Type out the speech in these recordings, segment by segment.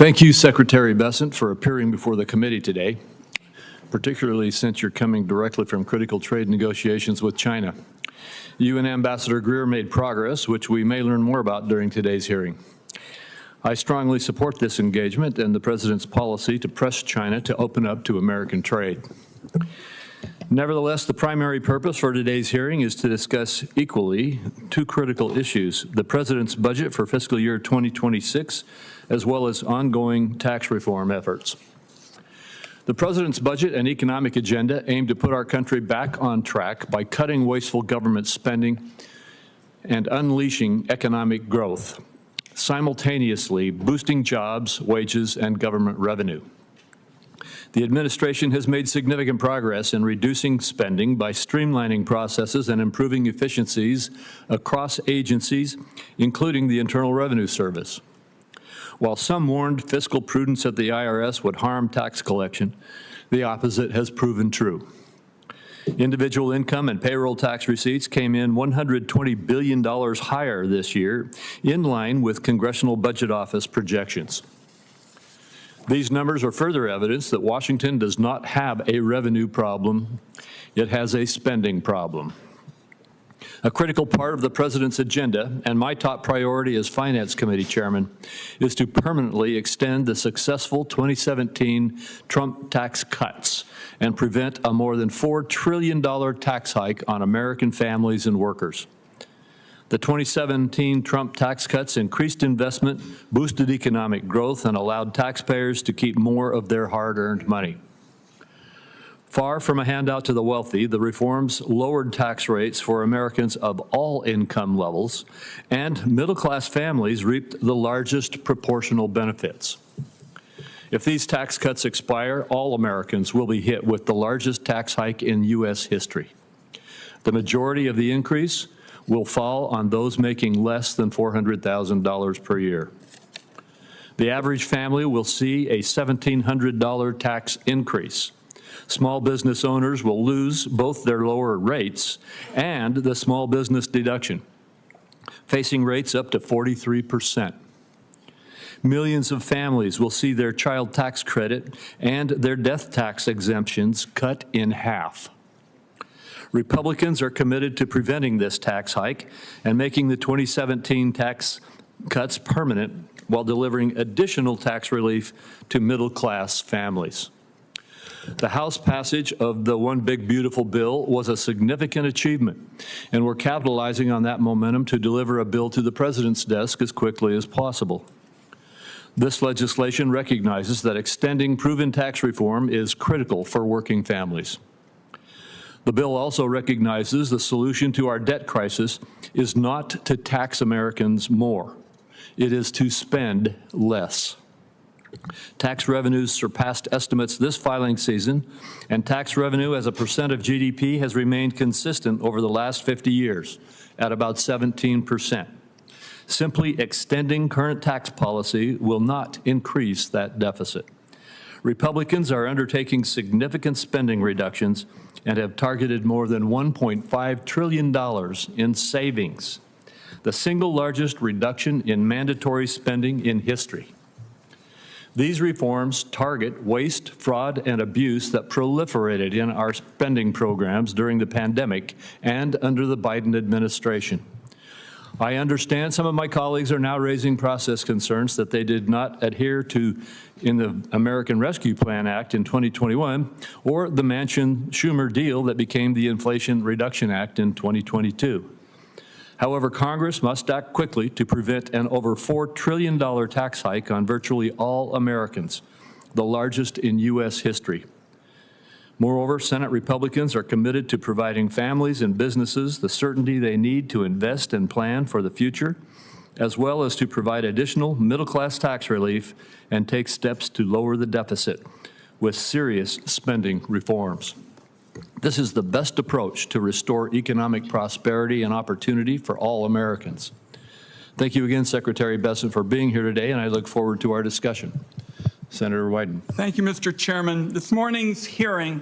Thank you, Secretary Bessent, for appearing before the committee today, particularly since you're coming directly from critical trade negotiations with China. You and Ambassador Greer made progress, which we may learn more about during today's hearing. I strongly support this engagement and the President's policy to press China to open up to American trade. Nevertheless, the primary purpose for today's hearing is to discuss equally two critical issues: the President's budget for fiscal year 2026, as well as ongoing tax reform efforts. The President's budget and economic agenda aim to put our country back on track by cutting wasteful government spending and unleashing economic growth, simultaneously boosting jobs, wages, and government revenue. The administration has made significant progress in reducing spending by streamlining processes and improving efficiencies across agencies, including the Internal Revenue Service. While some warned fiscal prudence at the IRS would harm tax collection, the opposite has proven true. Individual income and payroll tax receipts came in $120 billion higher this year, in line with Congressional Budget Office projections. These numbers are further evidence that Washington does not have a revenue problem, it has a spending problem. A critical part of the President's agenda, and my top priority as Finance Committee Chairman, is to permanently extend the successful 2017 Trump tax cuts and prevent a more than $4 trillion tax hike on American families and workers. The 2017 Trump tax cuts increased investment, boosted economic growth, and allowed taxpayers to keep more of their hard-earned money. Far from a handout to the wealthy, the reforms lowered tax rates for Americans of all income levels, and middle-class families reaped the largest proportional benefits. If these tax cuts expire, all Americans will be hit with the largest tax hike in U.S. history. The majority of the increase will fall on those making less than $400,000 per year. The average family will see a $1,700 tax increase. Small business owners will lose both their lower rates and the small business deduction, facing rates up to 43%. Millions of families will see their child tax credit and their death tax exemptions cut in half. Republicans are committed to preventing this tax hike and making the 2017 tax cuts permanent while delivering additional tax relief to middle-class families. The House passage of the One Big Beautiful Bill was a significant achievement, and we're capitalizing on that momentum to deliver a bill to the President's desk as quickly as possible. This legislation recognizes that extending proven tax reform is critical for working families. The bill also recognizes the solution to our debt crisis is not to tax Americans more. It is to spend less. Tax revenues surpassed estimates this filing season, and tax revenue as a percent of GDP has remained consistent over the last 50 years at about 17%. Simply extending current tax policy will not increase that deficit. Republicans are undertaking significant spending reductions and have targeted more than $1.5 trillion in savings, the single largest reduction in mandatory spending in history. These reforms target waste, fraud, and abuse that proliferated in our spending programs during the pandemic and under the Biden administration. I understand some of my colleagues are now raising process concerns that they did not adhere to in the American Rescue Plan Act in 2021 or the Manchin-Schumer deal that became the Inflation Reduction Act in 2022. However, Congress must act quickly to prevent an over $4 trillion tax hike on virtually all Americans, the largest in U.S. history. Moreover, Senate Republicans are committed to providing families and businesses the certainty they need to invest and plan for the future, as well as to provide additional middle-class tax relief and take steps to lower the deficit with serious spending reforms. This is the best approach to restore economic prosperity and opportunity for all Americans. Thank you again, Secretary Bessent, for being here today, and I look forward to our discussion. Senator Wyden. Thank you, Mr. Chairman. This morning's hearing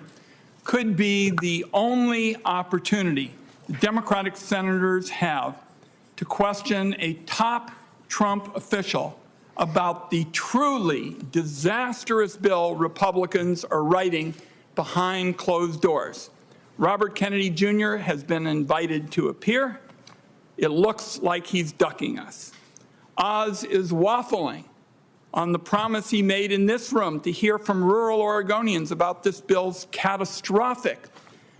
could be the only opportunity Democratic senators have to question a top Trump official about the truly disastrous bill Republicans are writing behind closed doors. Robert Kennedy Jr. has been invited to appear. It looks like he's ducking us. Oz is waffling on the promise he made in this room to hear from rural Oregonians about this bill's catastrophic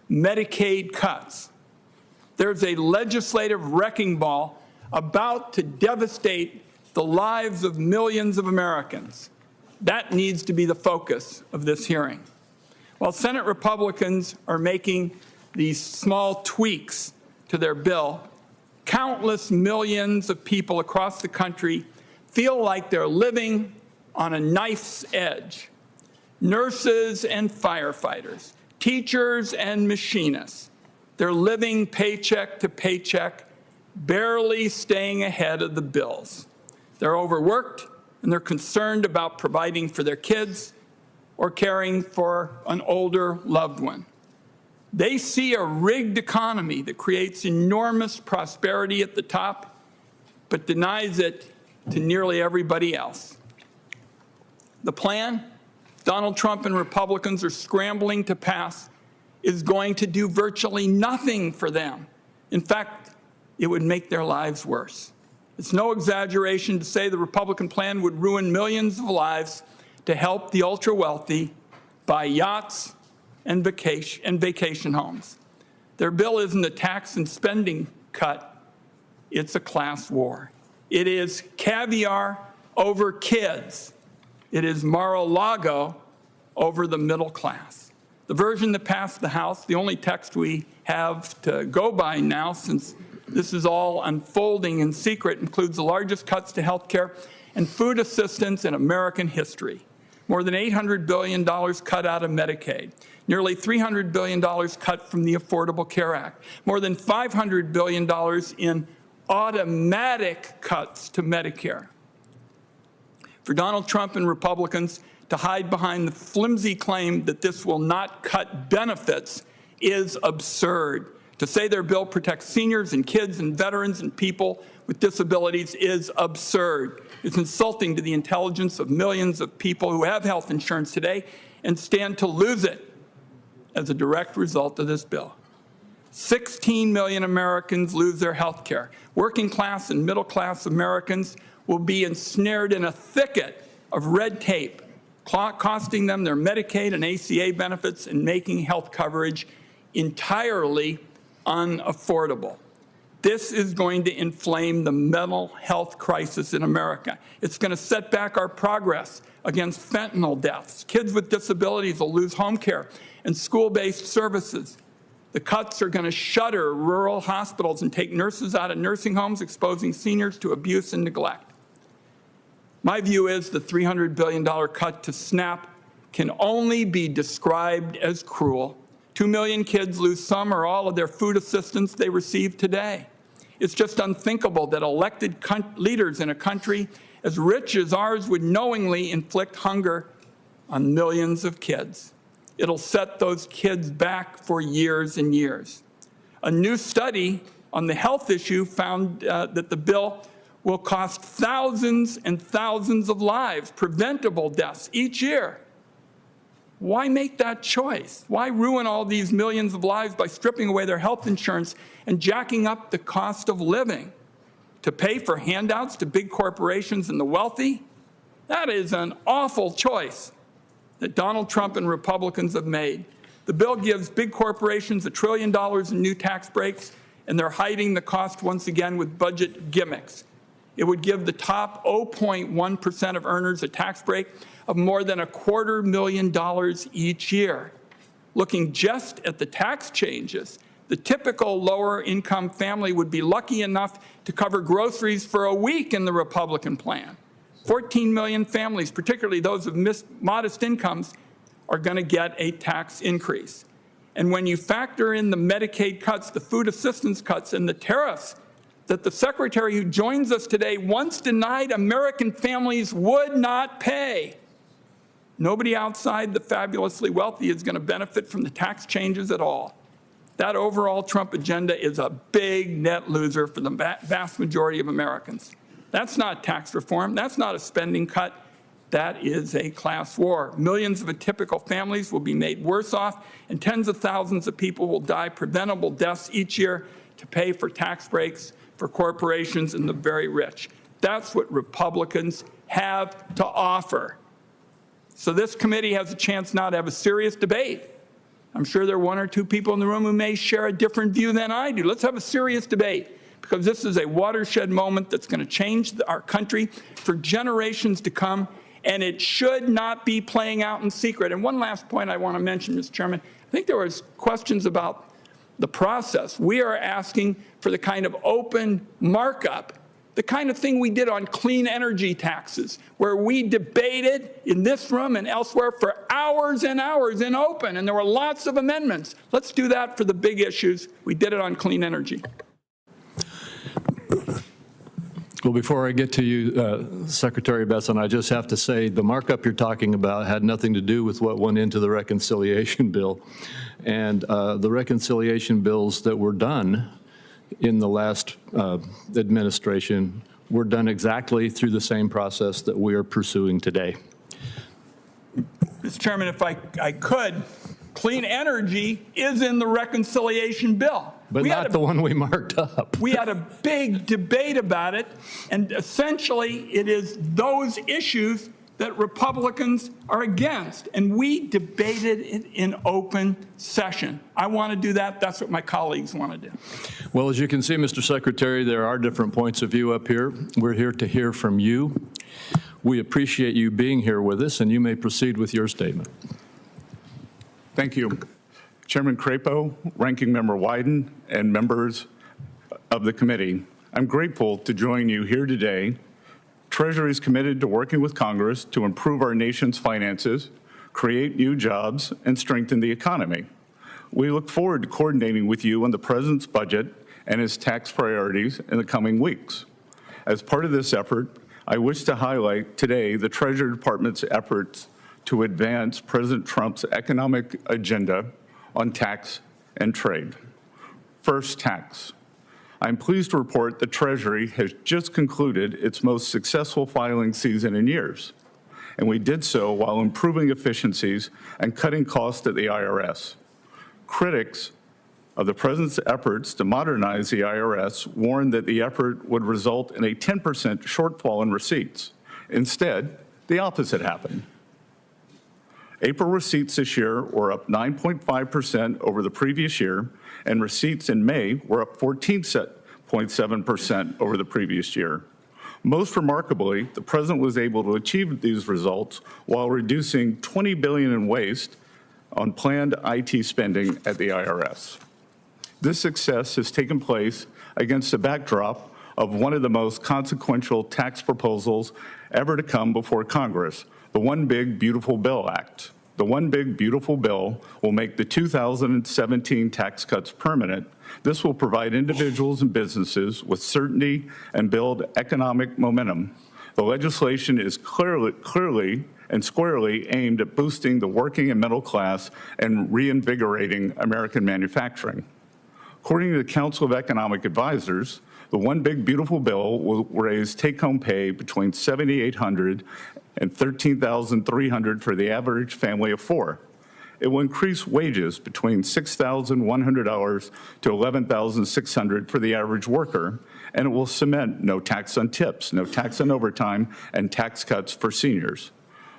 Medicaid cuts. There's a legislative wrecking ball about to devastate the lives of millions of Americans. That needs to be the focus of this hearing. While Senate Republicans are making these small tweaks to their bill, countless millions of people across the country feel like they're living on a knife's edge. Nurses and firefighters, teachers and machinists, they're living paycheck to paycheck, barely staying ahead of the bills. They're overworked, and they're concerned about providing for their kids or caring for an older loved one. They see a rigged economy that creates enormous prosperity at the top, but denies it to nearly everybody else. The plan Donald Trump and Republicans are scrambling to pass is going to do virtually nothing for them. In fact, it would make their lives worse. It's no exaggeration to say the Republican plan would ruin millions of lives to help the ultra-wealthy buy yachts and vacation homes. Their bill isn't a tax and spending cut, it's a class war. It is caviar over kids. It is Mar-a-Lago over the middle class. The version that passed the House, the only text we have to go by now since this is all unfolding in secret, includes the largest cuts to health care and food assistance in American history. More than $800 billion cut out of Medicaid, nearly $300 billion cut from the Affordable Care Act, more than $500 billion in automatic cuts to Medicare. For Donald Trump and Republicans to hide behind the flimsy claim that this will not cut benefits is absurd. To say their bill protects seniors and kids and veterans and people with disabilities is absurd. It's insulting to the intelligence of millions of people who have health insurance today and stand to lose it as a direct result of this bill. 16 million Americans lose their health care. Working class and middle class Americans will be ensnared in a thicket of red tape, costing them their Medicaid and ACA benefits and making health coverage entirely unaffordable. This is going to inflame the mental health crisis in America. It's going to set back our progress against fentanyl deaths. Kids with disabilities will lose home care and school-based services. The cuts are going to shutter rural hospitals and take nurses out of nursing homes, exposing seniors to abuse and neglect. My view is the $300 billion cut to SNAP can only be described as cruel. 2 million kids lose some or all of their food assistance they receive today. It's just unthinkable that elected leaders in a country as rich as ours would knowingly inflict hunger on millions of kids. It'll set those kids back for years and years. A new study on the health issue found that the bill will cost thousands and thousands of lives, preventable deaths each year. Why make that choice? Why ruin all these millions of lives by stripping away their health insurance and jacking up the cost of living to pay for handouts to big corporations and the wealthy? That is an awful choice that Donald Trump and Republicans have made. The bill gives big corporations $1 trillion in new tax breaks, and they're hiding the cost once again with budget gimmicks. It would give the top 0.1% of earners a tax break of more than $250,000 each year. Looking just at the tax changes, the typical lower income family would be lucky enough to cover groceries for a week in the Republican plan. 14 million families, particularly those of modest incomes, are going to get a tax increase. And when you factor in the Medicaid cuts, the food assistance cuts, and the tariffs that the secretary who joins us today once denied American families would not pay, nobody outside the fabulously wealthy is going to benefit from the tax changes at all. That overall Trump agenda is a big net loser for the vast majority of Americans. That's not tax reform. That's not a spending cut. That is a class war. Millions of atypical families will be made worse off, and tens of thousands of people will die preventable deaths each year to pay for tax breaks for corporations and the very rich. That's what Republicans have to offer. So this committee has a chance now to have a serious debate. I'm sure there are one or two people in the room who may share a different view than I do. Let's have a serious debate, because this is a watershed moment that's going to change our country for generations to come, and it should not be playing out in secret. And one last point I want to mention, Mr. Chairman, I think there was questions about the process. We are asking for the kind of open markup, the kind of thing we did on clean energy taxes, where we debated in this room and elsewhere for hours and hours in open, and there were lots of amendments. Let's do that for the big issues. We did it on clean energy. Well, before I get to you, Secretary Bessent, I just have to say the markup you're talking about had nothing to do with what went into the reconciliation bill. And the reconciliation bills that were done in the last administration were done exactly through the same process that we are pursuing today. Mr. Chairman, if I could, clean energy is in the reconciliation bill. But not the one we marked up. We had a big debate about it, and essentially it is those issues that Republicans are against, and we debated it in open session. I want to do that. That's what my colleagues want to do. Well, as you can see, Mr. Secretary, there are different points of view up here. We're here to hear from you. We appreciate you being here with us, and you may proceed with your statement. Thank you. Chairman Crapo, Ranking Member Wyden, and members of the committee, I'm grateful to join you here today. Treasury is committed to working with Congress to improve our nation's finances, create new jobs, and strengthen the economy. We look forward to coordinating with you on the President's budget and his tax priorities in the coming weeks. As part of this effort, I wish to highlight today the Treasury Department's efforts to advance President Trump's economic agenda on tax and trade. First, tax. I'm pleased to report the Treasury has just concluded its most successful filing season in years, and we did so while improving efficiencies and cutting costs at the IRS. Critics of the President's efforts to modernize the IRS warned that the effort would result in a 10% shortfall in receipts. Instead, the opposite happened. April receipts this year were up 9.5% over the previous year, and receipts in May were up 14.7% over the previous year. Most remarkably, the President was able to achieve these results while reducing $20 billion in waste on planned IT spending at the IRS. This success has taken place against the backdrop of one of the most consequential tax proposals ever to come before Congress, the One Big Beautiful Bill Act. The One Big Beautiful Bill will make the 2017 tax cuts permanent. This will provide individuals and businesses with certainty and build economic momentum. The legislation is clearly and squarely aimed at boosting the working and middle class and reinvigorating American manufacturing. According to the Council of Economic Advisors, the One Big Beautiful Bill will raise take-home pay between $7,800 and $13,300 for the average family of four. It will increase wages between $6,100 to $11,600 for the average worker, and it will cement no tax on tips, no tax on overtime, and tax cuts for seniors.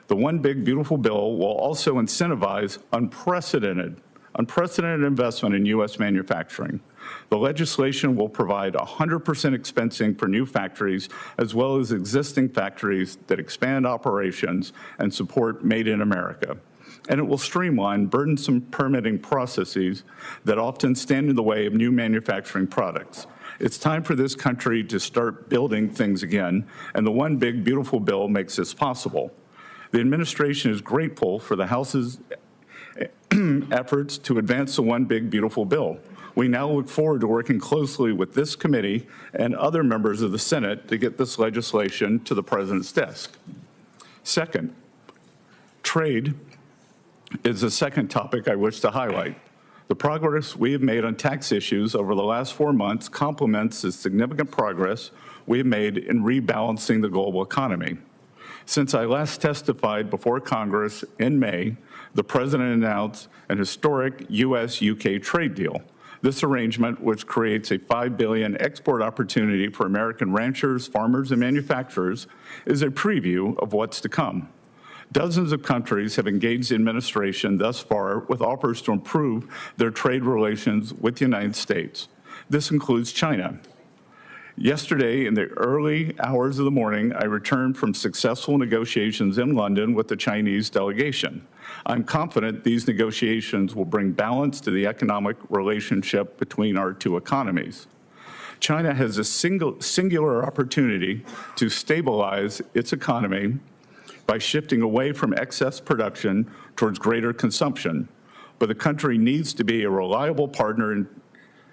The One Big Beautiful Bill will also incentivize unprecedented investment in U.S. manufacturing. The legislation will provide 100% expensing for new factories, as well as existing factories that expand operations and support Made in America. And it will streamline burdensome permitting processes that often stand in the way of new manufacturing products. It's time for this country to start building things again, and the One Big Beautiful Bill makes this possible. The administration is grateful for the House's efforts to advance the One Big Beautiful Bill. We now look forward to working closely with this committee and other members of the Senate to get this legislation to the President's desk. Second, trade is the second topic I wish to highlight. The progress we have made on tax issues over the last 4 months complements the significant progress we have made in rebalancing the global economy. Since I last testified before Congress in May, the President announced an historic U.S.-UK trade deal. This arrangement, which creates a $5 billion export opportunity for American ranchers, farmers, and manufacturers, is a preview of what's to come. Dozens of countries have engaged the administration thus far with offers to improve their trade relations with the United States. This includes China. Yesterday, in the early hours of the morning, I returned from successful negotiations in London with the Chinese delegation. I'm confident these negotiations will bring balance to the economic relationship between our two economies. China has a singular opportunity to stabilize its economy by shifting away from excess production towards greater consumption. But the country needs to be a reliable partner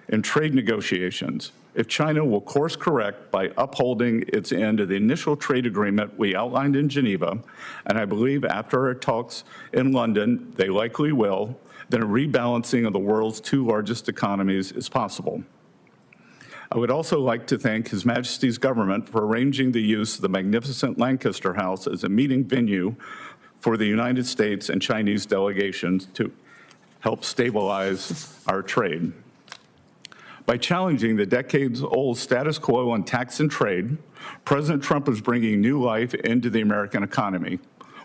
in trade negotiations. If China will course correct by upholding its end of the initial trade agreement we outlined in Geneva, and I believe after our talks in London, they likely will, then a rebalancing of the world's two largest economies is possible. I would also like to thank His Majesty's government for arranging the use of the magnificent Lancaster House as a meeting venue for the United States and Chinese delegations to help stabilize our trade. By challenging the decades-old status quo on tax and trade, President Trump is bringing new life into the American economy.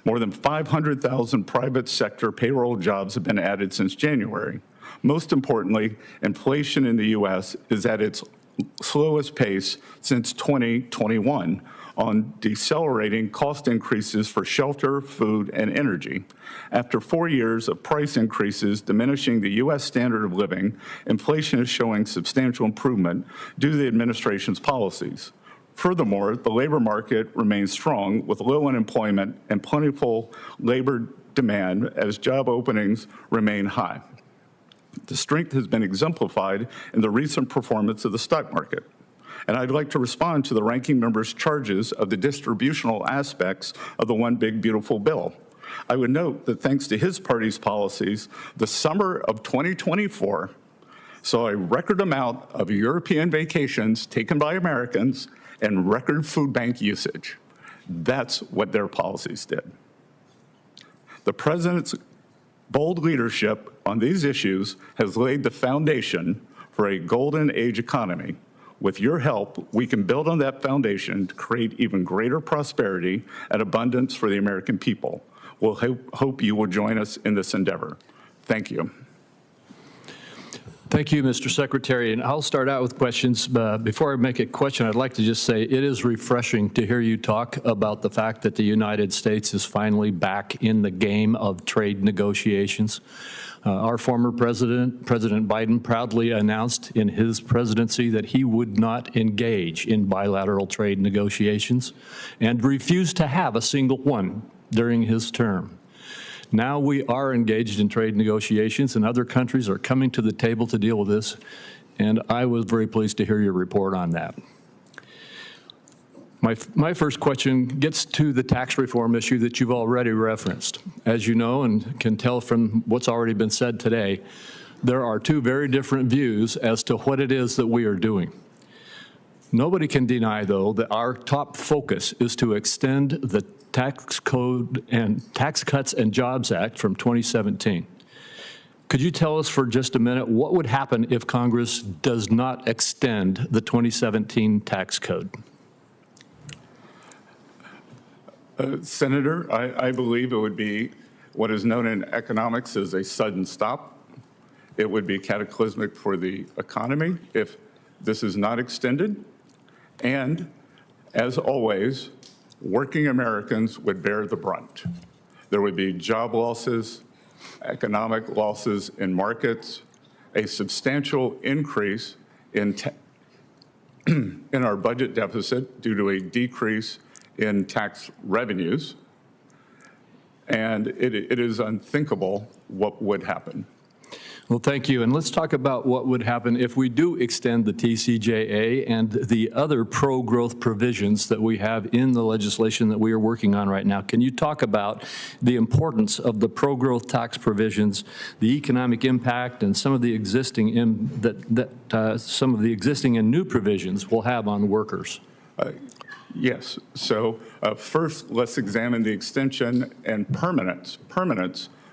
More than 500,000 private sector payroll jobs have been added since January. Most importantly, inflation in the U.S. is at its slowest pace since 2021 on decelerating cost increases for shelter, food, and energy. After 4 years of price increases diminishing the U.S. standard of living, inflation is showing substantial improvement due to the administration's policies. Furthermore, the labor market remains strong with low unemployment and plentiful labor demand as job openings remain high. The strength has been exemplified in the recent performance of the stock market. And I'd like to respond to the ranking member's charges of the distributional aspects of the One Big Beautiful Bill. I would note that thanks to his party's policies, the summer of 2024 saw a record amount of European vacations taken by Americans and record food bank usage. That's what their policies did. The president's bold leadership on these issues has laid the foundation for a golden age economy. With your help, we can build on that foundation to create even greater prosperity and abundance for the American people. We'll hope you will join us in this endeavor. Thank you. Thank you, Mr. Secretary. And I'll start out with questions. Before I make a question, I'd like to just say it is refreshing to hear you talk about the fact that the United States is finally back in the game of trade negotiations. Our former president, President Biden, proudly announced in his presidency that he would not engage in bilateral trade negotiations and refused to have a single one during his term. Now we are engaged in trade negotiations, and other countries are coming to the table to deal with this, and I was very pleased to hear your report on that. My first question gets to the tax reform issue that you've already referenced. As you know and can tell from what's already been said today, there are two very different views as to what it is that we are doing. Nobody can deny, though, that our top focus is to extend the Tax Code and Tax Cuts and Jobs Act from 2017. Could you tell us for just a minute what would happen if Congress does not extend the 2017 tax code? Senator, I believe it would be what is known in economics as a sudden stop. It would be cataclysmic for the economy if this is not extended. And as always, working Americans would bear the brunt. There would be job losses, economic losses in markets, a substantial increase in our budget deficit due to a decrease in tax revenues, and it is unthinkable what would happen. Well, thank you. And let's talk about what would happen if we do extend the TCJA and the other pro-growth provisions that we have in the legislation that we are working on right now. Can you talk about the importance of the pro-growth tax provisions, the economic impact, and some of the existing some of the existing and new provisions will have on workers? Yes. So first, let's examine the extension and permanence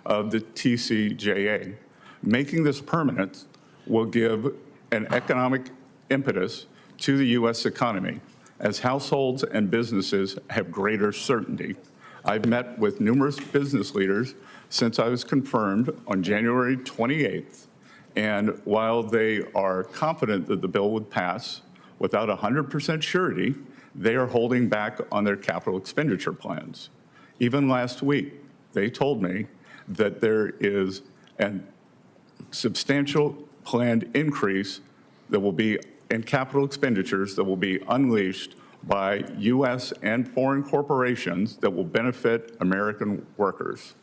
of the TCJA. Making this permanent will give an economic impetus to the U.S. economy as households and businesses have greater certainty. I've met with numerous business leaders since I was confirmed on January 28th, and while they are confident that the bill would pass without 100% surety, they are holding back on their capital expenditure plans. Even last week, they told me that there is an substantial planned increase that will be in capital expenditures that will be unleashed by U.S. and foreign corporations that will benefit American workers.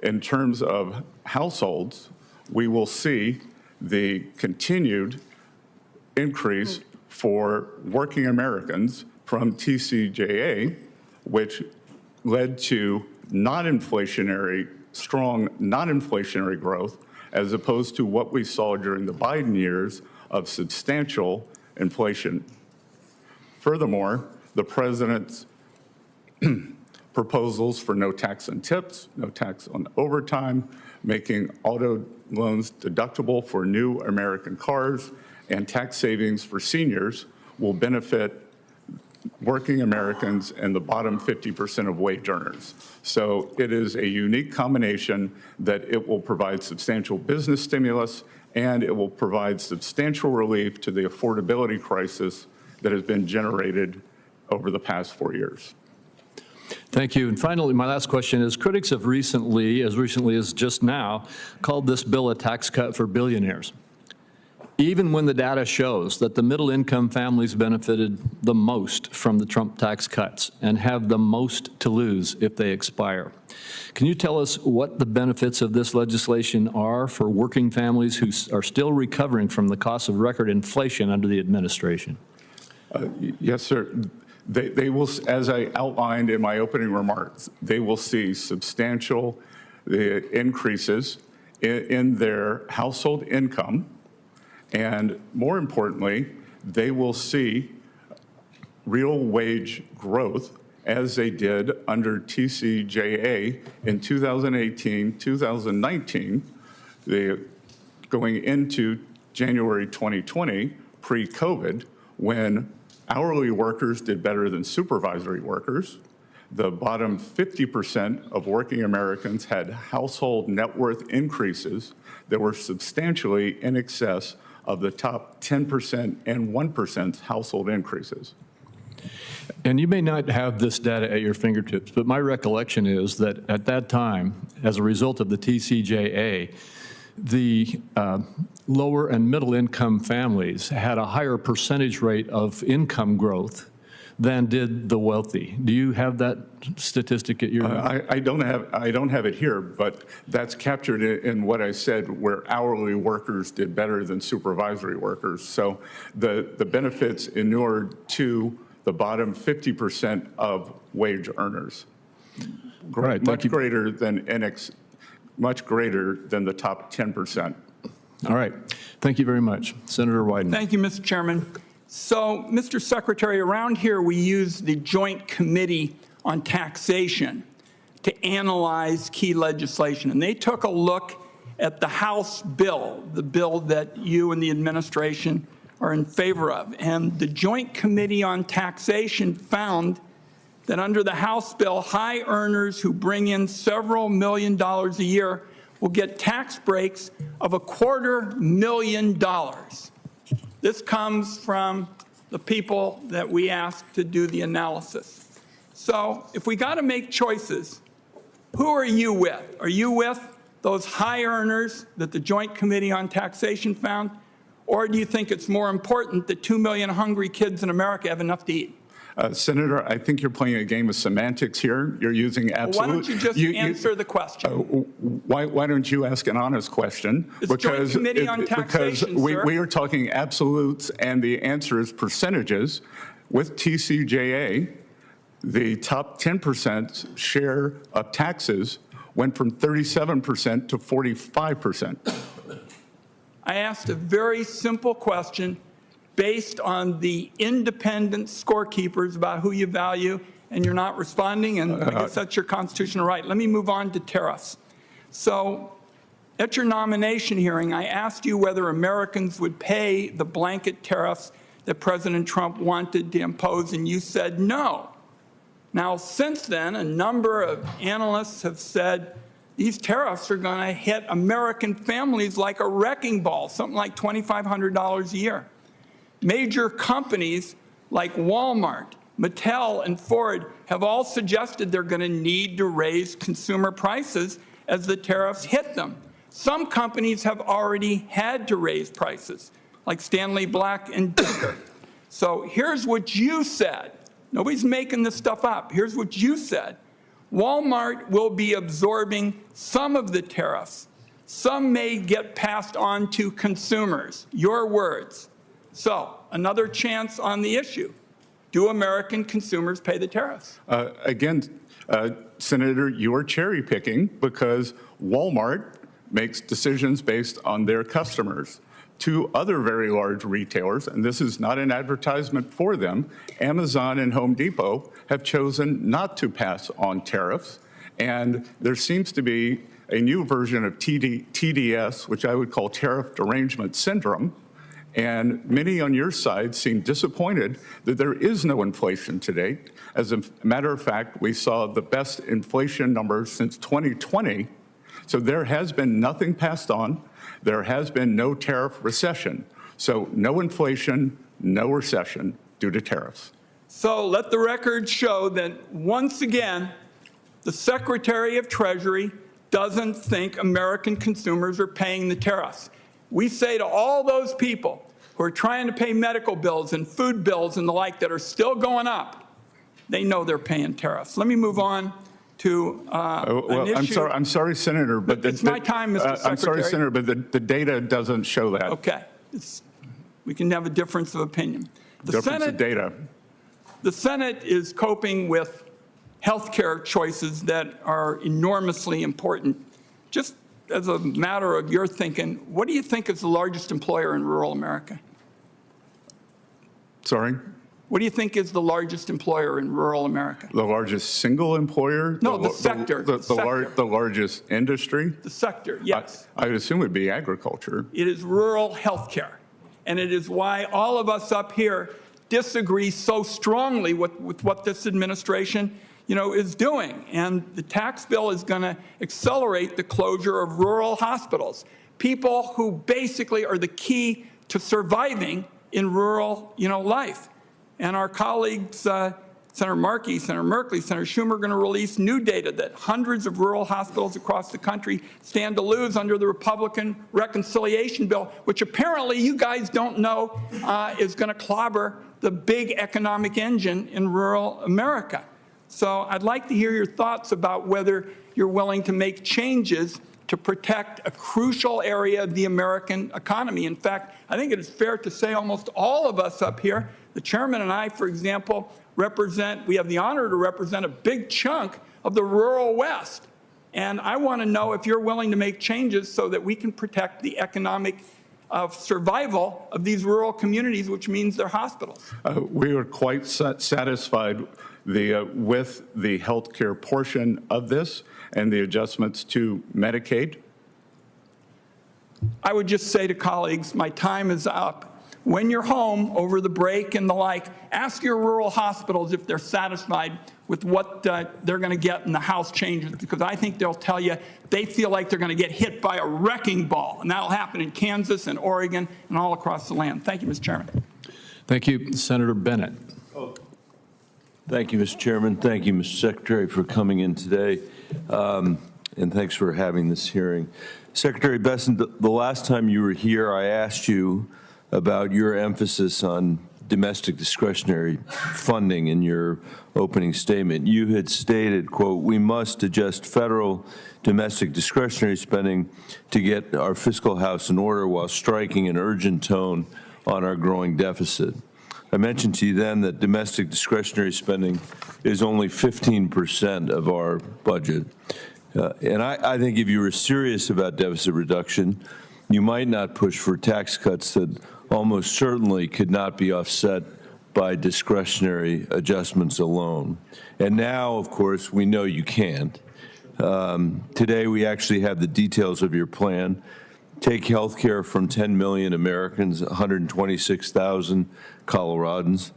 In terms of households, we will see the continued increase for working Americans from TCJA, which led to strong non-inflationary growth, as opposed to what we saw during the Biden years of substantial inflation. Furthermore, the president's proposals for no tax on tips, no tax on overtime, making auto loans deductible for new American cars, and tax savings for seniors will benefit working Americans and the bottom 50% of wage earners. So it is a unique combination that it will provide substantial business stimulus and it will provide substantial relief to the affordability crisis that has been generated over the past 4 years. Thank you. And finally, my last question is, critics have recently as just now, called this bill a tax cut for billionaires, even when the data shows that the middle-income families benefited the most from the Trump tax cuts and have the most to lose if they expire. Can you tell us what the benefits of this legislation are for working families who are still recovering from the cost of record inflation under the administration? Yes, sir. They will, as I outlined in my opening remarks, they will see substantial increases in their household income. And more importantly, they will see real wage growth as they did under TCJA in 2018, 2019, going into January 2020, pre-COVID, when hourly workers did better than supervisory workers. The bottom 50% of working Americans had household net worth increases that were substantially in excess of the top 10% and 1% household increases. And you may not have this data at your fingertips, but my recollection is that at that time, as a result of the TCJA, the lower and middle income families had a higher percentage rate of income growth than did the wealthy. Do you have that statistic at your? I don't have it here, but that's captured in what I said, where hourly workers did better than supervisory workers. So the benefits inured to the bottom 50% of wage earners, Right, much greater than the top 10%. All right. Thank you very much. Senator Wyden. Thank you, Mr. Chairman. So, Mr. Secretary, around here we use the Joint Committee on Taxation to analyze key legislation. And they took a look at the House bill, the bill that you and the administration are in favor of. And the Joint Committee on Taxation found that under the House bill, high earners who bring in several $1 million a year will get tax breaks of $250,000. This comes from the people that we asked to do the analysis. So if we got to make choices, who are you with? Are you with those high earners that the Joint Committee on Taxation found? Or do you think it's more important that 2 million hungry kids in America have enough to eat? Senator, I think you're playing a game of semantics here. You're using absolute. Why don't you just answer the question? Why don't you ask an honest question? It's Joint Committee on Taxation, because sir. we are talking absolutes, and the answer is percentages. With TCJA, the top 10% share of taxes went from 37% to 45%. I asked a very simple question based on the independent scorekeepers about who you value, and you're not responding, and I guess that's your constitutional right. Let me move on to tariffs. So at your nomination hearing, I asked you whether Americans would pay the blanket tariffs that President Trump wanted to impose, and you said no. Now, since then, a number of analysts have said these tariffs are going to hit American families like a wrecking ball, something like $2,500 a year. Major companies like Walmart, Mattel, and Ford have all suggested they're going to need to raise consumer prices as the tariffs hit them. Some companies have already had to raise prices, like Stanley Black and Decker. So here's what you said. Nobody's making this stuff up. Here's what you said. Walmart will be absorbing some of the tariffs. Some may get passed on to consumers. Your words. So, another chance on the issue. Do American consumers pay the tariffs? Again, Senator, you're cherry picking because Walmart makes decisions based on their customers. Two other very large retailers, and this is not an advertisement for them, Amazon and Home Depot, have chosen not to pass on tariffs. And there seems to be a new version of TDS, which I would call tariff derangement syndrome. And many on your side seem disappointed that there is no inflation to date. As a matter of fact, we saw the best inflation numbers since 2020. So there has been nothing passed on. There has been no tariff recession. So no inflation, no recession due to tariffs. So let the record show that once again, the Secretary of Treasury doesn't think American consumers are paying the tariffs. We say to all those people who are trying to pay medical bills and food bills and the like that are still going up, they know they're paying tariffs. Let me move on to an issue. I'm sorry, Senator, but it's my time, Mr. Secretary. I'm sorry, Senator, but the data doesn't show that. Okay, we can have a difference of opinion. Data. The Senate is coping with health care choices that are enormously important. Just as a matter of your thinking, what do you think is the largest employer in rural America? Sorry? What do you think is the largest employer in rural America? The largest single employer? No, the sector. The largest industry? The sector, yes. I would assume it would be agriculture. It is rural health care. And it is why all of us up here disagree so strongly with what this administration is doing. And the tax bill is going to accelerate the closure of rural hospitals, people who basically are the key to surviving in rural life. And our colleagues, Senator Markey, Senator Merkley, Senator Schumer, are going to release new data that hundreds of rural hospitals across the country stand to lose under the Republican reconciliation bill, which apparently you guys don't know is going to clobber the big economic engine in rural America. So I'd like to hear your thoughts about whether you're willing to make changes to protect a crucial area of the American economy. In fact, I think it is fair to say almost all of us up here, the chairman and I, for example, we have the honor to represent a big chunk of the rural West. And I want to know if you're willing to make changes so that we can protect the economic survival of these rural communities, which means their hospitals. We are quite satisfied with the health care portion of this and the adjustments to Medicaid. I would just say to colleagues, my time is up. When you're home over the break and the like, ask your rural hospitals if they're satisfied with what they're going to get in the House changes, because I think they'll tell you they feel like they're going to get hit by a wrecking ball, and that'll happen in Kansas and Oregon and all across the land. Thank you, Mr. Chairman. Thank you. Senator Bennett. Thank you, Mr. Chairman. Thank you, Mr. Secretary, for coming in today, and thanks for having this hearing. Secretary Bessent, the last time you were here, I asked you about your emphasis on domestic discretionary funding in your opening statement. You had stated, quote, "We must adjust federal domestic discretionary spending to get our fiscal house in order while striking an urgent tone on our growing deficit." I mentioned to you then that domestic discretionary spending is only 15% of our budget. And I think if you were serious about deficit reduction, you might not push for tax cuts that almost certainly could not be offset by discretionary adjustments alone. And now, of course, we know you can't. Today, we actually have the details of your plan. Take health care from 10 million Americans, 126,000 Coloradans.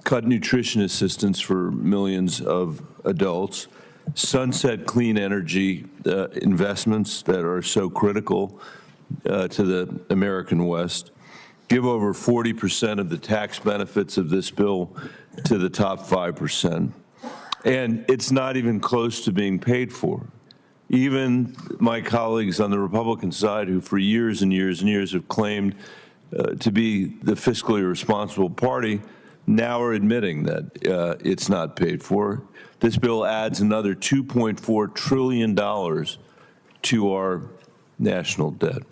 Cut nutrition assistance for millions of adults. Sunset clean energy investments that are so critical to the American West. Give over 40% of the tax benefits of this bill to the top 5%. And it's not even close to being paid for. Even my colleagues on the Republican side, who for years and years and years have claimed to be the fiscally responsible party, now are admitting that it's not paid for. This bill adds another $2.4 trillion to our national debt.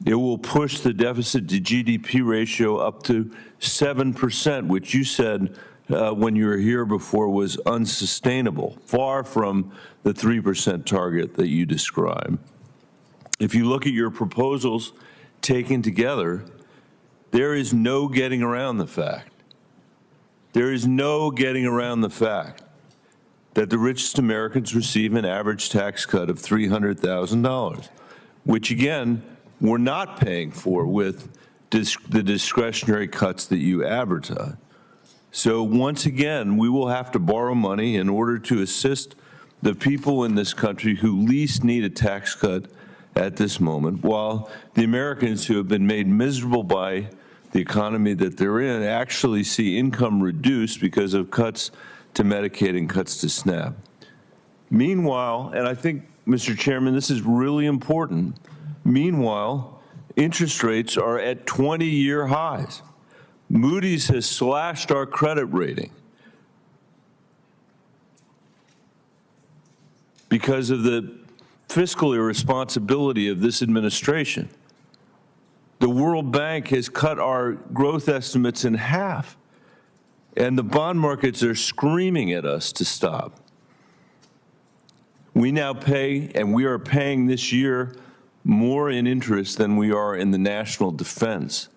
It will push the deficit to GDP ratio up to 7%, which you said when you were here before was unsustainable, far from the 3% target that you describe. If you look at your proposals taken together, there is no getting around the fact. There is no getting around the fact that the richest Americans receive an average tax cut of $300,000, which again, we're not paying for with the discretionary cuts that you advertise. So once again, we will have to borrow money in order to assist the people in this country who least need a tax cut at this moment, while the Americans who have been made miserable by the economy that they're in actually see income reduced because of cuts to Medicaid and cuts to SNAP. Meanwhile, and I think, Mr. Chairman, this is really important, meanwhile, interest rates are at 20-year highs. Moody's has slashed our credit rating because of the fiscal irresponsibility of this administration. The World Bank has cut our growth estimates in half, and the bond markets are screaming at us to stop. We now pay, and we are paying this year, more in interest than we are in the national defense.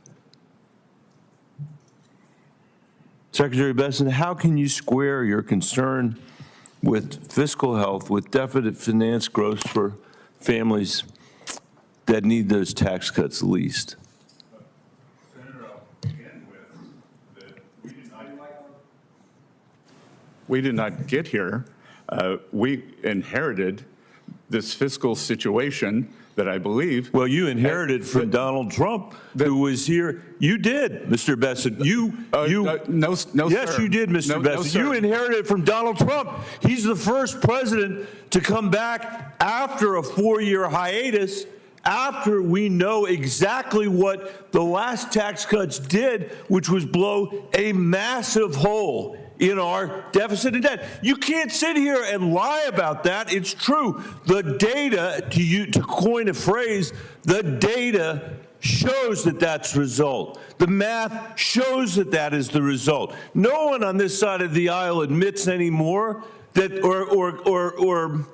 Secretary Bessent, how can you square your concern with fiscal health with deficit finance growth for families that need those tax cuts least? Senator, I'll begin with that we did not get here. We inherited this fiscal situation that I believe. Well, you inherited from Donald Trump, who was here. You did, Mr. Bessent. No, yes, sir. you did, Mr. Bessent. No, you inherited from Donald Trump. He's the first president to come back after a 4-year hiatus, after we know exactly what the last tax cuts did, which was blow a massive hole in our deficit and debt. You can't sit here and lie about that. It's true. The data, to coin a phrase, the data shows that that's the result. The math shows that that is the result. No one on this side of the aisle admits anymore that or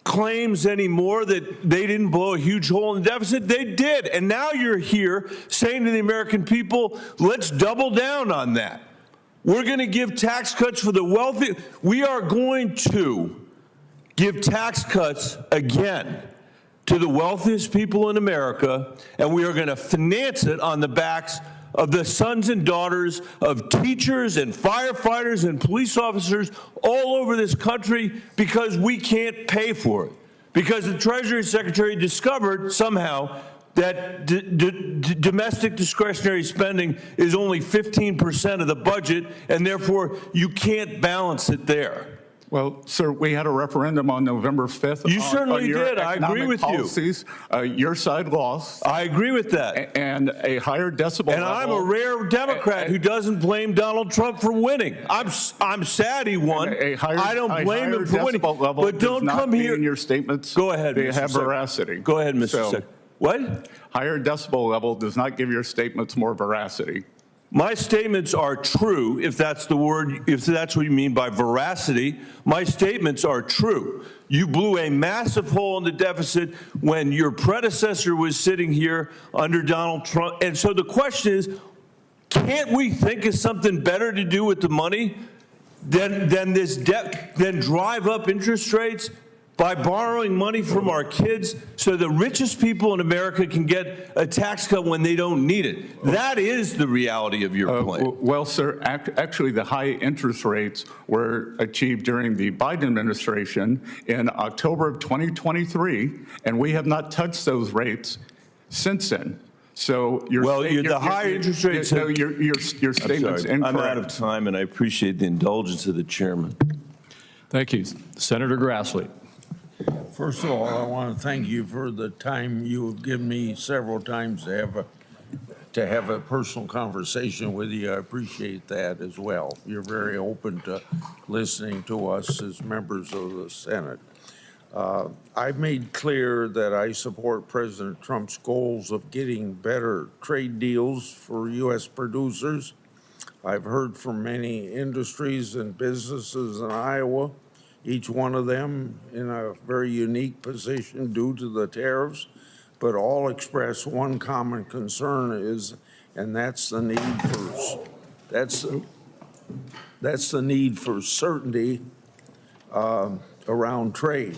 claims anymore that they didn't blow a huge hole in the deficit. They did. And now you're here saying to the American people, let's double down on that. We're going to give tax cuts for the wealthy. We are going to give tax cuts again to the wealthiest people in America, and we are going to finance it on the backs of the sons and daughters of teachers and firefighters and police officers all over this country because we can't pay for it. Because the Treasury Secretary discovered somehow that domestic discretionary spending is only 15% of the budget, and therefore you can't balance it there. Well, sir, we had a referendum on November 5th. You certainly on your did. I agree economic with policies. Your side lost. I agree with that. And a higher decibel And I'm a level. rare Democrat who doesn't blame Donald Trump for winning. I'm sad he won. I don't blame him for winning. But don't come here. In your statements, go ahead. They Mr. have Sec. veracity. Go ahead, Mr. Sec. What? Higher decibel level does not give your statements more veracity. My statements are true, if that's the word, if that's what you mean by veracity. My statements are true. You blew a massive hole in the deficit when your predecessor was sitting here under Donald Trump. And so the question is, can't we think of something better to do with the money than this debt, than drive up interest rates by borrowing money from our kids so the richest people in America can get a tax cut when they don't need it? That is the reality of your plan. Well, sir, actually the high interest rates were achieved during the Biden administration in October of 2023, and we have not touched those rates since then. So the high interest rates. No, your statement's incorrect. I'm out of time, and I appreciate the indulgence of the chairman. Thank you. Senator Grassley. First of all, I want to thank you for the time you have given me several times to have a personal conversation with you. I appreciate that as well. You're very open to listening to us as members of the Senate. I've made clear that I support President Trump's goals of getting better trade deals for U.S. producers. I've heard from many industries and businesses in Iowa, each one of them in a very unique position due to the tariffs, but all express one common concern and that's the need for certainty around trade.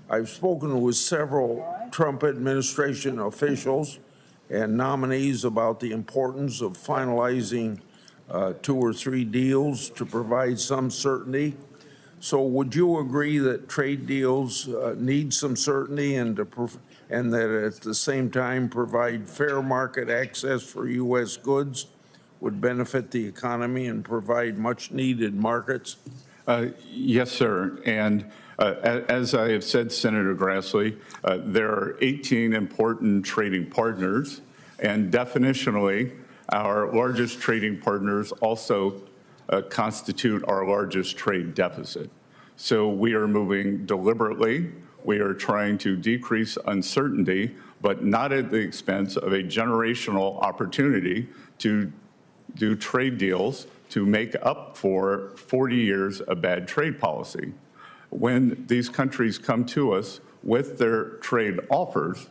I've spoken with several Trump administration officials and nominees about the importance of finalizing 2 or 3 deals to provide some certainty. So would you agree that trade deals need some certainty and that at the same time provide fair market access for U.S. goods would benefit the economy and provide much needed markets? Yes, sir. And as I have said, Senator Grassley, there are 18 important trading partners, and definitionally, our largest trading partners also constitute our largest trade deficit. So we are moving deliberately. We are trying to decrease uncertainty, but not at the expense of a generational opportunity to do trade deals to make up for 40 years of bad trade policy. When these countries come to us with their trade offers,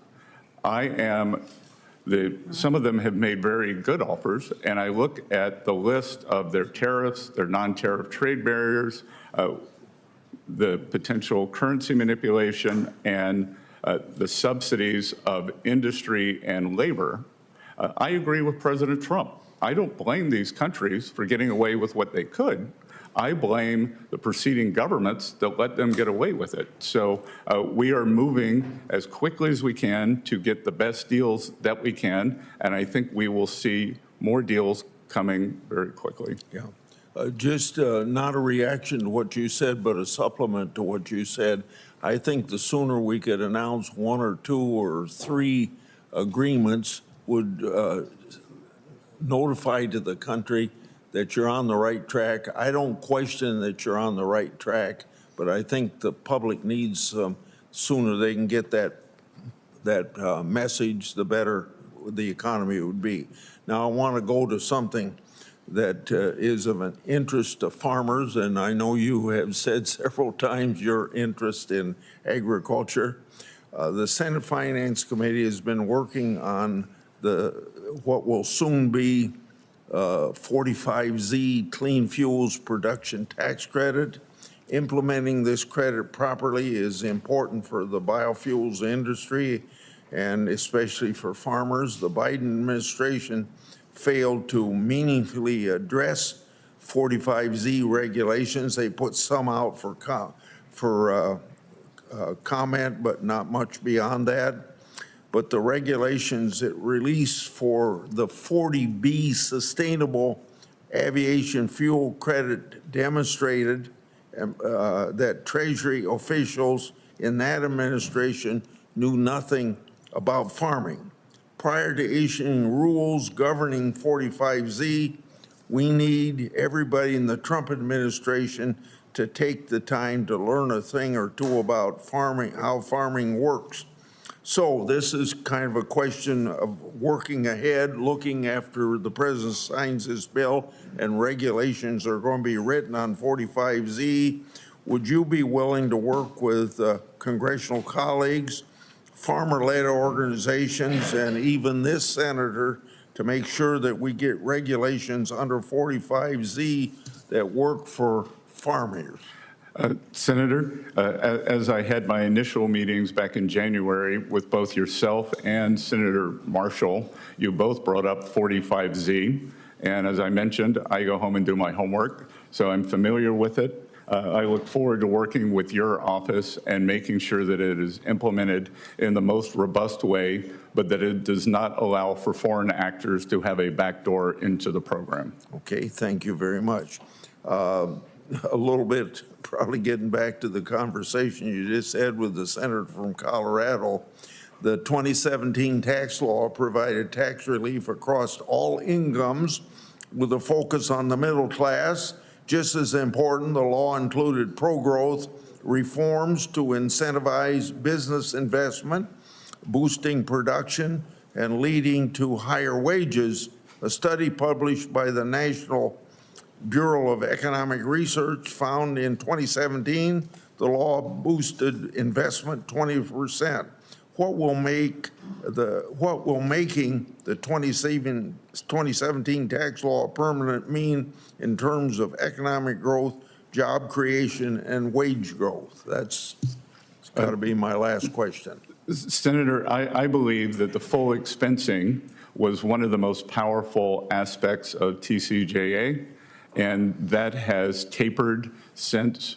some of them have made very good offers, and I look at the list of their tariffs, their non-tariff trade barriers, the potential currency manipulation, and the subsidies of industry and labor. I agree with President Trump. I don't blame these countries for getting away with what they could. I blame the preceding governments that let them get away with it. So we are moving as quickly as we can to get the best deals that we can, and I think we will see more deals coming very quickly. Yeah. Just not a reaction to what you said, but a supplement to what you said. I think the sooner we could announce 1 or 2 or 3 agreements would notify to the country that you're on the right track. I don't question that you're on the right track, but I think the public needs sooner they can get that message, the better the economy would be. Now, I want to go to something that is of an interest to farmers, and I know you have said several times your interest in agriculture. The Senate Finance Committee has been working on what will soon be 45Z Clean Fuels Production Tax Credit. Implementing this credit properly is important for the biofuels industry and especially for farmers. The Biden administration failed to meaningfully address 45Z regulations. They put some out for comment, but not much beyond that. But the regulations it released for the 40B Sustainable Aviation Fuel Credit demonstrated that Treasury officials in that administration knew nothing about farming. Prior to issuing rules governing 45Z, we need everybody in the Trump administration to take the time to learn a thing or two about farming, how farming works. So this is kind of a question of working ahead, looking after the president signs this bill and regulations are going to be written on 45Z. Would you be willing to work with congressional colleagues, farmer-led organizations, and even this senator to make sure that we get regulations under 45Z that work for farmers? Senator, as I had my initial meetings back in January with both yourself and Senator Marshall, you both brought up 45Z. And as I mentioned, I go home and do my homework, so I'm familiar with it. I look forward to working with your office and making sure that it is implemented in the most robust way, but that it does not allow for foreign actors to have a backdoor into the program. Okay, thank you very much. A little bit, probably getting back to the conversation you just had with the senator from Colorado, the 2017 tax law provided tax relief across all incomes with a focus on the middle class. Just as important, the law included pro-growth reforms to incentivize business investment, boosting production, and leading to higher wages. A study published by the National Bureau of Economic Research found in 2017 the law boosted investment 20%. What will making the 2017 tax law permanent mean in terms of economic growth, job creation, and wage growth? That's got to be my last question. Senator, I believe that the full expensing was one of the most powerful aspects of TCJA, and that has tapered since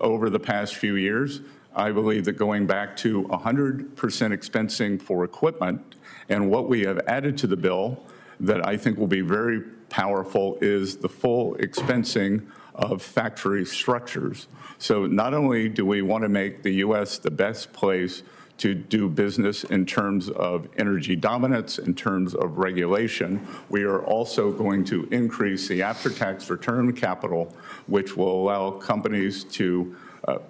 over the past few years. I believe that going back to 100% expensing for equipment, and what we have added to the bill that I think will be very powerful is the full expensing of factory structures. So not only do we want to make the U.S. the best place to do business in terms of energy dominance, in terms of regulation, we are also going to increase the after-tax return on capital, which will allow companies to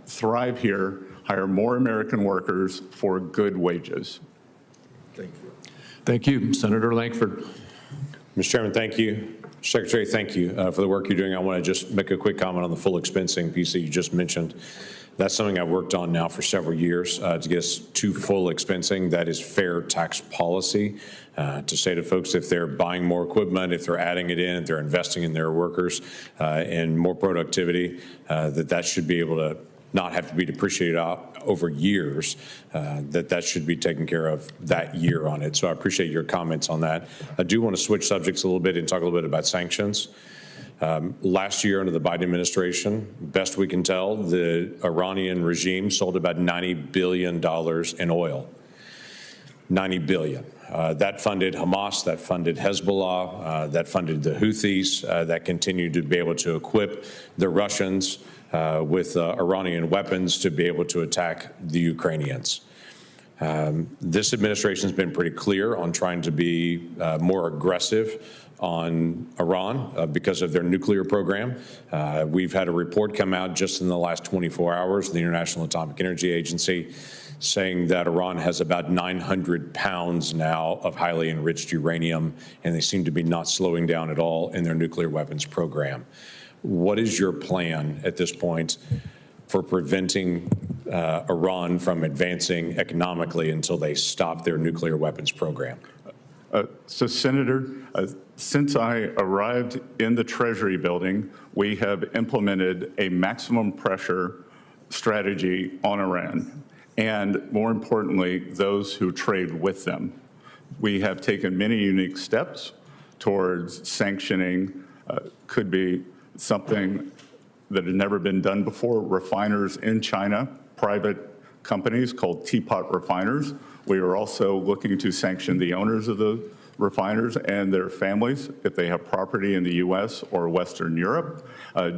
thrive here, hire more American workers for good wages. Thank you. Thank you. Senator Lankford. Mr. Chairman, thank you. Secretary, thank you for the work you're doing. I want to just make a quick comment on the full expensing piece that you just mentioned. That's something I've worked on now for several years to get us to full expensing. That is fair tax policy to say to folks if they're buying more equipment, if they're adding it in, if they're investing in their workers and more productivity, that should be able to not have to be depreciated over years, that should be taken care of that year on it. So I appreciate your comments on that. I do want to switch subjects a little bit and talk a little bit about sanctions. Last year under the Biden administration, best we can tell, the Iranian regime sold about $90 billion in oil. $90 billion. That funded Hamas, that funded Hezbollah, that funded the Houthis, that continued to be able to equip the Russians with Iranian weapons to be able to attack the Ukrainians. This administration has been pretty clear on trying to be more aggressive on Iran because of their nuclear program. We've had a report come out just in the last 24 hours, the International Atomic Energy Agency, saying that Iran has about 900 pounds now of highly enriched uranium, and they seem to be not slowing down at all in their nuclear weapons program. What is your plan at this point for preventing Iran from advancing economically until they stop their nuclear weapons program? So, Senator, since I arrived in the Treasury building, we have implemented a maximum pressure strategy on Iran, and more importantly, those who trade with them. We have taken many unique steps towards sanctioning, could be something that had never been done before, refiners in China, private companies called teapot refiners. We are also looking to sanction the owners of refiners and their families if they have property in the U.S. or Western Europe.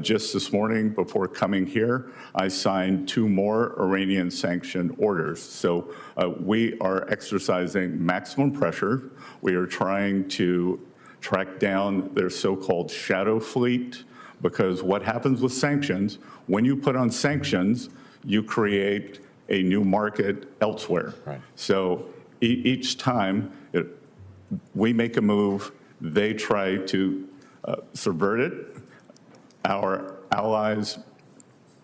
Just this morning, before coming here, I signed 2 more Iranian sanction orders. So we are exercising maximum pressure. We are trying to track down their so-called shadow fleet, because what happens with sanctions, when you put on sanctions, you create a new market elsewhere. Right. So each time we make a move, they try to subvert it. Our allies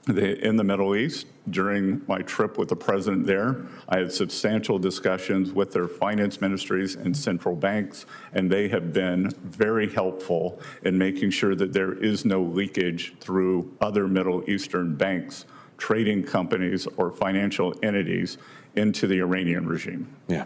in the Middle East, during my trip with the president there, I had substantial discussions with their finance ministries and central banks, and they have been very helpful in making sure that there is no leakage through other Middle Eastern banks, trading companies, or financial entities into the Iranian regime. Yeah.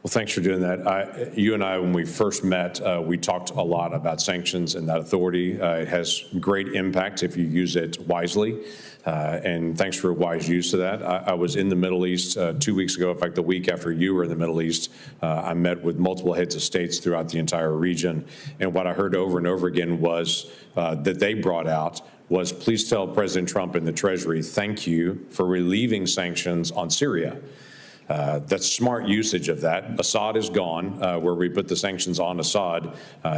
Well, thanks for doing that. You and I, when we first met, we talked a lot about sanctions and that authority. It has great impact if you use it wisely. And thanks for a wise use of that. I was in the Middle East 2 weeks ago. In fact, the week after you were in the Middle East, I met with multiple heads of states throughout the entire region. And what I heard over and over again was that they brought out was, please tell President Trump and the Treasury, thank you for relieving sanctions on Syria. That's smart usage of that. Assad is gone, where we put the sanctions on Assad.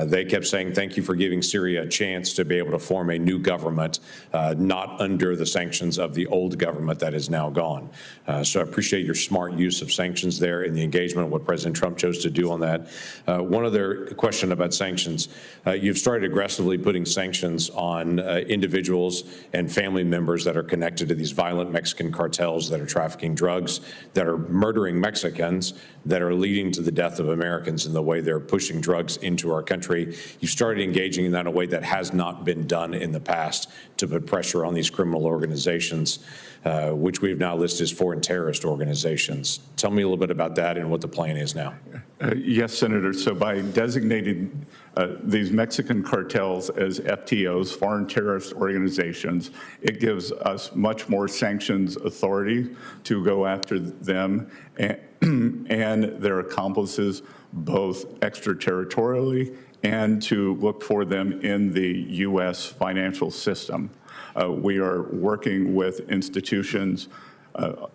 They kept saying, thank you for giving Syria a chance to be able to form a new government, not under the sanctions of the old government that is now gone. So I appreciate your smart use of sanctions there and the engagement of what President Trump chose to do on that. One other question about sanctions. You've started aggressively putting sanctions on individuals and family members that are connected to these violent Mexican cartels that are trafficking drugs, that are murdering Mexicans, that are leading to the death of Americans in the way they're pushing drugs into our country. You started engaging in that in a way that has not been done in the past to put pressure on these criminal organizations, which we've now listed as foreign terrorist organizations. Tell me a little bit about that and what the plan is now. Yes, Senator. So by designating these Mexican cartels as FTOs, foreign terrorist organizations, it gives us much more sanctions authority to go after them and their accomplices, both extraterritorially and to look for them in the U.S. financial system. We are working with institutions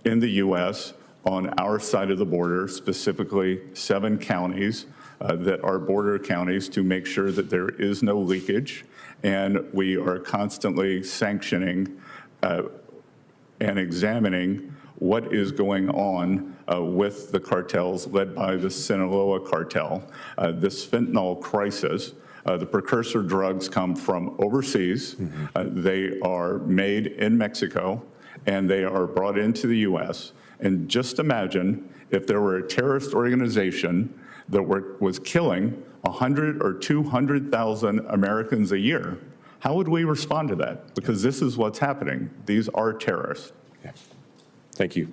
in the U.S. on our side of the border, specifically 7 counties that are border counties, to make sure that there is no leakage. And we are constantly sanctioning and examining what is going on with the cartels led by the Sinaloa cartel. This fentanyl crisis, the precursor drugs come from overseas. They are made in Mexico, and they are brought into the U.S. And just imagine if there were a terrorist organization that was killing 100 or 200,000 Americans a year. How would we respond to that? Because this is what's happening. These are terrorists. Yeah. Thank you.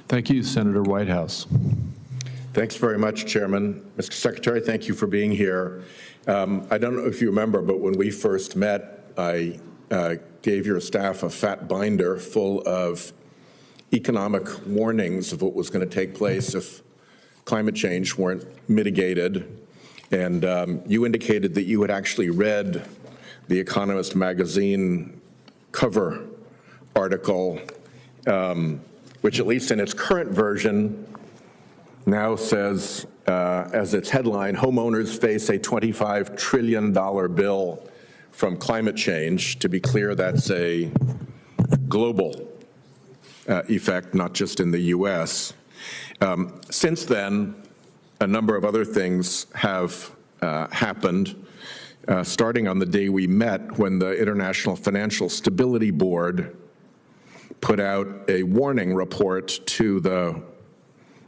Thank you, Senator Whitehouse. Thanks very much, Chairman. Mr. Secretary, thank you for being here. I don't know if you remember, but when we first met, I gave your staff a fat binder full of economic warnings of what was going to take place if climate change weren't mitigated. And you indicated that you had actually read the Economist magazine cover article, which at least in its current version now says, as its headline, homeowners face a $25 trillion bill from climate change. To be clear, that's a global effect, not just in the U.S. Since then, a number of other things have happened, starting on the day we met when the International Financial Stability Board put out a warning report to the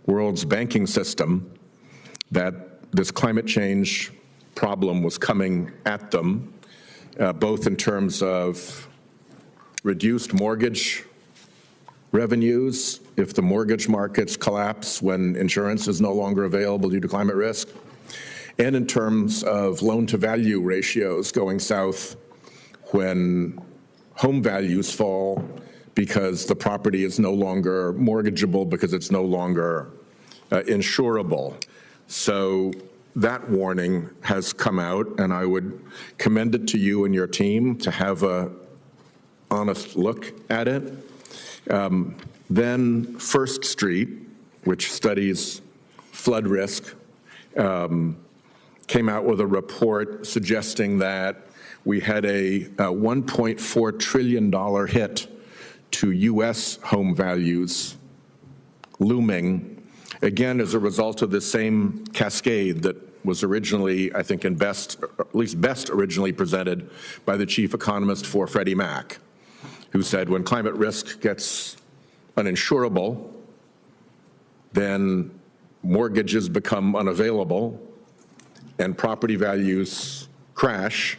world's banking system that this climate change problem was coming at them, both in terms of reduced mortgage revenues if the mortgage markets collapse when insurance is no longer available due to climate risk, and in terms of loan-to-value ratios going south when home values fall because the property is no longer mortgageable because it's no longer insurable. So that warning has come out, and I would commend it to you and your team to have a honest look at it. Then First Street, which studies flood risk, came out with a report suggesting that we had a $1.4 trillion hit to U.S. home values looming, again, as a result of the same cascade that was originally, I think, at least best originally presented by the chief economist for Freddie Mac, who said when climate risk gets uninsurable, then mortgages become unavailable and property values crash.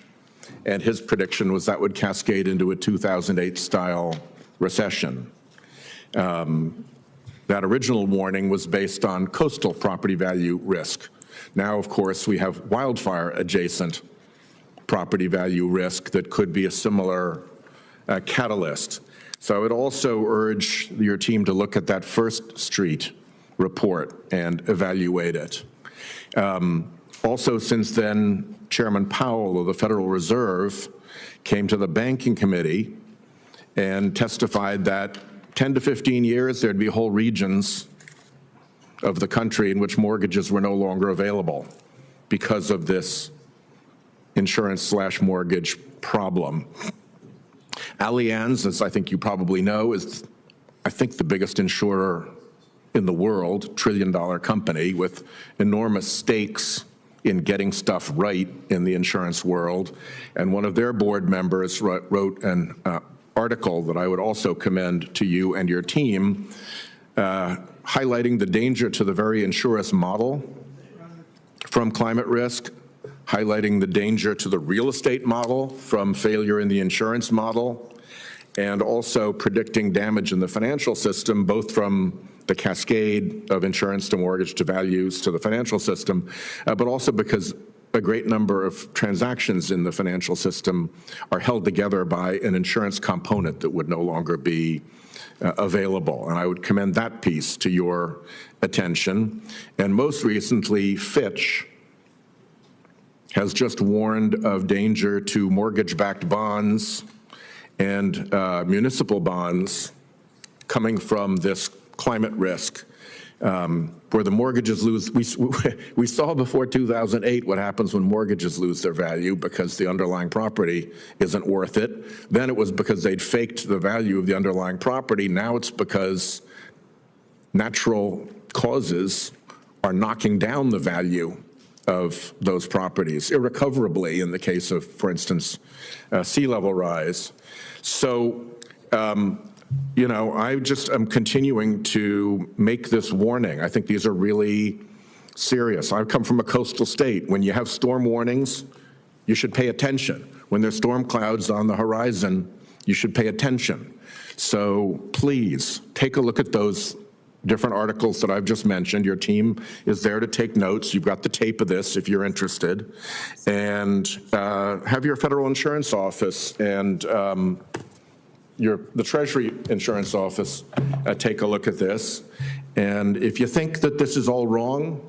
And his prediction was that would cascade into a 2008-style recession. That original warning was based on coastal property value risk. Now, of course, we have wildfire-adjacent property value risk that could be a similar catalyst. So I would also urge your team to look at that First Street report and evaluate it. Also, since then, Chairman Powell of the Federal Reserve came to the Banking Committee and testified that 10 to 15 years, there'd be whole regions of the country in which mortgages were no longer available because of this insurance/mortgage problem. Allianz, as I think you probably know, is, I think, the biggest insurer in the world, trillion-dollar company with enormous stakes in getting stuff right in the insurance world. And one of their board members wrote an article that I would also commend to you and your team, highlighting the danger to the very insurance model from climate risk, highlighting the danger to the real estate model from failure in the insurance model, and also predicting damage in the financial system, both from the cascade of insurance to mortgage to values to the financial system, but also because a great number of transactions in the financial system are held together by an insurance component that would no longer be available. And I would commend that piece to your attention. And most recently, Fitch has just warned of danger to mortgage-backed bonds and municipal bonds coming from this climate risk, where the mortgages lose. We saw before 2008 what happens when mortgages lose their value because the underlying property isn't worth it. Then it was because they'd faked the value of the underlying property. Now it's because natural causes are knocking down the value of those properties irrecoverably in the case of, for instance, sea level rise. So, you know, I just am continuing to make this warning. I think these are really serious. I come from a coastal state. When you have storm warnings, you should pay attention. When there's storm clouds on the horizon, you should pay attention. So please take a look at those different articles that I've just mentioned. Your team is there to take notes. You've got the tape of this if you're interested. And have your federal insurance office and the Treasury Insurance Office take a look at this. And if you think that this is all wrong,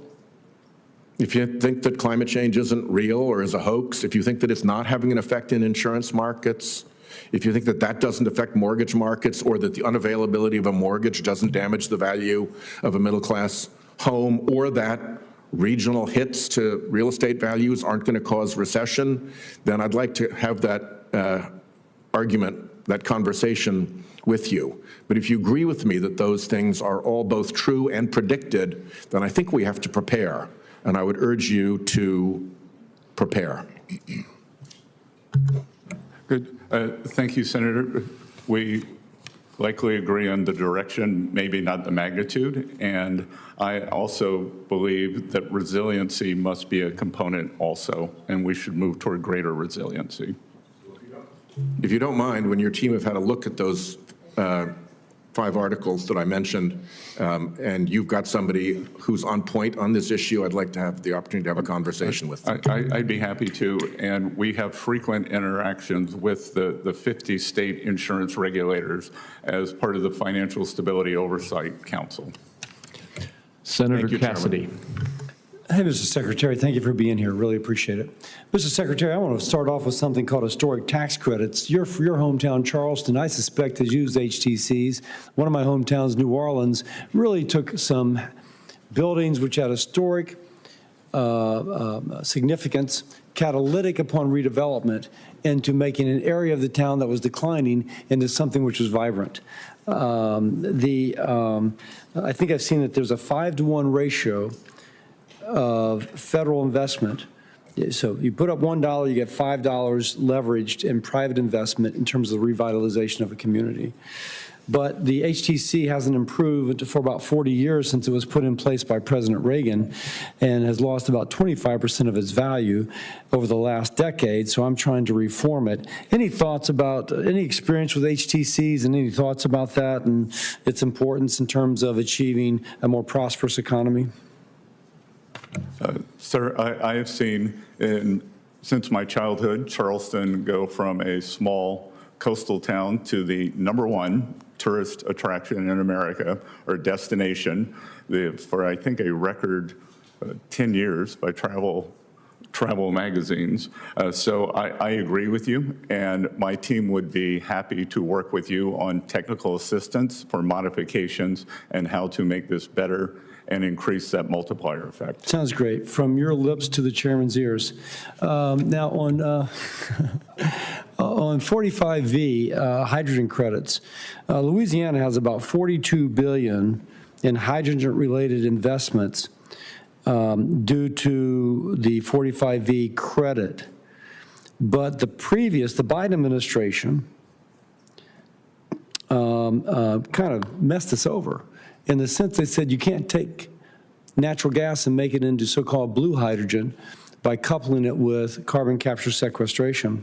if you think that climate change isn't real or is a hoax, if you think that it's not having an effect in insurance markets, if you think that that doesn't affect mortgage markets or that the unavailability of a mortgage doesn't damage the value of a middle-class home or that regional hits to real estate values aren't going to cause recession, then I'd like to have that argument, that conversation with you. But if you agree with me that those things are all both true and predicted, then I think we have to prepare. And I would urge you to prepare. Good. Thank you, Senator. We likely agree on the direction, maybe not the magnitude. And I also believe that resiliency must be a component also, and we should move toward greater resiliency. If you don't mind, when your team have had a look at those 5 articles that I mentioned, and you've got somebody who's on point on this issue, I'd like to have the opportunity to have a conversation with them. I'd be happy to, and we have frequent interactions with the 50 state insurance regulators as part of the Financial Stability Oversight Council. Senator Cassidy. Hey, Mr. Secretary, thank you for being here. Really appreciate it. Mr. Secretary, I want to start off with something called historic tax credits. Your hometown, Charleston, I suspect, has used HTCs. One of my hometowns, New Orleans, really took some buildings which had historic significance, catalytic upon redevelopment, into making an area of the town that was declining into something which was vibrant. I think I've seen that there's a 5-to-1 ratio of federal investment. So you put up $1, you get $5 leveraged in private investment in terms of the revitalization of a community. But the HTC hasn't improved for about 40 years since it was put in place by President Reagan, and has lost about 25% of its value over the last decade. So I'm trying to reform it. Any thoughts about, any experience with HTCs, and any thoughts about that and its importance in terms of achieving a more prosperous economy? Sir, I have seen, since my childhood, Charleston go from a small coastal town to the #1 tourist attraction in America, or destination, for I think a record 10 years by travel magazines. So I agree with you, and my team would be happy to work with you on technical assistance for modifications and how to make this better and increase that multiplier effect. Sounds great. From your lips to the chairman's ears. Now on on 45V hydrogen credits, Louisiana has about $42 billion in hydrogen-related investments due to the 45V credit. But the Biden administration kind of messed us over, in the sense they said you can't take natural gas and make it into so-called blue hydrogen by coupling it with carbon capture sequestration.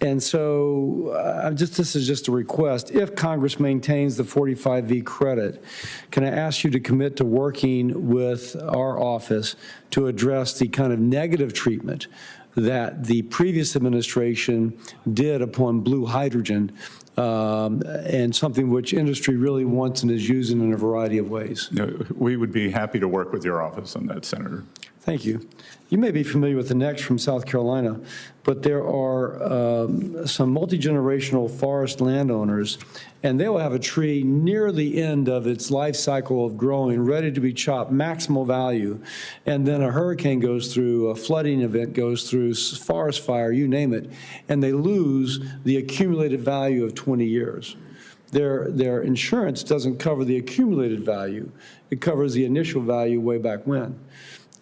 And so this is just a request. If Congress maintains the 45V credit, can I ask you to commit to working with our office to address the kind of negative treatment that the previous administration did upon blue hydrogen, and something which industry really wants and is using in a variety of ways? We would be happy to work with your office on that, Senator. Thank you. You may be familiar with the next from South Carolina, but there are some multi-generational forest landowners, and they will have a tree near the end of its life cycle of growing, ready to be chopped, maximal value, and then a hurricane goes through, a flooding event goes through, forest fire, you name it, and they lose the accumulated value of 20 years. Their insurance doesn't cover the accumulated value. It covers the initial value way back when.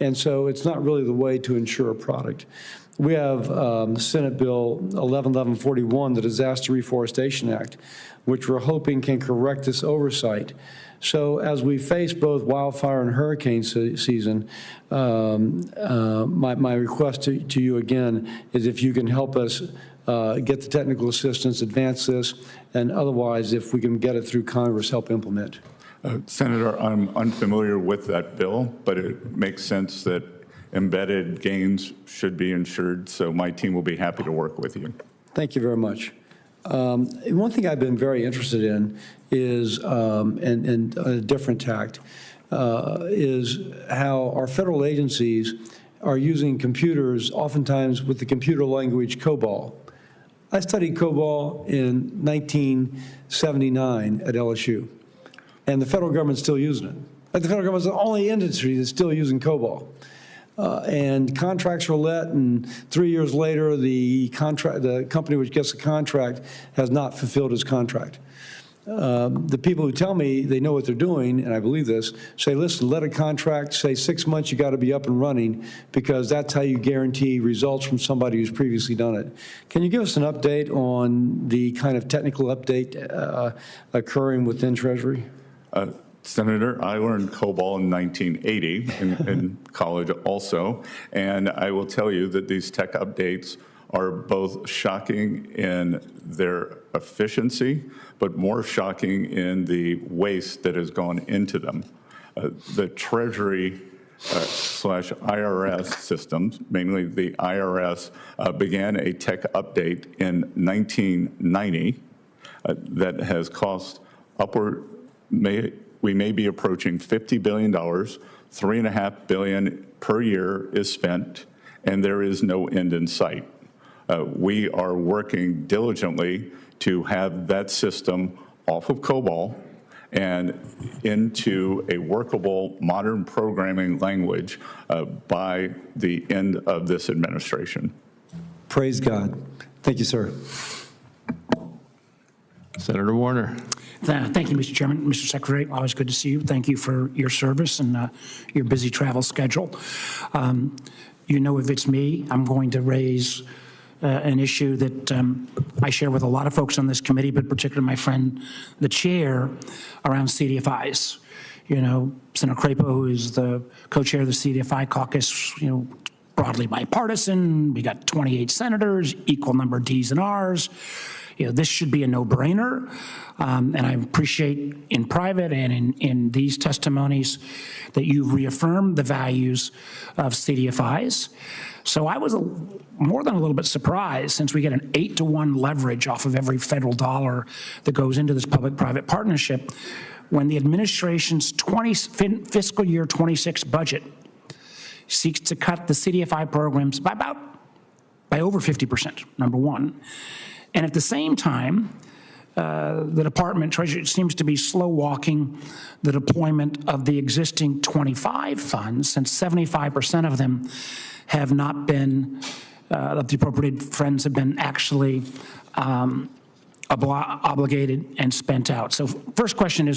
And so it's not really the way to insure a product. We have Senate Bill 1141, the Disaster Reforestation Act, which we're hoping can correct this oversight. So as we face both wildfire and hurricane season, my request to you again is if you can help us get the technical assistance, advance this, and otherwise, if we can get it through Congress, help implement. Senator, I'm unfamiliar with that bill, but it makes sense that embedded gains should be insured, so my team will be happy to work with you. Thank you very much. One thing I've been very interested in is, and a different tact, is how our federal agencies are using computers, oftentimes with the computer language COBOL. I studied COBOL in 1979 at LSU. And the federal government's still using it. Like the federal government's the only industry that's still using COBOL. And contracts are let, and 3 years later, the company which gets the contract has not fulfilled its contract. The people who tell me they know what they're doing, and I believe this, say, listen, let a contract say 6 months, you got to be up and running, because that's how you guarantee results from somebody who's previously done it. Can you give us an update on the kind of technical update occurring within Treasury? Senator, I learned COBOL in 1980 in college also, and I will tell you that these tech updates are both shocking in their efficiency, but more shocking in the waste that has gone into them. The Treasury slash IRS systems, mainly the IRS, began a tech update in 1990 that has cost upward, we may be approaching $50 billion 3.5 billion per year is spent, and there is no end in sight. We are working diligently to have that system off of COBOL and into a workable modern programming language by the end of this administration. Praise God. Thank you, sir. Senator Warner. Thank you, Mr. Chairman. Mr. Secretary, always good to see you. Thank you for your service and your busy travel schedule. You know, if it's me, I'm going to raise an issue that I share with a lot of folks on this committee, but particularly my friend, the chair, around CDFIs. You know, Senator Crapo, who is the co-chair of the CDFI caucus, you know, broadly bipartisan. We got 28 senators, equal number of Ds and Rs. You know, this should be a no-brainer, and I appreciate in private and in these testimonies that you've reaffirmed the values of CDFIs. So I was more than a little bit surprised, since we get an 8-to-1 leverage off of every federal dollar that goes into this public-private partnership, when the administration's fiscal year 26 budget seeks to cut the CDFI programs by over 50%, number one. And at the same time, the Department, Treasury, seems to be slow-walking the deployment of the existing 25 funds, since 75% of them have not been, of the appropriated funds have been actually obligated and spent out. So first question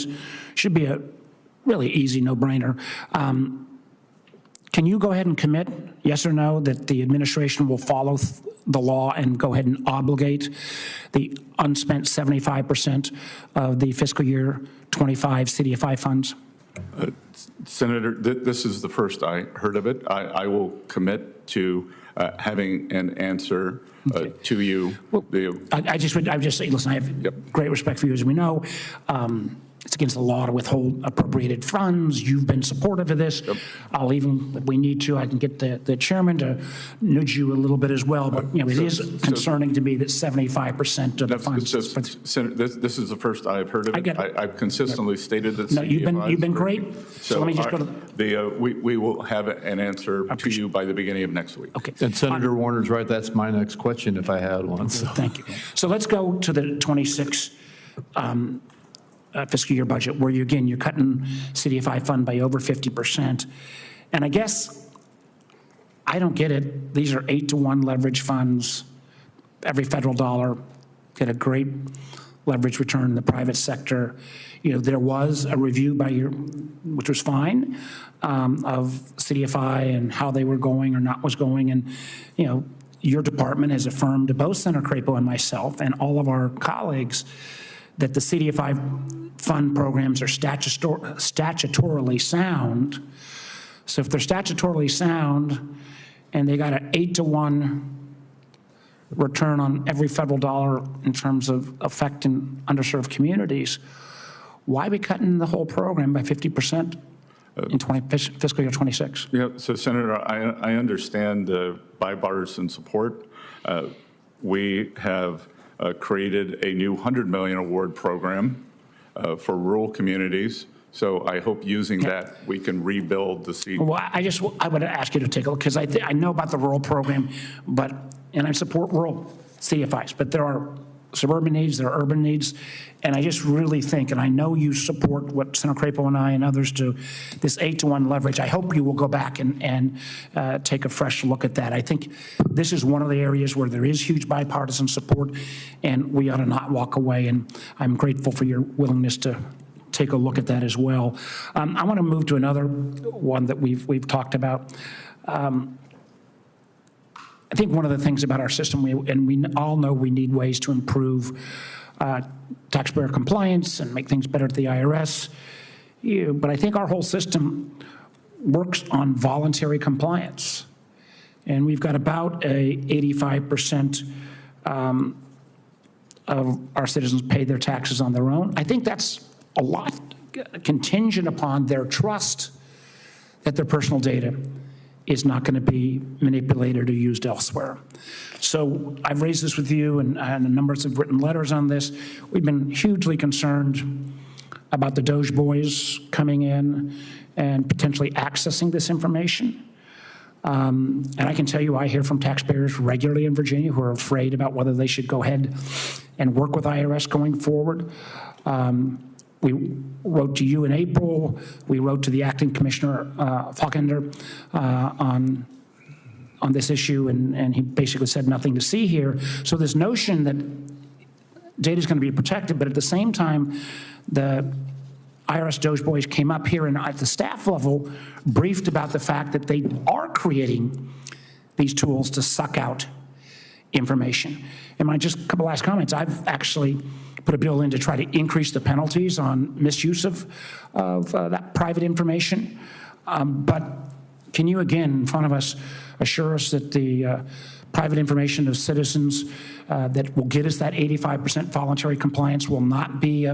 should be a really easy no-brainer. Can you go ahead and commit, yes or no, that the administration will follow the law and go ahead and obligate the unspent 75% of the fiscal year 25 CDFI funds? Senator, this is the first I heard of it. I will commit to having an answer to you. Well, I just say, listen, I have great respect for you, as we know. It's against the law to withhold appropriated funds. You've been supportive of this. I'll even, if we need to, I can get the chairman to nudge you a little bit as well. But you know, it is concerning to me that 75% of the funds. Senator, this is the first I've heard of it. I get it. I've consistently stated that. No, you've been great. So let me just go to we will have an answer to you by the beginning of next week. Okay. And Senator Warner's right. That's my next question if I had one. So. Thank you. So let's go to the 26 fiscal year budget, where you're cutting CDFI fund by over 50%. And I guess I don't get it. These are 8-to-1 leverage funds. Every federal dollar get a great leverage return in the private sector. You know, there was a review by which was fine, of CDFI and how they were going or not was going. And, you know, your department has affirmed to both Senator Crapo and myself and all of our colleagues that the CDFI fund programs are statutorily sound. So if they're statutorily sound and they got an 8-to-1 return on every federal dollar in terms of affecting underserved communities, why are we cutting the whole program by 50% in fiscal year 26? Yeah, so Senator, I understand the bipartisan support. We have created a new $100 million award program for rural communities. So I hope using that, we can rebuild the seed. Well, I would ask you to take a look, because I know about the rural program, and I support rural CDFIs, but there are suburban needs, there are urban needs, and I just really think, and I know you support what Senator Crapo and I and others do, this 8-to-1 leverage. I hope you will go back and take a fresh look at that. I think this is one of the areas where there is huge bipartisan support, and we ought to not walk away, and I'm grateful for your willingness to take a look at that as well. I want to move to another one that we've talked about. I think one of the things about our system, and we all know we need ways to improve taxpayer compliance and make things better at the IRS, but I think our whole system works on voluntary compliance. And we've got about 85% of our citizens pay their taxes on their own. I think that's a lot contingent upon their trust that their personal data is not going to be manipulated or used elsewhere. So I've raised this with you, and a number of us have written letters on this. We've been hugely concerned about the Doge boys coming in and potentially accessing this information. And I can tell you, I hear from taxpayers regularly in Virginia who are afraid about whether they should go ahead and work with IRS going forward. We wrote to you in April. We wrote to the acting commissioner, Faulkender, on this issue, and he basically said nothing to see here. So this notion that data is going to be protected, but at the same time, the IRS Doge boys came up here and at the staff level briefed about the fact that they are creating these tools to suck out information. And my just couple last comments, I've actually put a bill in to try to increase the penalties on misuse of that private information. But can you again, in front of us, assure us that the private information of citizens that will get us that 85% voluntary compliance will not be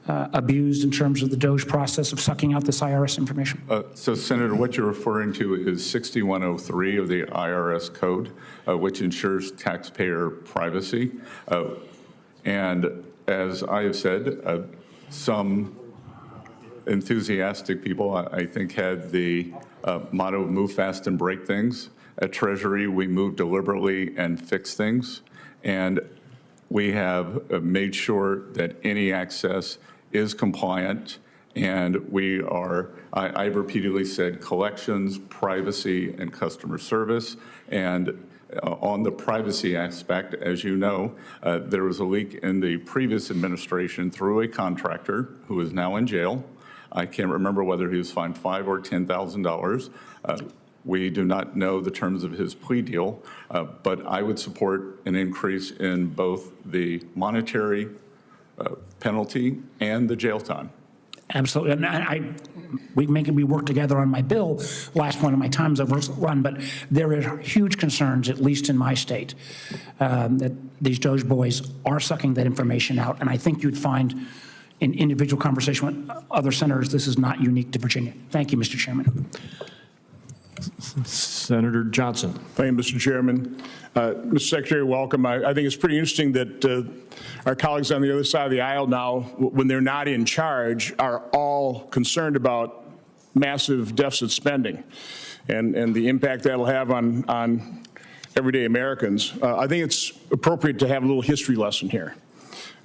abused in terms of the Doge process of sucking out this IRS information? So, Senator, what you're referring to is 6103 of the IRS code, which ensures taxpayer privacy. And as I have said, some enthusiastic people, I think, had the motto, move fast and break things. At Treasury, we move deliberately and fix things. And we have made sure that any access is compliant. And we are, I've repeatedly said, collections, privacy, and customer service. And on the privacy aspect, as you know, there was a leak in the previous administration through a contractor who is now in jail. I can't remember whether he was fined $5,000 or $10,000. We do not know the terms of his plea deal, but I would support an increase in both the monetary penalty and the jail time. Absolutely, and we work together on my bill. Last one of my time's overrun, but there are huge concerns, at least in my state, that these Doge boys are sucking that information out, and I think you'd find in individual conversation with other senators, this is not unique to Virginia. Thank you, Mr. Chairman. Senator Johnson. Thank you, Mr. Chairman. Mr. Secretary, welcome. I think it's pretty interesting that our colleagues on the other side of the aisle now, when they're not in charge, are all concerned about massive deficit spending and the impact that'll have on everyday Americans. I think it's appropriate to have a little history lesson here.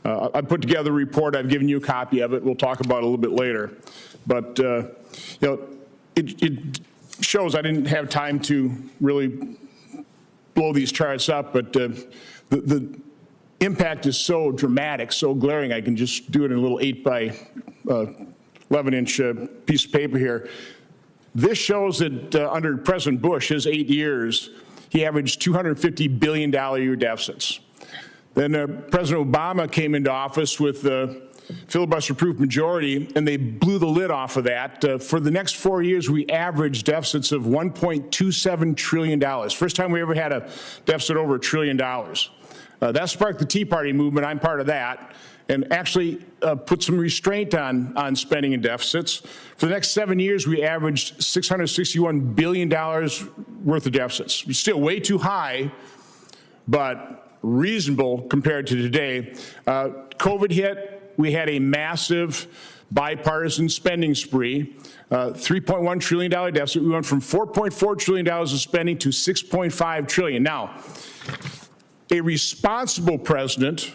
I put together a report. I've given you a copy of it. We'll talk about it a little bit later. But, it shows, I didn't have time to really blow these charts up, but the impact is so dramatic, so glaring, I can just do it in a little 8 by 11-inch piece of paper here. This shows that under President Bush, his 8 years, he averaged $250 billion a year deficits. Then President Obama came into office with filibuster-proof majority, and they blew the lid off of that. For the next 4 years, we averaged deficits of $1.27 trillion. First time we ever had a deficit over $1 trillion. That sparked the Tea Party movement. I'm part of that, and actually put some restraint on spending and deficits. For the next 7 years, we averaged $661 billion worth of deficits. It's still way too high, but reasonable compared to today. COVID hit. We had a massive bipartisan spending spree, $3.1 trillion deficit. We went from $4.4 trillion of spending to $6.5 trillion. Now, a responsible president,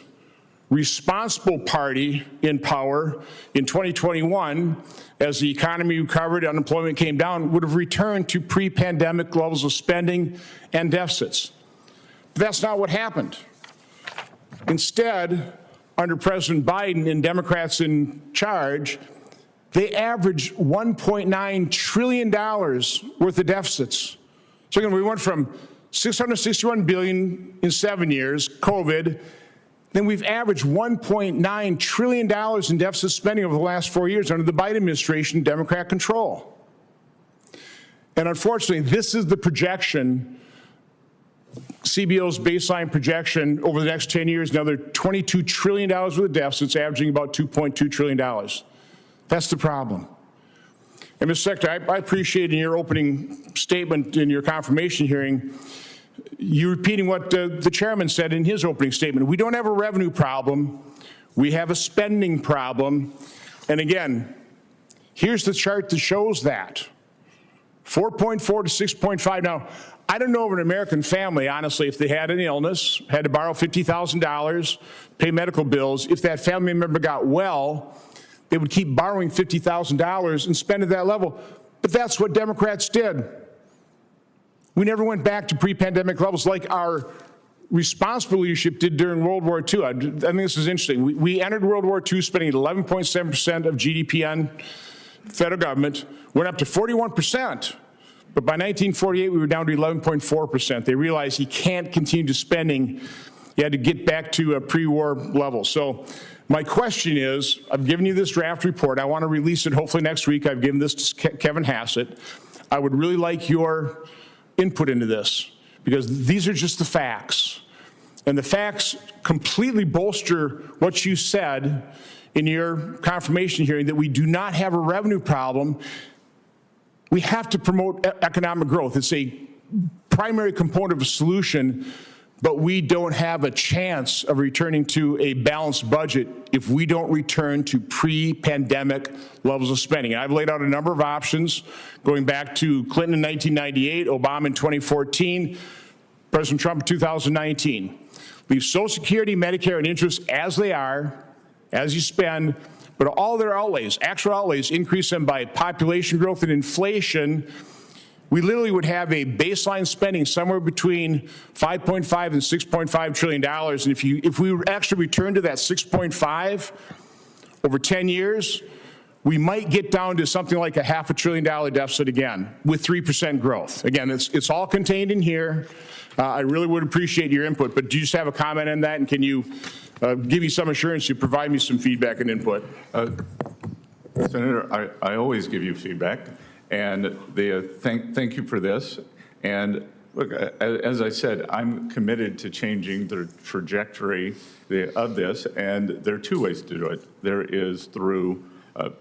responsible party in power in 2021, as the economy recovered, unemployment came down, would have returned to pre-pandemic levels of spending and deficits. But that's not what happened. Instead, under President Biden and Democrats in charge, they averaged $1.9 trillion worth of deficits. So again, we went from $661 billion in 7 years, COVID, then we've averaged $1.9 trillion in deficit spending over the last 4 years under the Biden administration, Democrat control. And unfortunately, this is the projection, CBO's baseline projection over the next 10 years, another $22 trillion worth of deficits, averaging about $2.2 trillion. That's the problem. And Mr. Secretary, I appreciate in your opening statement in your confirmation hearing, you repeating what the chairman said in his opening statement. We don't have a revenue problem. We have a spending problem. And again, here's the chart that shows that. 4.4 to 6.5. Now, I don't know of an American family, honestly, if they had an illness, had to borrow $50,000, pay medical bills, if that family member got well, they would keep borrowing $50,000 and spend at that level. But that's what Democrats did. We never went back to pre-pandemic levels like our responsible leadership did during World War II. I think this is interesting. We entered World War II spending 11.7% of GDP on federal government, went up to 41%. But by 1948, we were down to 11.4%. They realized you can't continue to spending. You had to get back to a pre-war level. So my question is, I've given you this draft report. I want to release it hopefully next week. I've given this to Kevin Hassett. I would really like your input into this, because these are just the facts. And the facts completely bolster what you said in your confirmation hearing, that we do not have a revenue problem. We have to promote economic growth. It's a primary component of a solution, but we don't have a chance of returning to a balanced budget if we don't return to pre-pandemic levels of spending. And I've laid out a number of options going back to Clinton in 1998, Obama in 2014, President Trump in 2019. Leave Social Security, Medicare, and interest as they are, as you spend, but all their outlays, actual outlays, increase them by population growth and inflation. We literally would have a baseline spending somewhere between $5.5 and $6.5 trillion. And if we actually return to that 6.5 over 10 years, we might get down to something like a $500 billion deficit again with 3% growth. Again, it's all contained in here. I really would appreciate your input, but do you just have a comment on that? And can you give me some assurance to provide me some feedback and input? Senator, I always give you feedback, and thank you for this. And look, as I said, I'm committed to changing the trajectory of this, and there are two ways to do it. There is through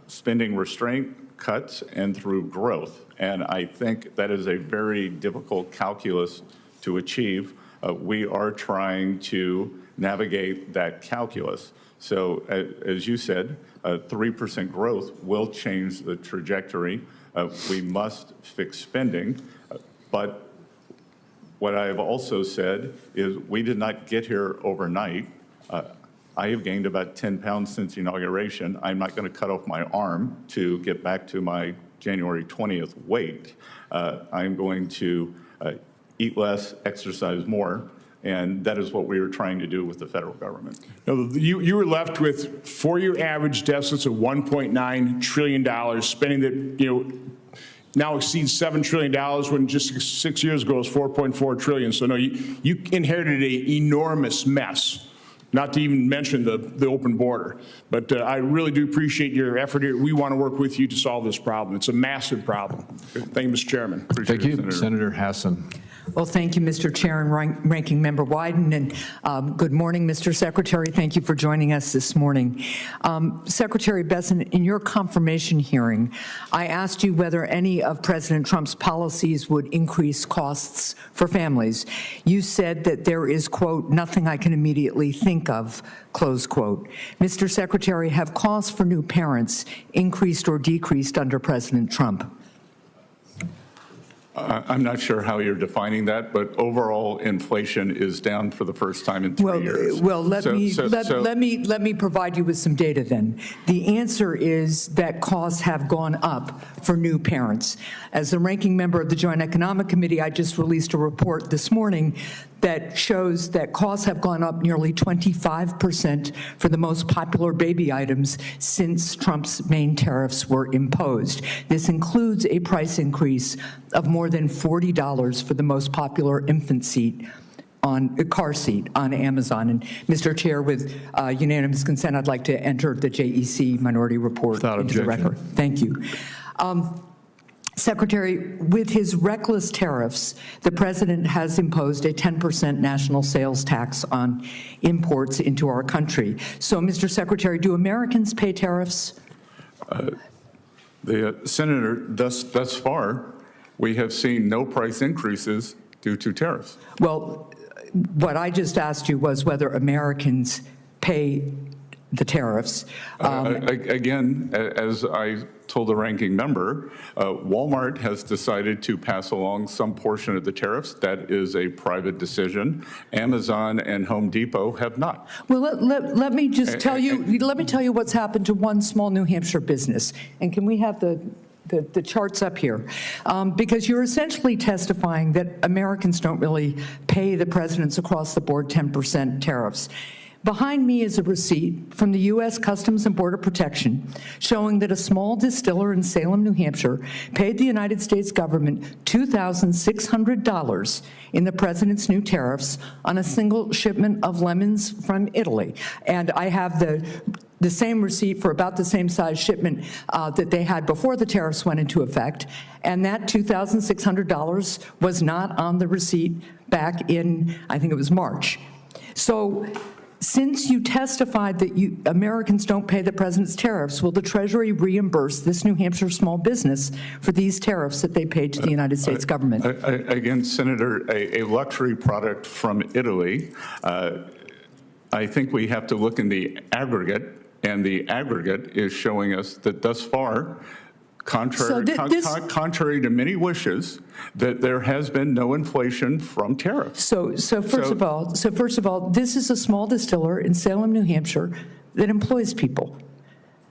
spending restraint cuts and through growth. And I think that is a very difficult calculus to achieve. We are trying to navigate that calculus. So as you said, 3% growth will change the trajectory. We must fix spending. But what I have also said is we did not get here overnight. I have gained about 10 pounds since inauguration. I'm not going to cut off my arm to get back to my January 20th weight. I'm going to eat less, exercise more, and that is what we were trying to do with the federal government. No, you were left with four-year average deficits of $1.9 trillion, spending that now exceeds $7 trillion when just 6 years ago it was $4.4 trillion. So no, you inherited an enormous mess. Not to even mention the open border. But I really do appreciate your effort here. We want to work with you to solve this problem. It's a massive problem. Thank you, Mr. Chairman. Thank you, Senator Hassan. Well, thank you, Mr. Chair and Ranking Member Wyden, and good morning, Mr. Secretary. Thank you for joining us this morning. Secretary Bessent, in your confirmation hearing, I asked you whether any of President Trump's policies would increase costs for families. You said that there is, quote, nothing I can immediately think of, close quote. Mr. Secretary, have costs for new parents increased or decreased under President Trump? I'm not sure how you're defining that, but overall inflation is down for the first time in 3 years. Well, let me provide you with some data then. The answer is that costs have gone up for new parents. As the ranking member of the Joint Economic Committee, I just released a report this morning that shows that costs have gone up nearly 25% for the most popular baby items since Trump's main tariffs were imposed. This includes a price increase of more than $40 for the most popular infant seat on a car seat on Amazon. And Mr. Chair, with unanimous consent, I'd like to enter the JEC minority report into the record. Thank you. Secretary, with his reckless tariffs, the president has imposed a 10% national sales tax on imports into our country. So, Mr. Secretary, do Americans pay tariffs? Senator, thus far, we have seen no price increases due to tariffs. Well, what I just asked you was whether Americans pay the tariffs. Again, as I told the ranking member, Walmart has decided to pass along some portion of the tariffs. That is a private decision. Amazon and Home Depot have not. Well, let me just tell you, let me tell you what's happened to one small New Hampshire business. And can we have the charts up here? Because you're essentially testifying that Americans don't really pay the president's across the board 10% tariffs. Behind me is a receipt from the U.S. Customs and Border Protection showing that a small distiller in Salem, New Hampshire, paid the United States government $2,600 in the president's new tariffs on a single shipment of lemons from Italy. And I have the same receipt for about the same size shipment that they had before the tariffs went into effect, and that $2,600 was not on the receipt back in, I think it was March. So since you testified that Americans don't pay the president's tariffs, will the Treasury reimburse this New Hampshire small business for these tariffs that they paid to the United States government? Again, Senator, a luxury product from Italy, I think we have to look in the aggregate, and the aggregate is showing us that thus far, contrary to many wishes, that there has been no inflation from tariffs. So first of all, this is a small distiller in Salem, New Hampshire that employs people.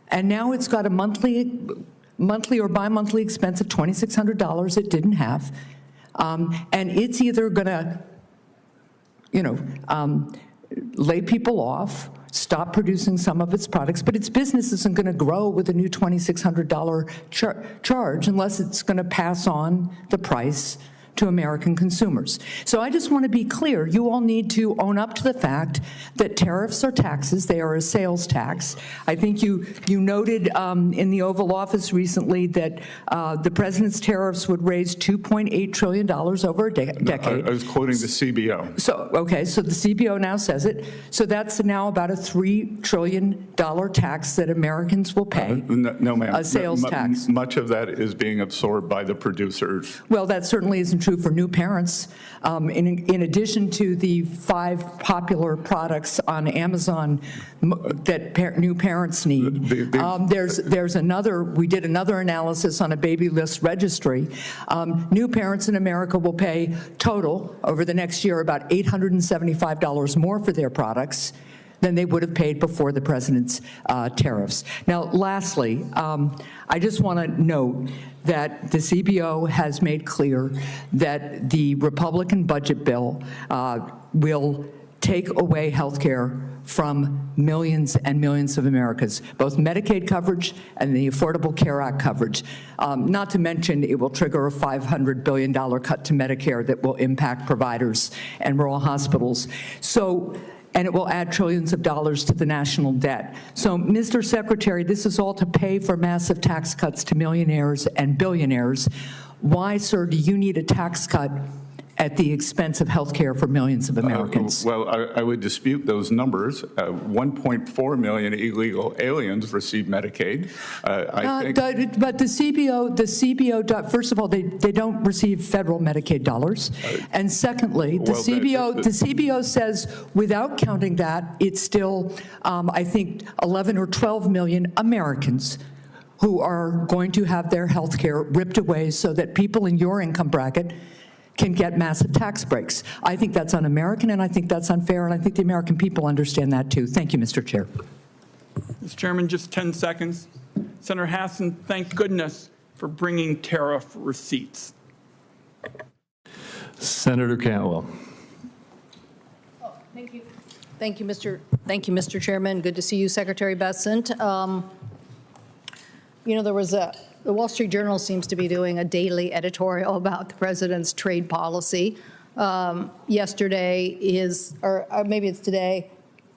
And now it's got a monthly or bi-monthly expense of $2,600 it didn't have. And it's either going to, lay people off, stop producing some of its products, but its business isn't going to grow with a new $2,600 charge unless it's going to pass on the price to American consumers. So I just want to be clear, you all need to own up to the fact that tariffs are taxes, they are a sales tax. I think you noted in the Oval Office recently that the president's tariffs would raise $2.8 trillion over a decade. I was quoting the CBO. So, okay, so the CBO now says it. So that's now about a $3 trillion tax that Americans will pay. No, ma'am. A sales tax. Much of that is being absorbed by the producers. Well, that certainly isn't true for new parents. In addition to the 5 popular products on Amazon that new parents need, there's another, we did another analysis on a baby list registry. New parents in America will pay total over the next year about $875 more for their products than they would have paid before the president's tariffs. Now, lastly, I just want to note that the CBO has made clear that the Republican budget bill will take away health care from millions and millions of Americans, both Medicaid coverage and the Affordable Care Act coverage. Not to mention, it will trigger a $500 billion cut to Medicare that will impact providers and rural hospitals. And it will add trillions of dollars to the national debt. So, Mr. Secretary, this is all to pay for massive tax cuts to millionaires and billionaires. Why, sir, do you need a tax cut at the expense of health care for millions of Americans? Well, I would dispute those numbers. 1.4 million illegal aliens receive Medicaid. But the CBO, first of all, they don't receive federal Medicaid dollars. And secondly, the CBO says without counting that, it's still, I think, 11 or 12 million Americans who are going to have their health care ripped away so that people in your income bracket can get massive tax breaks. I think that's un-American, and I think that's unfair, and I think the American people understand that too. Thank you, Mr. Chair. Mr. Chairman, just 10 seconds. Senator Hassan, thank goodness for bringing tariff receipts. Senator Cantwell. Oh, thank you. Thank you, Mr. Chairman. Good to see you, Secretary Bessent. There was the Wall Street Journal seems to be doing a daily editorial about the president's trade policy. Yesterday or maybe it's today,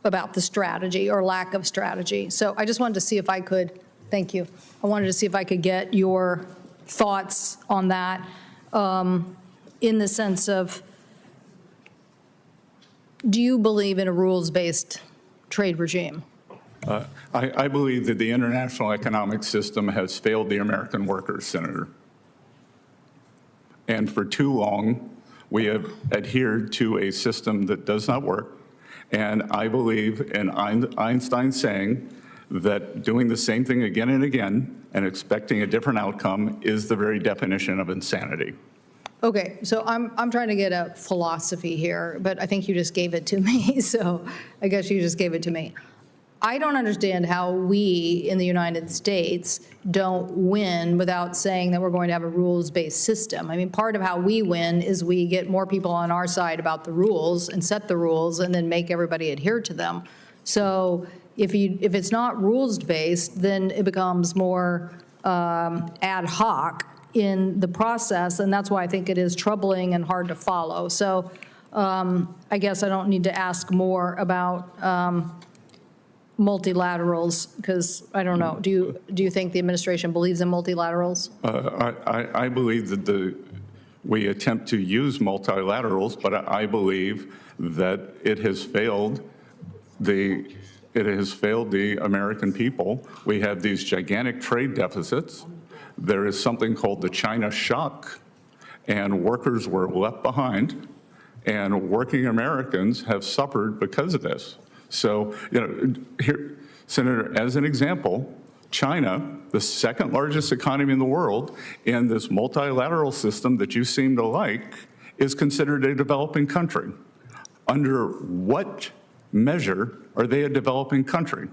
about the strategy or lack of strategy. So I just wanted to see if I could, thank you. I wanted to see if I could get your thoughts on that in the sense of, do you believe in a rules-based trade regime? I believe that the international economic system has failed the American workers, Senator. And for too long, we have adhered to a system that does not work, And I believe in Einstein saying that doing the same thing again and again and expecting a different outcome is the very definition of insanity. Okay, so I'm trying to get a philosophy here, but I think you just gave it to me, so I guess you just gave it to me. I don't understand how we in the United States don't win without saying that we're going to have a rules-based system. I mean, part of how we win is we get more people on our side about the rules and set the rules and then make everybody adhere to them. So if it's not rules-based, then it becomes more ad hoc in the process, and that's why I think it is troubling and hard to follow. So I guess I don't need to ask more about multilaterals, because I don't know. Do you think the administration believes in multilaterals? I believe that we attempt to use multilaterals, but I believe that it has failed the American people. We have these gigantic trade deficits. There is something called the China shock, and workers were left behind, and working Americans have suffered because of this. So, here, Senator, as an example, China, the second largest economy in the world, in this multilateral system that you seem to like, is considered a developing country. Under what measure are they a developing country?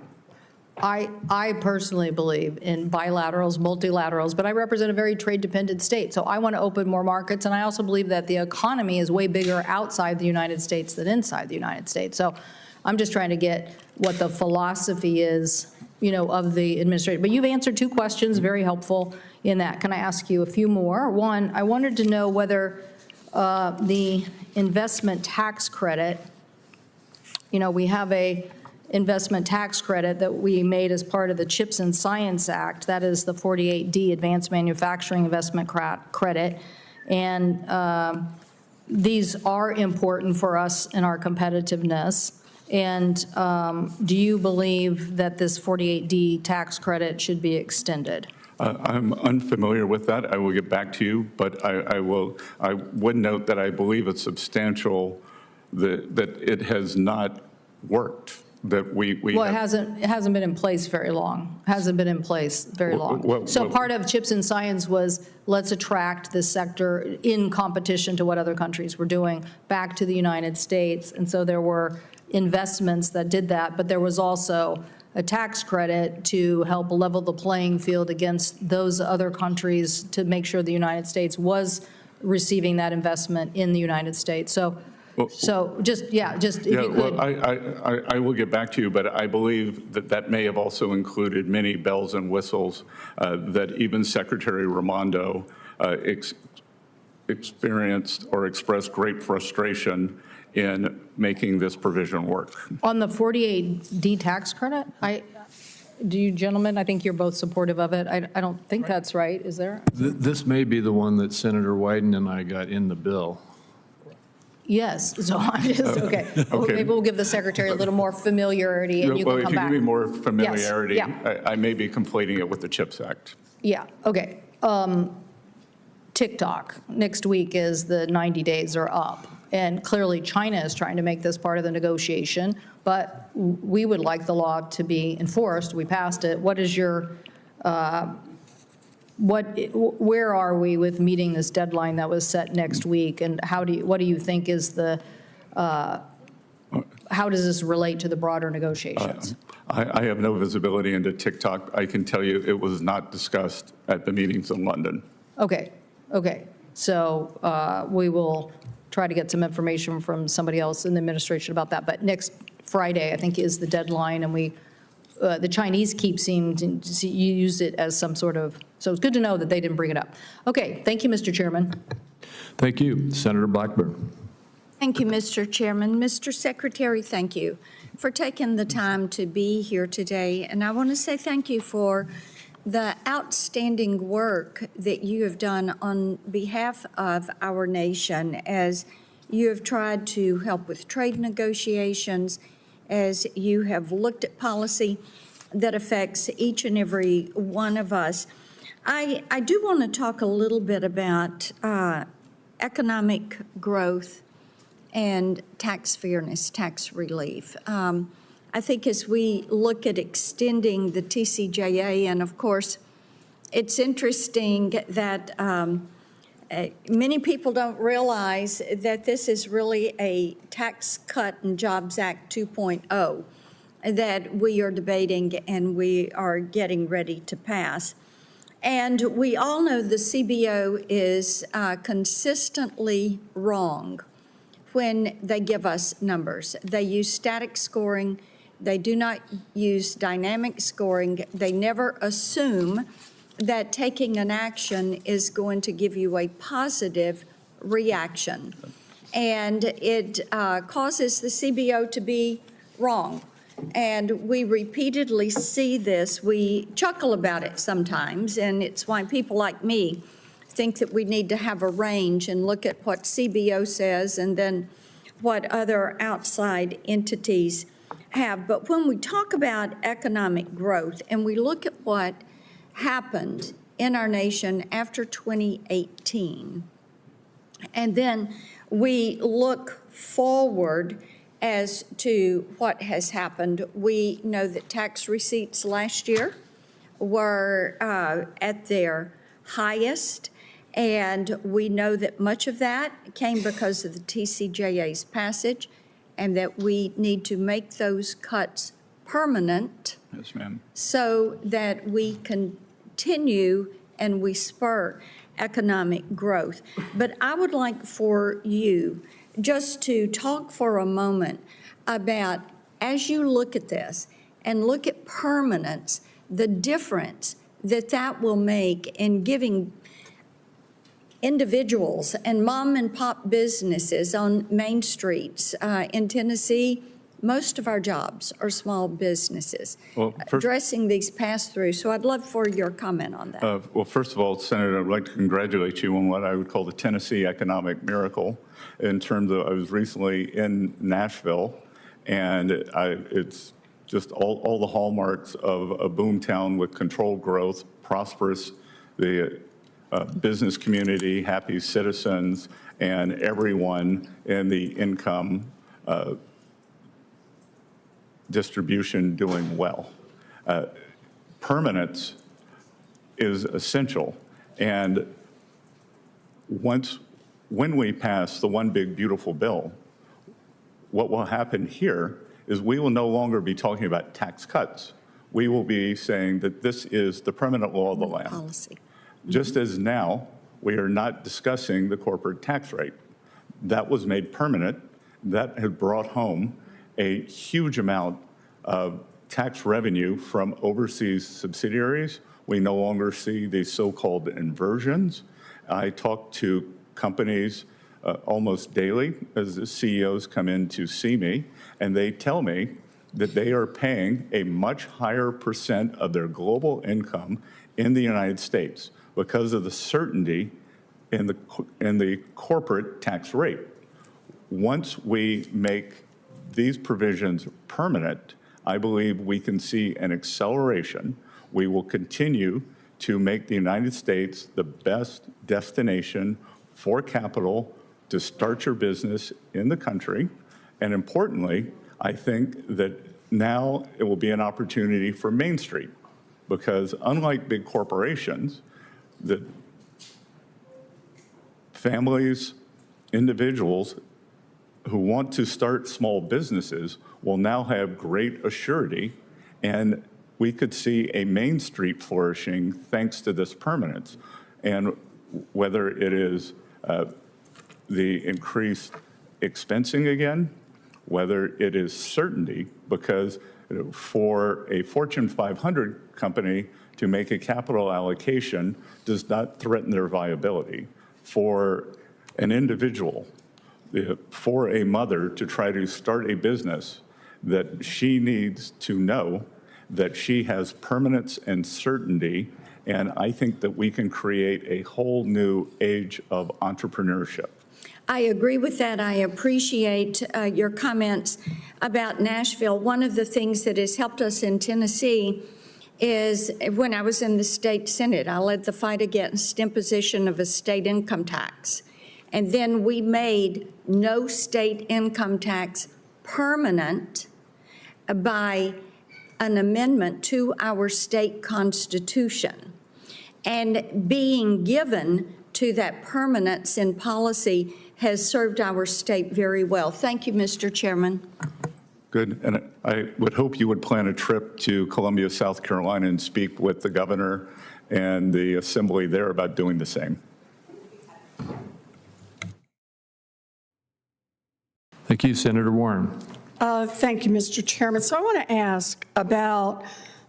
I personally believe in bilaterals, multilaterals, but I represent a very trade-dependent state, so I want to open more markets, and I also believe that the economy is way bigger outside the United States than inside the United States. So I'm just trying to get what the philosophy is, of the administration. But you've answered two questions, very helpful in that. Can I ask you a few more? One, I wanted to know whether the investment tax credit, we have a investment tax credit that we made as part of the CHIPS and Science Act. That is the 48D Advanced Manufacturing Investment Credit. And these are important for us in our competitiveness. And do you believe that this 48D tax credit should be extended? I'm unfamiliar with that. I will get back to you, but I would note that I believe it's substantial that it has not worked. That we well, it hasn't been in place very long. Hasn't been in place very long. So part of CHIPS and Science was let's attract this sector in competition to what other countries were doing back to the United States. And so there were investments that did that, but there was also a tax credit to help level the playing field against those other countries to make sure the United States was receiving that investment in the United States. So just if you could. Well, I will get back to you, but I believe that may have also included many bells and whistles that even Secretary Raimondo experienced or expressed great frustration in making this provision work. On the 48D tax credit, do you gentlemen, I think you're both supportive of it. I don't think that's right, is there? This may be the one that Senator Wyden and I got in the bill. Yes, so I'm just, okay. Well, maybe we'll give the secretary a little more familiarity and you can come back. Well, if you give me more familiarity, yes. Yeah. I may be conflating it with the CHIPS Act. Yeah, okay. TikTok, next week is the 90 days are up. And clearly China is trying to make this part of the negotiation, but we would like the law to be enforced. We passed it. What is your, where are we with meeting this deadline that was set next week? And what do you think is the, how does this relate to the broader negotiations? I have no visibility into TikTok. I can tell you it was not discussed at the meetings in London. Okay. So we will try to get some information from somebody else in the administration about that. But next Friday, I think, is the deadline, and the Chinese keep seeming to use it as some sort of, so it's good to know that they didn't bring it up. Okay, thank you, Mr. Chairman. Thank you. Senator Blackburn. Thank you, Mr. Chairman. Mr. Secretary, thank you for taking the time to be here today. And I want to say thank you for the outstanding work that you have done on behalf of our nation as you have tried to help with trade negotiations, as you have looked at policy that affects each and every one of us. I do want to talk a little bit about economic growth and tax fairness, tax relief. I think as we look at extending the TCJA, and of course, it's interesting that many people don't realize that this is really a Tax Cut and Jobs Act 2.0 that we are debating and we are getting ready to pass. And we all know the CBO is consistently wrong when they give us numbers. They use static scoring. They do not use dynamic scoring. They never assume that taking an action is going to give you a positive reaction. And it causes the CBO to be wrong. And we repeatedly see this. We chuckle about it sometimes, and it's why people like me think that we need to have a range and look at what CBO says and then what other outside entities have. But when we talk about economic growth and we look at what happened in our nation after 2018, and then we look forward as to what has happened, we know that tax receipts last year were at their highest, and we know that much of that came because of the TCJA's passage, and that we need to make those cuts permanent. Yes, ma'am. So that we continue and we spur economic growth. But I would like for you just to talk for a moment about, as you look at this and look at permanence, the difference that that will make in giving individuals and mom and pop businesses on main streets in Tennessee. Most of our jobs are small businesses addressing these pass-throughs. So I'd love for your comment on that. Well, first of all, Senator, I'd like to congratulate you on what I would call the Tennessee economic miracle in terms of, I was recently in Nashville, and it's just all the hallmarks of a boomtown with controlled growth, prosperous, the business community, happy citizens, and everyone in the income distribution doing well. Permanence is essential, and when we pass the one big beautiful bill, what will happen here is we will no longer be talking about tax cuts. We will be saying that this is the permanent law of the land. Policy. Just as now, we are not discussing the corporate tax rate. That was made permanent. That had brought home a huge amount of tax revenue from overseas subsidiaries. We no longer see these so-called inversions. I talk to companies almost daily as the CEOs come in to see me, and they tell me that they are paying a much higher percent of their global income in the United States because of the certainty in the corporate tax rate. Once we make these provisions permanent, I believe we can see an acceleration. We will continue to make the United States the best destination for capital to start your business in the country. And importantly, I think that now it will be an opportunity for Main Street, because unlike big corporations, the families, individuals who want to start small businesses will now have great assurity, and we could see a Main Street flourishing thanks to this permanence. And whether it is the increased expensing again, whether it is certainty, because for a Fortune 500 company to make a capital allocation does not threaten their viability. For an individual, for a mother to try to start a business, that she needs to know that she has permanence and certainty, and I think that we can create a whole new age of entrepreneurship. I agree with that. I appreciate your comments about Nashville. One of the things that has helped us in Tennessee is when I was in the state Senate, I led the fight against imposition of a state income tax. And then we made no state income tax permanent by an amendment to our state constitution. And being given to that permanence in policy has served our state very well. Thank you, Mr. Chairman. Good. And I would hope you would plan a trip to Columbia, South Carolina, and speak with the governor and the assembly there about doing the same. Thank you, Senator Warren. Thank you, Mr. Chairman. So I want to ask about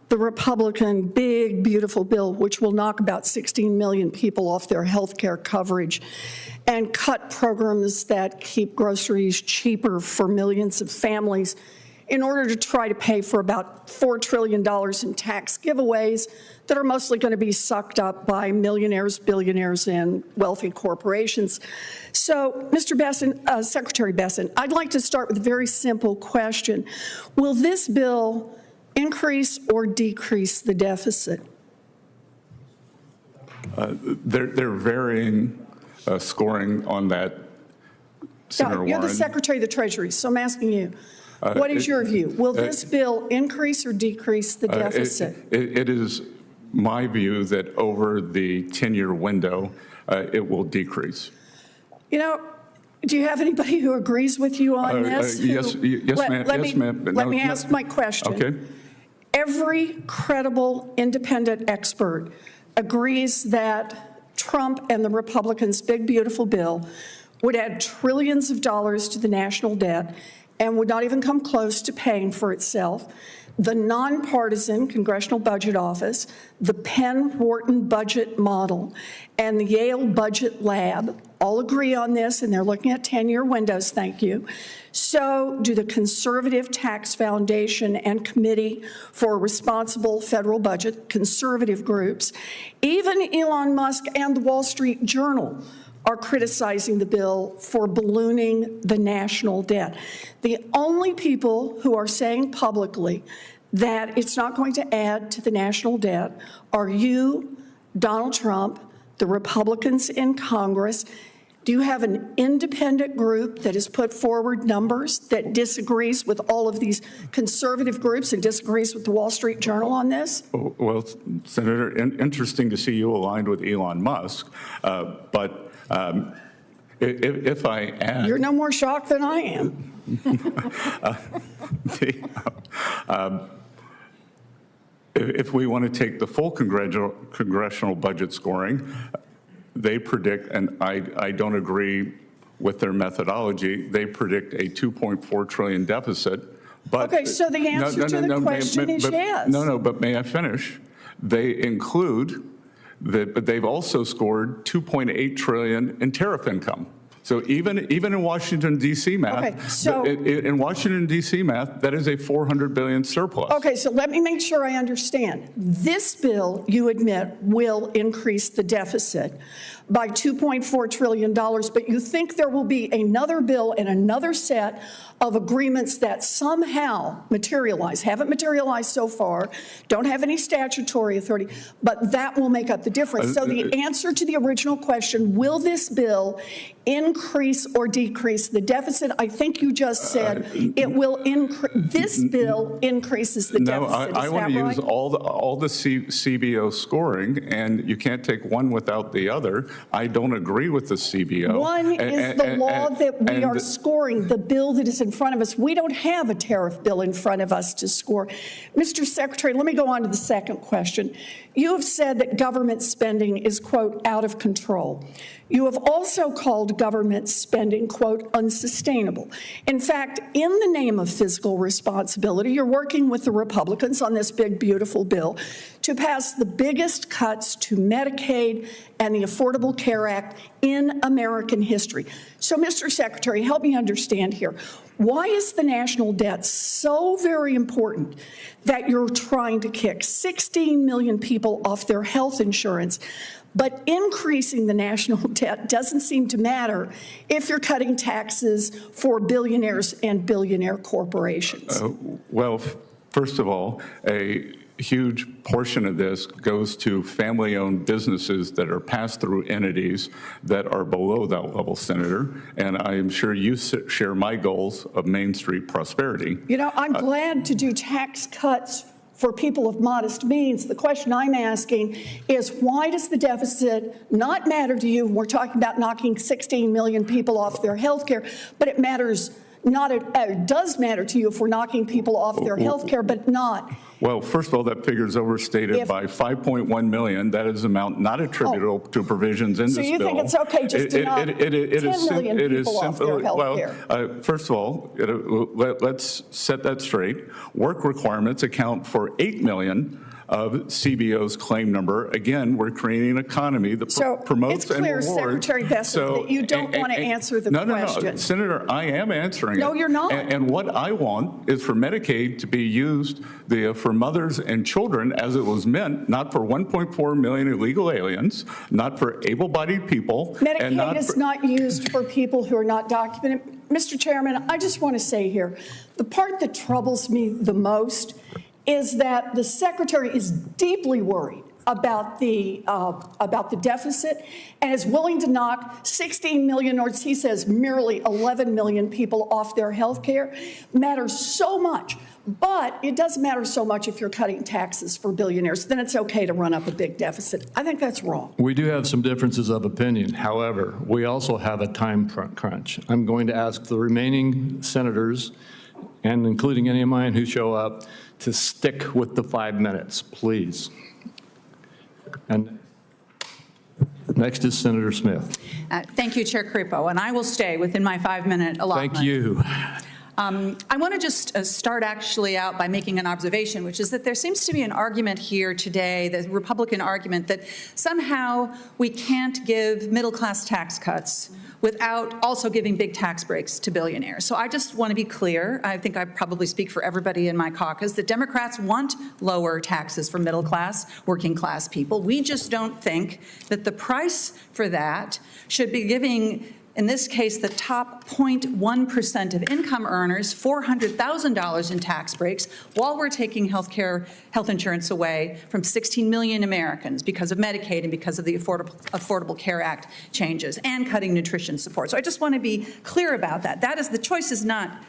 the Republican big, beautiful bill, which will knock about 16 million people off their health care coverage and cut programs that keep groceries cheaper for millions of families in order to try to pay for about $4 trillion in tax giveaways that are mostly going to be sucked up by millionaires, billionaires, and wealthy corporations. So, Mr. Bessent, Secretary Bessent, I'd like to start with a very simple question. Will this bill increase or decrease the deficit? They're varying scoring on that, Senator Warren. You're the Secretary of the Treasury, so I'm asking you. What is your view? Will this bill increase or decrease the deficit? It is my view that over the 10-year window, it will decrease. You know, do you have anybody who agrees with you on this? Yes, ma'am. Let me ask my question. Okay. Every credible independent expert agrees that Trump and the Republicans' big, beautiful bill would add trillions of dollars to the national debt and would not even come close to paying for itself. The nonpartisan Congressional Budget Office, the Penn-Wharton budget model, and the Yale Budget Lab all agree on this, and they're looking at 10-year windows, thank you. So do the Conservative Tax Foundation and Committee for a Responsible Federal Budget, conservative groups. Even Elon Musk and the Wall Street Journal are criticizing the bill for ballooning the national debt. The only people who are saying publicly that it's not going to add to the national debt are you, Donald Trump, the Republicans in Congress. Do you have an independent group that has put forward numbers that disagrees with all of these conservative groups and disagrees with the Wall Street Journal on this? Well, Senator, interesting to see you aligned with Elon Musk, but if I add... You're no more shocked than I am. If we want to take the full congressional budget scoring, they predict, and I don't agree with their methodology, they predict a $2.4 trillion deficit. But okay, so the answer to the question is yes. No, but may I finish? They include that, but they've also scored $2.8 trillion in tariff income. So even in Washington, D.C. math, okay, so, in Washington, D.C. math, that is a $400 billion surplus. Okay, so let me make sure I understand. This bill, you admit, will increase the deficit by $2.4 trillion, but you think there will be another bill and another set of agreements that somehow materialize, haven't materialized so far, don't have any statutory authority, but that will make up the difference. So the answer to the original question, will this bill increase or decrease the deficit? I think you just said it will increase. This bill increases the deficit. No, I want to use all the CBO scoring, and you can't take one without the other. I don't agree with the CBO. One is the law that we are scoring, the bill that is in front of us. We don't have a tariff bill in front of us to score. Mr. Secretary, let me go on to the second question. You have said that government spending is, quote, out of control. You have also called government spending, quote, unsustainable. In fact, in the name of fiscal responsibility, you're working with the Republicans on this big, beautiful bill to pass the biggest cuts to Medicaid and the Affordable Care Act in American history. So, Mr. Secretary, help me understand here. Why is the national debt so very important that you're trying to kick 16 million people off their health insurance, but increasing the national debt doesn't seem to matter if you're cutting taxes for billionaires and billionaire corporations? Well, first of all, huge portion of this goes to family-owned businesses that are pass-through entities that are below that level, Senator, and I am sure you share my goals of Main Street prosperity. You know, I'm glad to do tax cuts for people of modest means. The question I'm asking is, why does the deficit not matter to you? We're talking about knocking 16 million people off their health care, but it matters not, it does matter to you if we're knocking people off their health care, but not. Well, first of all, that figure is overstated by 5.1 million. That is amount not attributable to provisions in this bill. So you think it's okay just to knock 10 million people off their health care? First of all, let's set that straight. Work requirements account for 8 million of CBO's claim number. Again, we're creating an economy that promotes and rewards. It's clear, Secretary Bessent, that you don't want to answer the question. No, Senator, I am answering it. No, you're not. And what I want is for Medicaid to be used for mothers and children as it was meant, not for 1.4 million illegal aliens, not for able-bodied people. Medicaid is not used for people who are not documented. Mr. Chairman, I just want to say here, the part that troubles me the most is that the Secretary is deeply worried about the deficit and is willing to knock 16 million, or as he says, merely 11 million people off their health care. Matters so much, but it doesn't matter so much if you're cutting taxes for billionaires. Then it's okay to run up a big deficit. I think that's wrong. We do have some differences of opinion. However, we also have a time crunch. I'm going to ask the remaining senators, and including any of mine who show up, to stick with the 5 minutes, please. And next is Senator Smith. Thank you, Chair Crapo, and I will stay within my 5-minute allotment. Thank you. I want to just start actually out by making an observation, which is that there seems to be an argument here today, the Republican argument, that somehow we can't give middle-class tax cuts without also giving big tax breaks to billionaires. So I just want to be clear, I think I probably speak for everybody in my caucus, that Democrats want lower taxes for middle-class, working-class people. We just don't think that the price for that should be giving, in this case, the top 0.1% of income earners $400,000 in tax breaks while we're taking health insurance away from 16 million Americans because of Medicaid and because of the Affordable Care Act changes and cutting nutrition support. So I just want to be clear about that. That is, the choice is not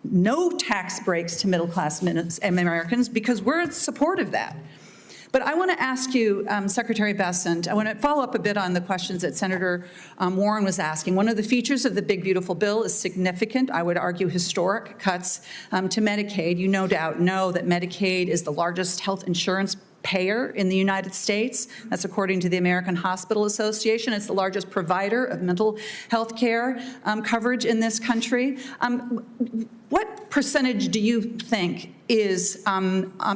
no tax breaks to middle-class Americans, because we're in support of that. But I want to ask you, Secretary Bessent, I want to follow up a bit on the questions that Senator Warren was asking. One of the features of the big, beautiful bill is significant, I would argue historic, cuts to Medicaid. You no doubt know that Medicaid is the largest health insurance payer in the United States. That's according to the American Hospital Association. It's the largest provider of mental health care coverage in this country. What percentage do you think is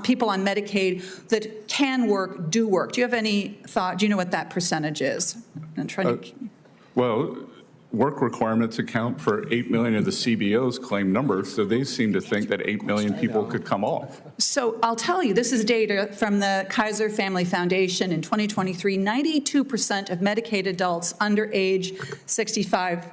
people on Medicaid that can work, do work? Do you have any thought? Do you know what that percentage is? I'm trying to... Well, work requirements account for 8 million of the CBO's claim numbers, so they seem to think that 8 million people could come off. So I'll tell you, this is data from the Kaiser Family Foundation in 2023. 92% of Medicaid adults under age 65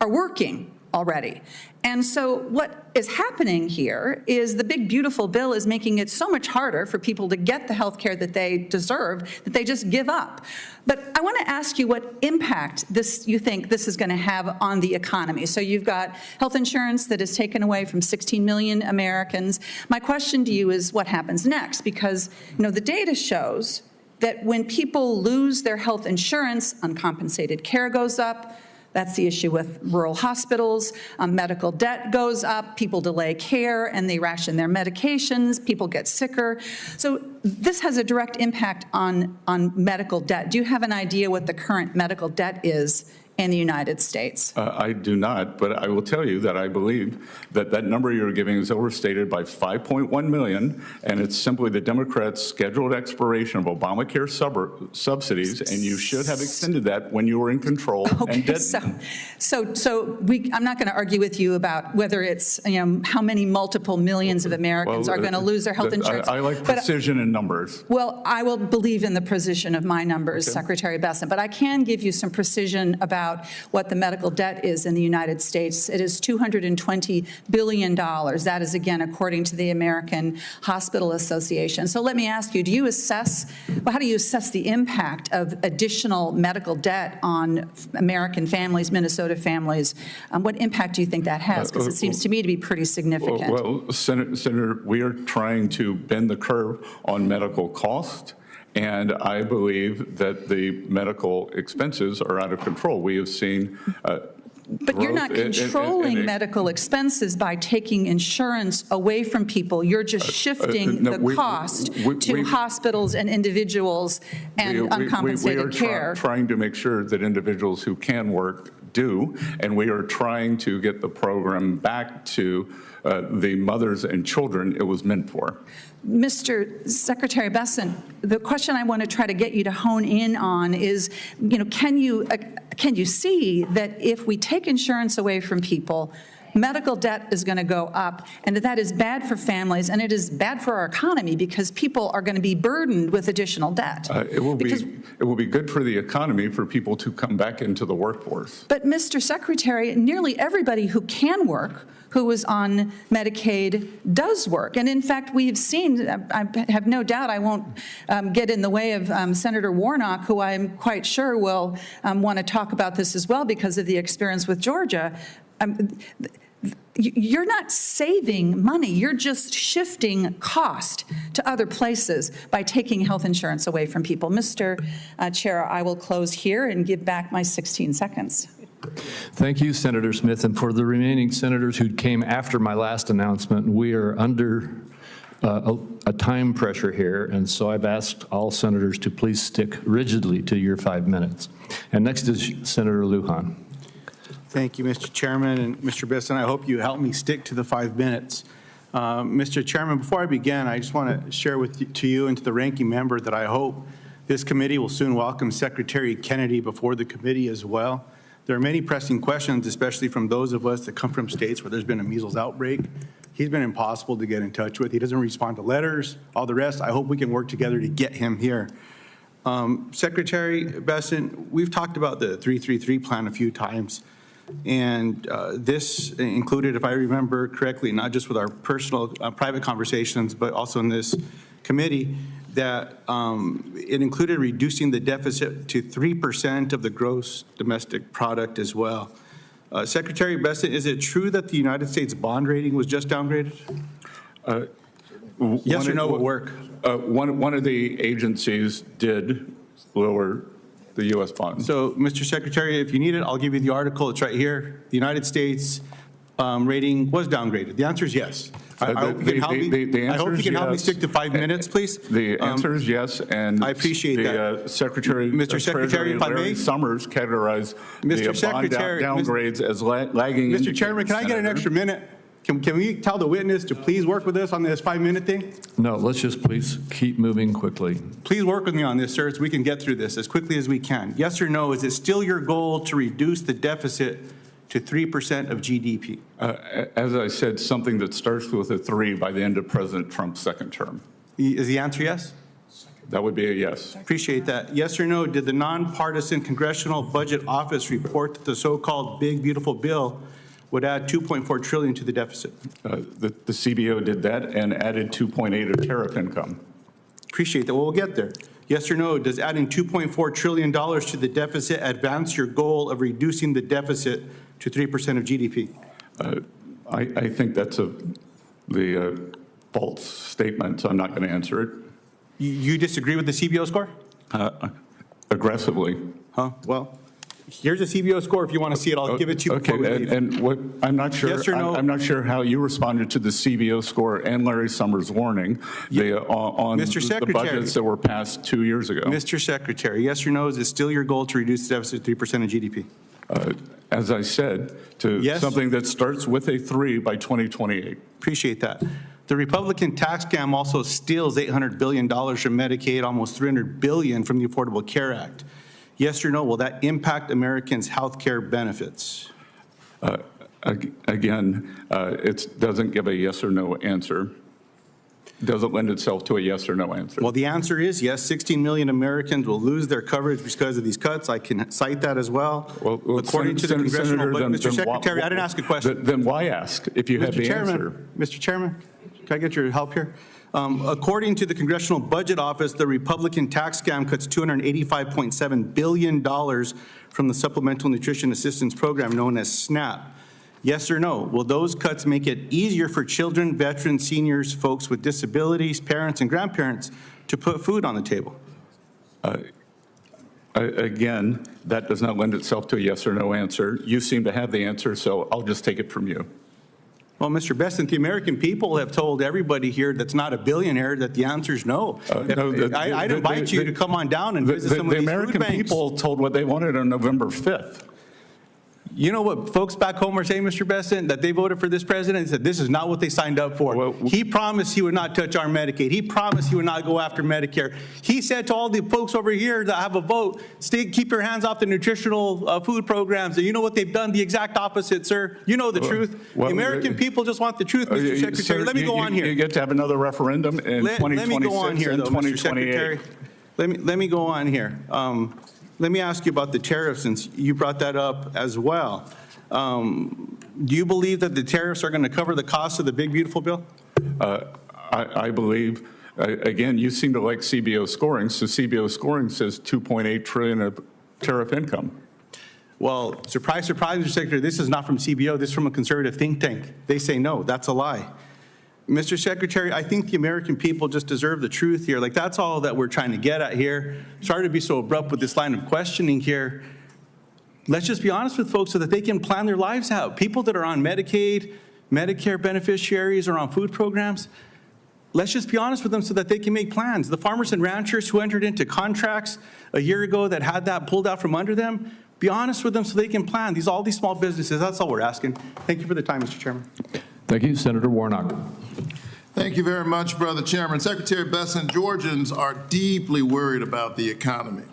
are working already. And so what is happening here is the big, beautiful bill is making it so much harder for people to get the health care that they deserve that they just give up. But I want to ask you what impact you think this is going to have on the economy. So you've got health insurance that is taken away from 16 million Americans. My question to you is what happens next? Because, the data shows that when people lose their health insurance, uncompensated care goes up. That's the issue with rural hospitals. Medical debt goes up. People delay care and they ration their medications. People get sicker. So this has a direct impact on medical debt. Do you have an idea what the current medical debt is in the United States? I do not, but I will tell you that I believe that that number you're giving is overstated by 5.1 million, and it's simply the Democrats' scheduled expiration of Obamacare subsidies, and you should have extended that when you were in control and didn't. I'm not going to argue with you about whether it's, how many multiple millions of Americans are going to lose their health insurance. I like precision in numbers. Well, I will believe in the precision of my numbers, okay, Secretary Bessent, but I can give you some precision about about what the medical debt is in the United States. It is $220 billion. That is, again, according to the American Hospital Association. So let me ask you, how do you assess the impact of additional medical debt on American families, Minnesota families? What impact do you think that has? Because it seems to me to be pretty significant. Well, Senator, we are trying to bend the curve on medical cost, and I believe that the medical expenses are out of control. We have seen but you're not controlling medical expenses by taking insurance away from people. You're just shifting the cost to hospitals and individuals and uncompensated care. We are trying to make sure that individuals who can work do, and we are trying to get the program back to the mothers and children it was meant for. Mr. Secretary Bessent, the question I want to try to get you to hone in on is, can you see that if we take insurance away from people, medical debt is going to go up, and that is bad for families, and it is bad for our economy because people are going to be burdened with additional debt? It will be good for the economy for people to come back into the workforce. But, Mr. Secretary, nearly everybody who can work, who is on Medicaid, does work. And in fact, we've seen, I have no doubt I won't get in the way of Senator Warnock, who I'm quite sure will want to talk about this as well because of the experience with Georgia. You're not saving money. You're just shifting cost to other places by taking health insurance away from people. Mr. Chair, I will close here and give back my 16 seconds. Thank you, Senator Smith. And for the remaining senators who came after my last announcement, we are under a time pressure here, and so I've asked all senators to please stick rigidly to your 5 minutes. And next is Senator Lujan. Thank you, Mr. Chairman. And Mr. Bessent, I hope you help me stick to the 5 minutes. Mr. Chairman, before I begin, I just want to share to you and to the ranking member that I hope this committee will soon welcome Secretary Kennedy before the committee as well. There are many pressing questions, especially from those of us that come from states where there's been a measles outbreak. He's been impossible to get in touch with. He doesn't respond to letters, all the rest. I hope we can work together to get him here. Secretary Bessent, we've talked about the 333 plan a few times. And this included, if I remember correctly, not just with our personal private conversations, but also in this committee, that it included reducing the deficit to 3% of the gross domestic product as well. Secretary Bessent, is it true that the United States bond rating was just downgraded? Yes or no will work. One of the agencies did lower the U.S. bond. So, Mr. Secretary, if you need it, I'll give you the article. It's right here. The United States rating was downgraded. The answer is yes. I hope you can help me stick to 5 minutes, please. The answer is yes, and I appreciate that. Mr. Secretary, if I may, Larry Summers categorized the bond downgrades as lagging. Mr. Chairman, can I get an extra minute? Can we tell the witness to please work with us on this 5 minute thing? No, let's just please keep moving quickly. Please work with me on this, sir, so we can get through this as quickly as we can. Yes or no, is it still your goal to reduce the deficit to 3% of GDP? As I said, something that starts with a 3 by the end of President Trump's second term. Is the answer yes? That would be a yes. Appreciate that. Yes or no, did the nonpartisan Congressional Budget Office report that the so-called big, beautiful bill would add $2.4 trillion to the deficit? The CBO did that and added 2.8 of tariff income. Appreciate that. Well, we'll get there. Yes or no, does adding $2.4 trillion to the deficit advance your goal of reducing the deficit to 3% of GDP? I think that's the false statement, so I'm not going to answer it. You disagree with the CBO score? Aggressively. Huh? Well, here's a CBO score. If you want to see it, I'll give it to you before we leave. And what I'm not sure. Yes or no? I'm not sure how you responded to the CBO score and Larry Summers' warning on the budgets that were passed 2 years ago. Mr. Secretary, yes or no? Is it still your goal to reduce the deficit to 3% of GDP? As I said, to something that starts with a 3 by 2028. Appreciate that. The Republican tax scam also steals $800 billion from Medicaid, almost $300 billion from the Affordable Care Act. Yes or no, will that impact Americans' health care benefits? Again, it doesn't give a yes or no answer. doesn't lend itself to a yes or no answer. Well, the answer is yes. 16 million Americans will lose their coverage because of these cuts. I can cite that as well. According to the congressional budget, Mr. Secretary, I didn't ask a question. Then why ask if you have the answer? Mr. Chairman, can I get your help here? According to the Congressional Budget Office, the Republican tax scam cuts $285.7 billion from the Supplemental Nutrition Assistance Program known as SNAP. Yes or no? Will those cuts make it easier for children, veterans, seniors, folks with disabilities, parents, and grandparents to put food on the table? Again, that does not lend itself to a yes or no answer. You seem to have the answer, so I'll just take it from you. Well, Mr. Bessent, the American people have told everybody here that's not a billionaire that the answer is no. I'd invite you to come on down and visit some of these food banks. The American people told what they wanted on November 5th. You know what folks back home are saying, Mr. Bessent, that they voted for this president? They said this is not what they signed up for. He promised he would not touch our Medicaid. He promised he would not go after Medicare. He said to all the folks over here that have a vote, keep your hands off the nutritional food programs. And you know what they've done? The exact opposite, sir. You know the truth. The American people just want the truth, Mr. Secretary. Sir, let me go on here. You get to have another referendum in 2026 let me go on here, and though, 2028. Let me go on here. Let me ask you about the tariffs, since you brought that up as well. Do you believe that the tariffs are going to cover the cost of the big, beautiful bill? I believe, again, you seem to like CBO scoring, so CBO scoring says $2.8 trillion of tariff income. Well, surprise, surprise, Mr. Secretary, this is not from CBO, this is from a conservative think tank. They say no, that's a lie. Mr. Secretary, I think the American people just deserve the truth here. Like, that's all that we're trying to get at here. Sorry to be so abrupt with this line of questioning here. Let's just be honest with folks so that they can plan their lives out. People that are on Medicaid, Medicare beneficiaries, or on food programs, let's just be honest with them so that they can make plans. The farmers and ranchers who entered into contracts a year ago that had that pulled out from under them, be honest with them so they can plan. All these small businesses, that's all we're asking. Thank you for the time, Mr. Chairman. Thank you. Senator Warnock. Thank you very much, Brother Chairman. Secretary Bessent, Georgians are deeply worried about the economy.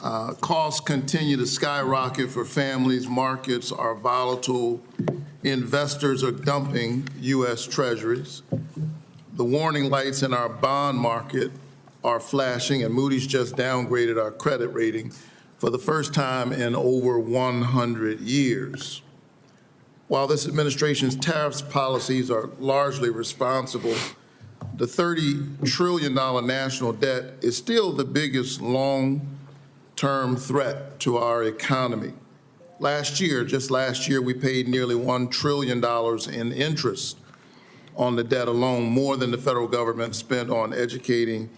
Costs continue to skyrocket for families. Markets are volatile. Investors are dumping U.S. Treasuries. The warning lights in our bond market are flashing, and Moody's just downgraded our credit rating for the first time in over 100 years. While this administration's tariffs policies are largely responsible, the $30 trillion national debt is still the biggest long-term threat to our economy. Just last year, we paid nearly $1 trillion in interest on the debt alone, more than the federal government spent on educating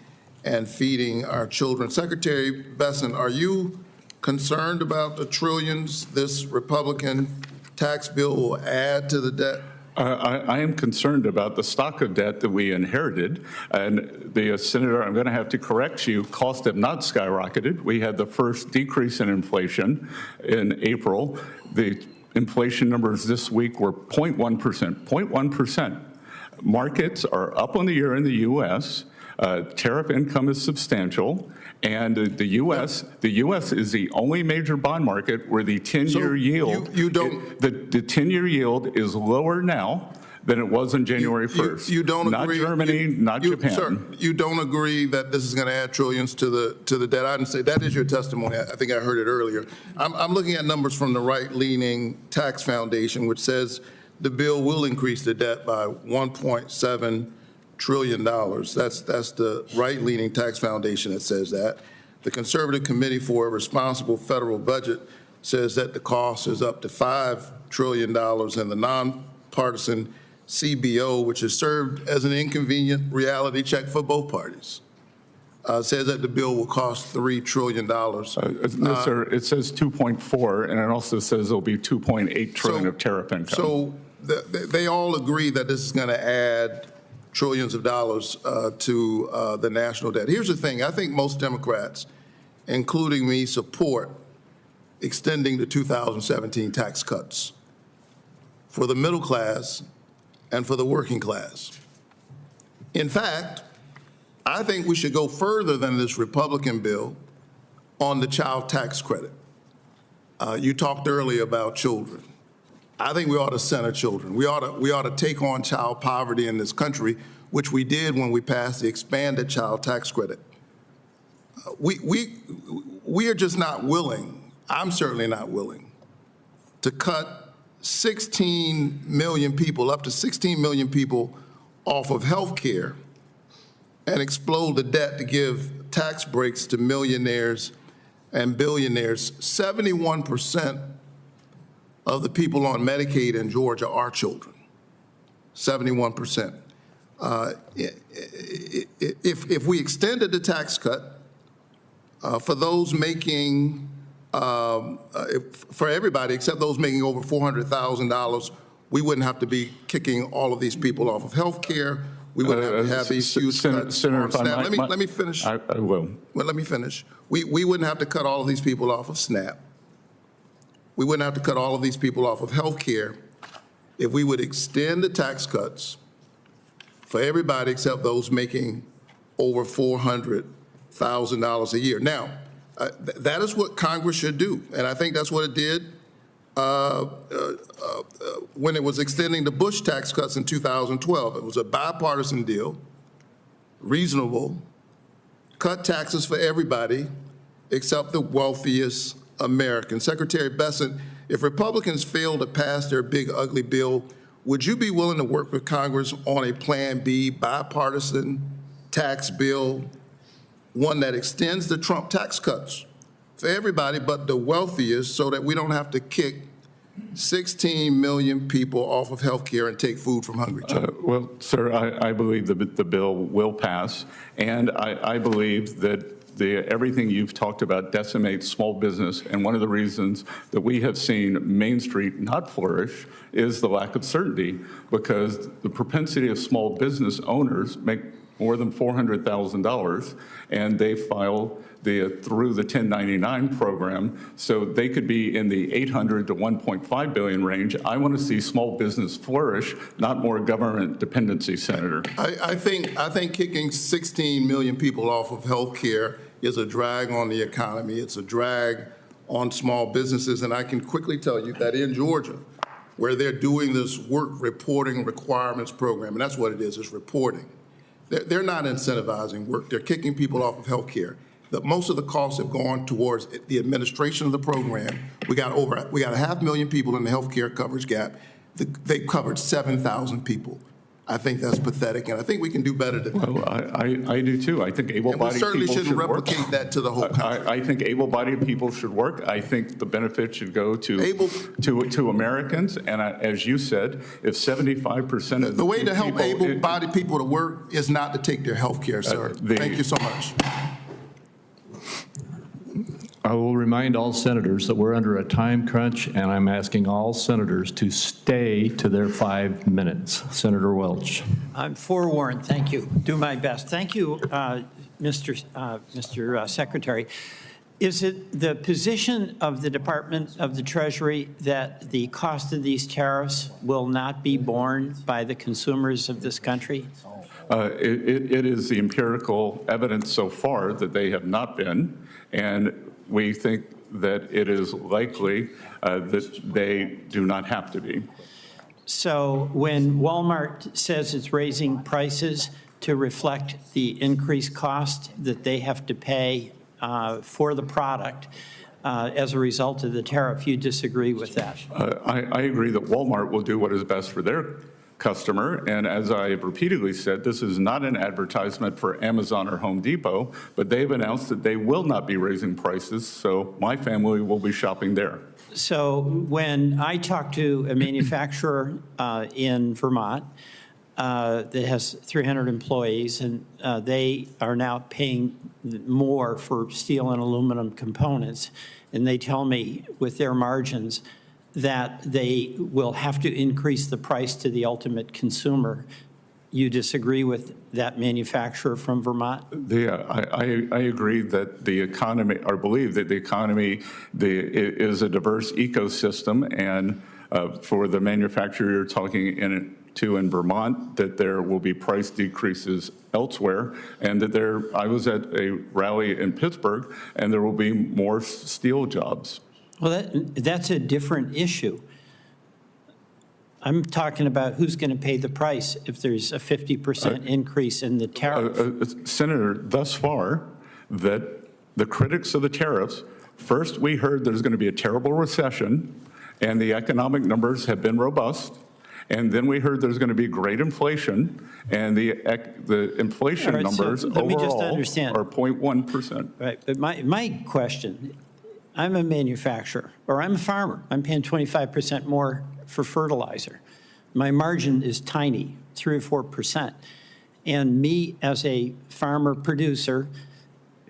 and feeding our children. Secretary Bessent, are you concerned about the trillions this Republican tax bill will add to the debt? I am concerned about the stock of debt that we inherited. And the Senator, I'm going to have to correct you, costs have not skyrocketed. We had the first decrease in inflation in April. The inflation numbers this week were 0.1%, 0.1%. Markets are up on the year in the U.S. Tariff income is substantial. And the U.S. is the only major bond market where the 10-year yield, the 10-year yield is lower now than it was on January 1st. You don't agree? Not Germany, not Japan. Sir, you don't agree that this is going to add trillions to the debt? I didn't say that is your testimony. I think I heard it earlier. I'm looking at numbers from the right-leaning tax foundation, which says the bill will increase the debt by $1.7 trillion. That's the right-leaning tax foundation that says that. The Conservative Committee for a Responsible Federal Budget says that the cost is up to $5 trillion, and the nonpartisan CBO, which has served as an inconvenient reality check for both parties, says that the bill will cost $3 trillion. No, sir, it says 2.4, and it also says there'll be 2.8 trillion of tariff income. So they all agree that this is going to add trillions of dollars to the national debt. Here's the thing. I think most Democrats, including me, support extending the 2017 tax cuts for the middle class and for the working class. In fact, I think we should go further than this Republican bill on the child tax credit. You talked earlier about children. I think we ought to center children. We ought to take on child poverty in this country which we did when we passed the expanded child tax credit. We are just not willing, I'm certainly not willing, to cut 16 million people, up to 16 million people off of health care and explode the debt to give tax breaks to millionaires and billionaires. 71% of the people on Medicaid in Georgia are children. 71%. If we extended the tax cut for those making, for everybody except those making over $400,000, we wouldn't have to be kicking all of these people off of health care. We wouldn't have to have these huge cuts. Senator, if I might, let me finish. I will. Well, let me finish. We wouldn't have to cut all of these people off of SNAP. We wouldn't have to cut all of these people off of health care if we would extend the tax cuts for everybody except those making over $400,000 a year. Now, that is what Congress should do, and I think that's what it did when it was extending the Bush tax cuts in 2012. It was a bipartisan deal, reasonable, cut taxes for everybody except the wealthiest Americans. Secretary Bessent, if Republicans fail to pass their big ugly bill, would you be willing to work with Congress on a Plan B bipartisan tax bill, one that extends the Trump tax cuts for everybody but the wealthiest, so that we don't have to kick 16 million people off of health care and take food from hungry children? Well, sir, I believe the bill will pass, and I believe that everything you've talked about decimates small business, and one of the reasons that we have seen Main Street not flourish is the lack of certainty, because the propensity of small business owners make more than $400,000, and they file through the 1099 program, so they could be in the 800 to 1.5 billion range. I want to see small business flourish, not more government dependency, Senator. I think kicking 16 million people off of health care is a drag on the economy. It's a drag on small businesses, and I can quickly tell you that in Georgia, where they're doing this work reporting requirements program, and that's what it is, it's reporting. They're not incentivizing work. They're kicking people off of health care. Most of the costs have gone towards the administration of the program. We got 500,000 people in the health care coverage gap. They covered 7,000 people. I think that's pathetic, and I think we can do better than that. Well, I do too. I think able-bodied people should work. And we certainly shouldn't replicate that to the whole country. I think able-bodied people should work. I think the benefit should go to Americans, and as you said, if 75% of the way to help able-bodied people to work is not to take their health care, sir. Thank you so much. I will remind all senators that we're under a time crunch, and I'm asking all senators to stay to their 5 minutes. Senator Welch. I'm forewarned. Thank you. Do my best. Thank you, Mr. Secretary. Is it the position of the Department of the Treasury that the cost of these tariffs will not be borne by the consumers of this country? It is the empirical evidence so far that they have not been, and we think that it is likely that they do not have to be. So when Walmart says it's raising prices to reflect the increased cost that they have to pay for the product as a result of the tariff, you disagree with that? I agree that Walmart will do what is best for their customer, and as I have repeatedly said, this is not an advertisement for Amazon or Home Depot, but they've announced that they will not be raising prices, so my family will be shopping there. So when I talk to a manufacturer in Vermont that has 300 employees, and they are now paying more for steel and aluminum components, and they tell me with their margins that they will have to increase the price to the ultimate consumer. You disagree with that manufacturer from Vermont? I agree that the economy, or believe that the economy is a diverse ecosystem, and for the manufacturer you're talking in Vermont, that there will be price decreases elsewhere, and that I was at a rally in Pittsburgh, and there will be more steel jobs. Well, that's a different issue. I'm talking about who's going to pay the price if there's a 50% increase in the tariff. Senator, thus far, that the critics of the tariffs, first we heard there's going to be a terrible recession and the economic numbers have been robust. And then we heard there's going to be great inflation, and the inflation All right, numbers so let me just overall understand. are 0.1%. Right, but my question, I'm a manufacturer, or I'm a farmer. I'm paying 25% more for fertilizer. My margin is tiny, 3 or 4%. And me, as a farmer producer,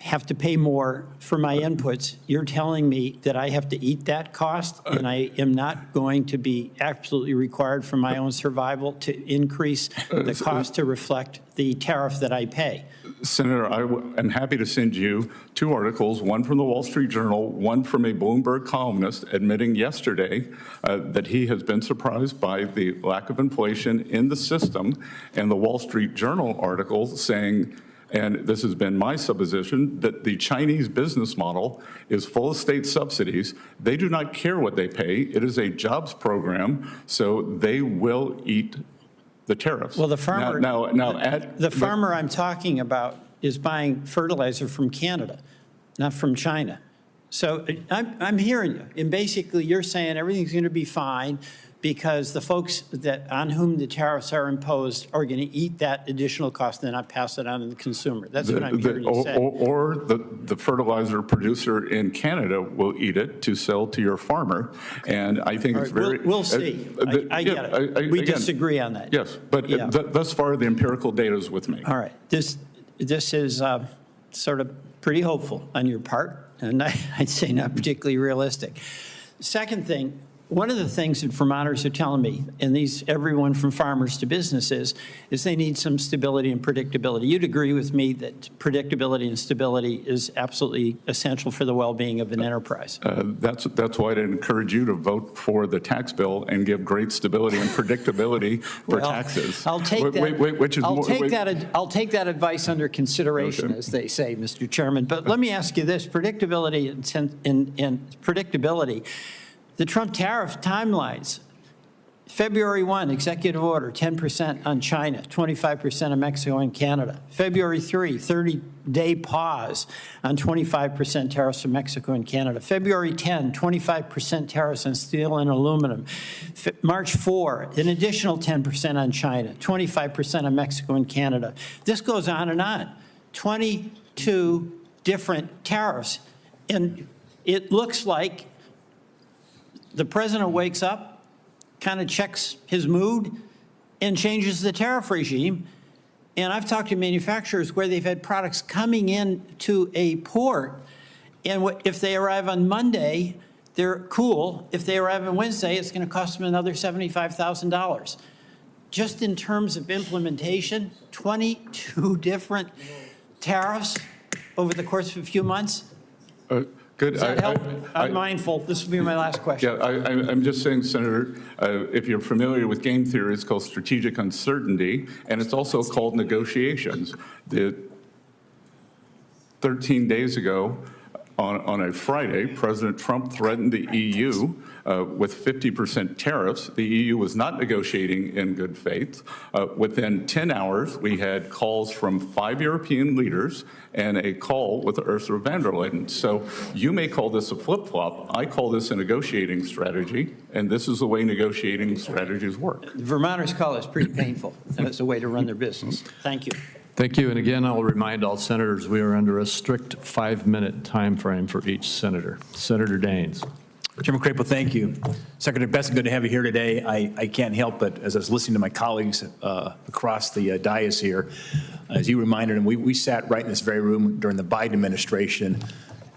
have to pay more for my inputs. You're telling me that I have to eat that cost, and I am not going to be absolutely required for my own survival to increase the cost to reflect the tariff that I pay. Senator, I'm happy to send you 2 articles, one from the Wall Street Journal, one from a Bloomberg columnist admitting yesterday that he has been surprised by the lack of inflation in the system, and the Wall Street Journal article saying, and this has been my supposition, that the Chinese business model is full of state subsidies. They do not care what they pay. It is a jobs program, so they will eat the tariffs. Well, the farmer, the farmer I'm talking about is buying fertilizer from Canada, not from China. So I'm hearing you, and basically you're saying everything's going to be fine because the folks on whom the tariffs are imposed are going to eat that additional cost and not pass it on to the consumer. That's what I'm hearing you say. Or the fertilizer producer in Canada will eat it to sell to your farmer. And I think it's very... We'll see. I get it. We disagree on that. Yes, but thus far the empirical data is with me. All right. This is sort of pretty hopeful on your part, and I'd say not particularly realistic. Second thing, one of the things that Vermonters are telling me, and everyone from farmers to businesses, is they need some stability and predictability. You'd agree with me that predictability and stability is absolutely essential for the well-being of an enterprise. That's why I'd encourage you to vote for the tax bill and give great stability and predictability for taxes. I'll take that. I'll take that advice under consideration, as they say, Mr. Chairman. But let me ask you this: predictability and predictability. The Trump tariff timelines, February 1, executive order, 10% on China, 25% on Mexico and Canada. February 3, 30-day pause on 25% tariffs from Mexico and Canada. February 10, 25% tariffs on steel and aluminum. March 4, an additional 10% on China, 25% on Mexico and Canada. This goes on and on. 22 different tariffs. And it looks like the president wakes up, kind of checks his mood, and changes the tariff regime. And I've talked to manufacturers where they've had products coming in to a port, and if they arrive on Monday, they're cool. If they arrive on Wednesday, it's going to cost them another $75,000. Just in terms of implementation, 22 different tariffs over the course of a few months. Good. Does that help? I'm mindful. This will be my last question. Yeah, I'm just saying, Senator, if you're familiar with game theory, it's called strategic uncertainty, and it's also called negotiations. 13 days ago, on a Friday, President Trump threatened the EU with 50% tariffs. The EU was not negotiating in good faith. Within 10 hours, we had calls from 5 European leaders and a call with Ursula von der Leyen. So you may call this a flip-flop. I call this a negotiating strategy, and this is the way negotiating strategies work. Vermonters call this pretty painful, and it's a way to run their business. Thank you. Thank you. And again, I'll remind all senators we are under a strict 5-minute time frame for each senator. Senator Daines. Chairman Crapo, thank you. Secretary Bessent, good to have you here today. I can't help but, as I was listening to my colleagues across the dais here, as you reminded them, we sat right in this very room during the Biden administration,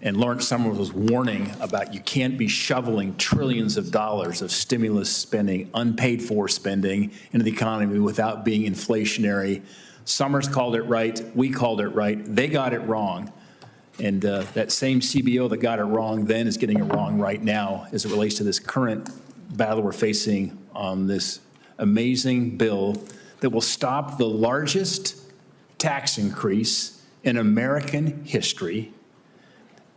and Lawrence Summers was warning about you can't be shoveling trillions of dollars of stimulus spending, unpaid for spending into the economy without being inflationary. Summers called it right. We called it right. They got it wrong. And that same CBO that got it wrong then is getting it wrong right now as it relates to this current battle we're facing on this amazing bill that will stop the largest tax increase in American history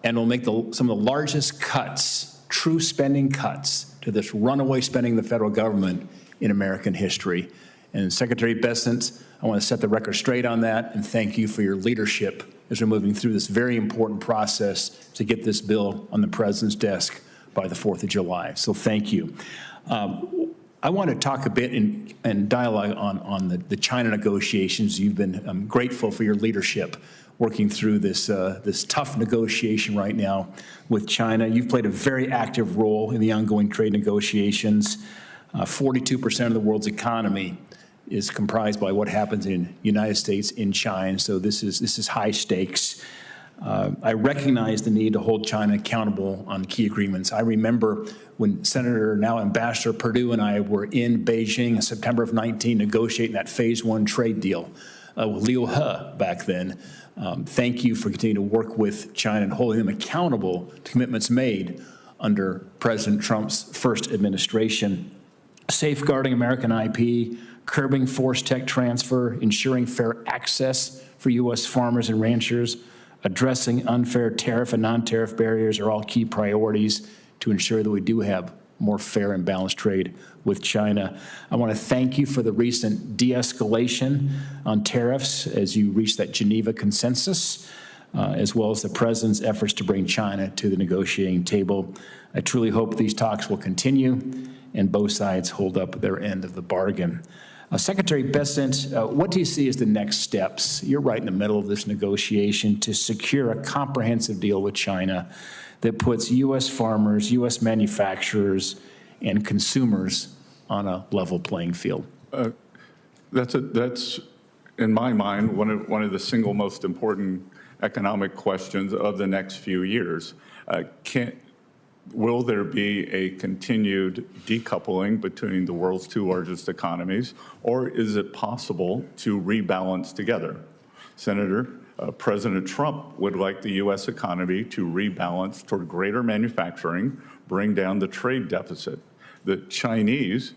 and will make some of the largest cuts, true spending cuts, to this runaway spending of the federal government in American history. And Secretary Bessent, I want to set the record straight on that and thank you for your leadership as we're moving through this very important process to get this bill on the President's desk by the 4th of July. So thank you. I want to talk a bit and dialogue on the China negotiations. You've been grateful for your leadership working through this tough negotiation right now with China. You've played a very active role in the ongoing trade negotiations. 42% of the world's economy is comprised by what happens in the United States in China, so this is high stakes. I recognize the need to hold China accountable on key agreements. I remember when Senator, now Ambassador Perdue, and I were in Beijing in September of 19 negotiating that Phase 1 trade deal with Liu He back then. Thank you for continuing to work with China and holding them accountable to commitments made under President Trump's first administration. Safeguarding American IP, curbing forced tech transfer, ensuring fair access for U.S. farmers and ranchers, addressing unfair tariff and non-tariff barriers are all key priorities to ensure that we do have more fair and balanced trade with China. I want to thank you for the recent de-escalation on tariffs as you reached that Geneva consensus, as well as the President's efforts to bring China to the negotiating table. I truly hope these talks will continue and both sides hold up their end of the bargain. Secretary Bessent, what do you see as the next steps? You're right in the middle of this negotiation to secure a comprehensive deal with China that puts U.S. farmers, U.S. manufacturers, and consumers on a level playing field. That's in my mind, one of the single most important economic questions of the next few years. Will there be a continued decoupling between the world's two largest economies, or is it possible to rebalance together? Senator, President Trump would like the U.S. economy to rebalance toward greater manufacturing, bring down the trade deficit. The Chinese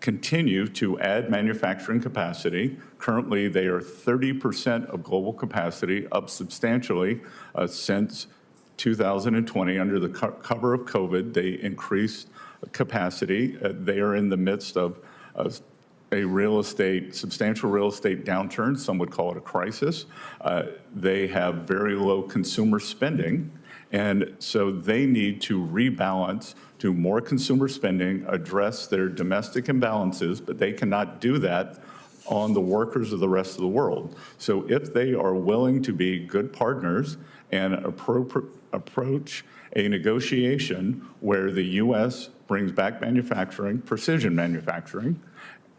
continue to add manufacturing capacity. Currently, they are 30% of global capacity, up substantially since 2020. Under the cover of COVID, they increased capacity. They are in the midst of a substantial real estate downturn. Some would call it a crisis. They have very low consumer spending, and so they need to rebalance to more consumer spending, address their domestic imbalances, but they cannot do that on the workers of the rest of the world. So if they are willing to be good partners and approach a negotiation where the U.S. brings back manufacturing, precision manufacturing,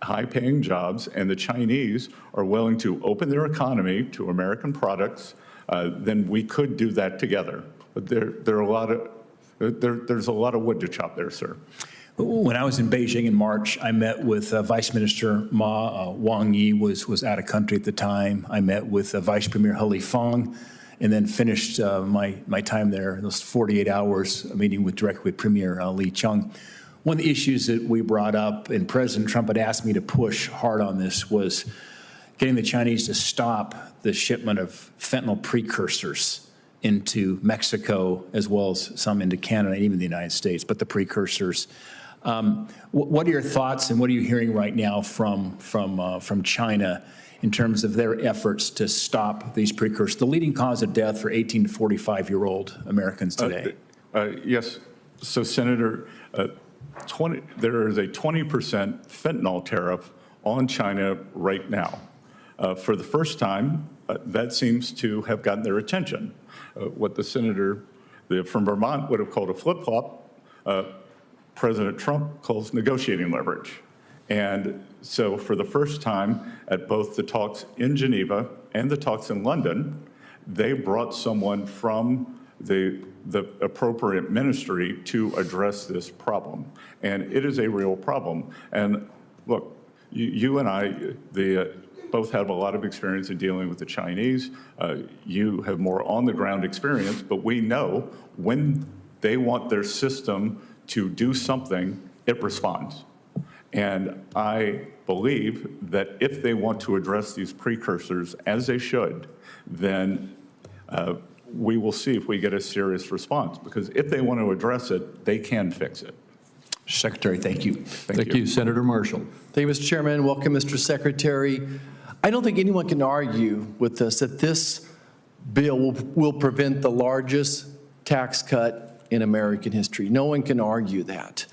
high-paying jobs, and the Chinese are willing to open their economy to American products, then we could do that together. But there's a lot of wood to chop there, sir. When I was in Beijing in March, I met with Vice Minister Ma. Wang Yi was out of country at the time. I met with Vice Premier He Fang, and then finished my time there, those 48 hours, meeting directly with Premier Li Qiang. One of the issues that we brought up, and President Trump had asked me to push hard on this, was getting the Chinese to stop the shipment of fentanyl precursors into Mexico, as well as some into Canada and even the United States, but the precursors. What are your thoughts, and what are you hearing right now from China in terms of their efforts to stop these precursors, the leading cause of death for 18 to 45-year-old Americans today? Yes. So, Senator, there is a 20% fentanyl tariff on China right now. For the first time, that seems to have gotten their attention. What the senator from Vermont would have called a flip-flop, President Trump calls negotiating leverage. And so for the first time at both the talks in Geneva and the talks in London, they brought someone from the appropriate ministry to address this problem. And it is a real problem. And look, you and I, both have a lot of experience in dealing with the Chinese. You have more on-the-ground experience, but we know when they want their system to do something, it responds. And I believe that if they want to address these precursors as they should, then we will see if we get a serious response. Because if they want to address it, they can fix it. Secretary, thank you. Thank you. Senator Marshall. Thank you, Mr. Chairman. Welcome, Mr. Secretary. I don't think anyone can argue with us that this bill will prevent the largest tax cut in American history. No one can argue that.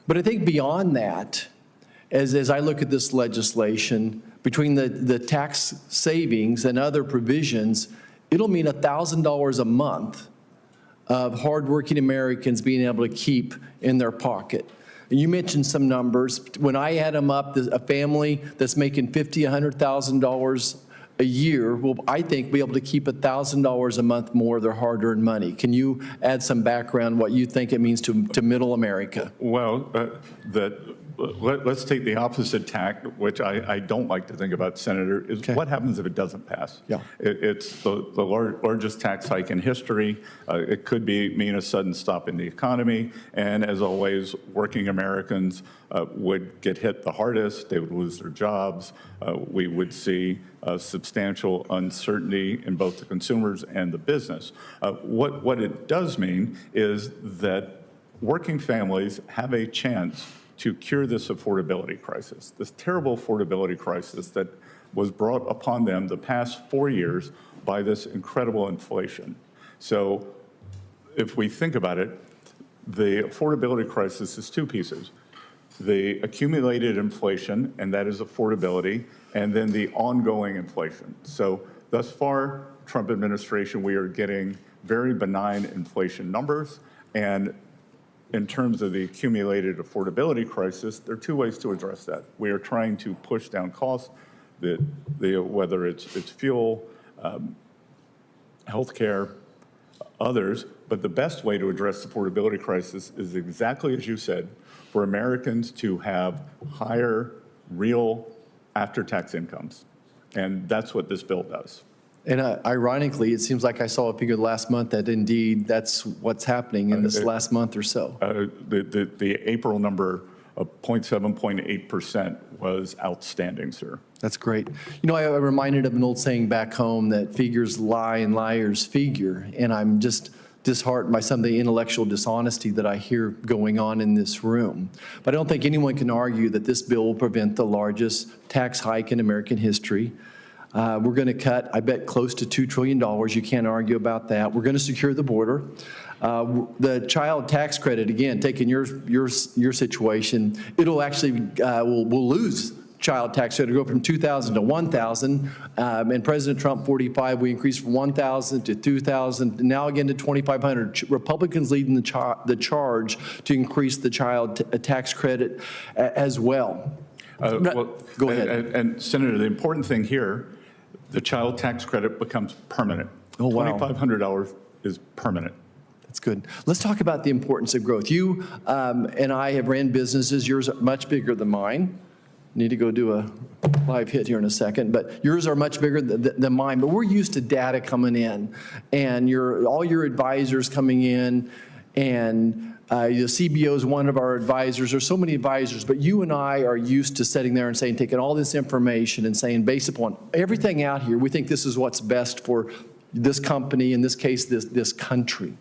But I think beyond that, as I look at this legislation, between the tax savings and other provisions, it'll mean $1,000 a month of hardworking Americans being able to keep in their pocket. And you mentioned some numbers. When I add them up, a family that's making $50,000, $100,000 a year will, I think, be able to keep $1,000 a month more of their hard-earned money. Can you add some background what you think it means to middle America? Well, let's take the opposite tack, which I don't like to think about, Senator, is what happens if it doesn't pass? Yeah. It's the largest tax hike in history. It could mean a sudden stop in the economy. And as always, working Americans would get hit the hardest. They would lose their jobs. We would see substantial uncertainty in both the consumers and the business. What it does mean is that working families have a chance to cure this affordability crisis, this terrible affordability crisis that was brought upon them the past 4 years by this incredible inflation. So if we think about it, the affordability crisis is two pieces. The accumulated inflation, and that is affordability, and then the ongoing inflation. So thus far, Trump administration, we are getting very benign inflation numbers, and in terms of the accumulated affordability crisis, there are two ways to address that. We are trying to push down costs, whether it's fuel, healthcare, others, but the best way to address the affordability crisis is exactly as you said, for Americans to have higher real after-tax incomes. And that's what this bill does. And ironically, it seems like I saw a figure last month that indeed that's what's happening in this last month or so. The April number of 0.7, 0.8% was outstanding, sir. That's great. You know, I'm reminded of an old saying back home that figures lie and liars figure, and I'm just disheartened by some of the intellectual dishonesty that I hear going on in this room. But I don't think anyone can argue that this bill will prevent the largest tax hike in American history. We're going to cut, I bet, close to $2 trillion. You can't argue about that. We're going to secure the border. The child tax credit, again, taking your situation, it'll actually, we'll lose child tax credit, go from $2,000 to $1,000. And President Trump, 45, we increased from $1,000 to $2,000, now again to $2,500. Republicans leading the charge to increase the child tax credit as well. Go ahead. And Senator, the important thing here, the child tax credit becomes permanent. Oh, wow. $2,500 is permanent. That's good. Let's talk about the importance of growth. You and I have ran businesses. Yours are much bigger than mine. Need to go do a live hit here in a second, but yours are much bigger than mine. But we're used to data coming in, and all your advisors coming in, and the CBO is one of our advisors. There's so many advisors, but you and I are used to sitting there and saying, taking all this information and saying, based upon everything out here, we think this is what's best for this company, in this case, this country.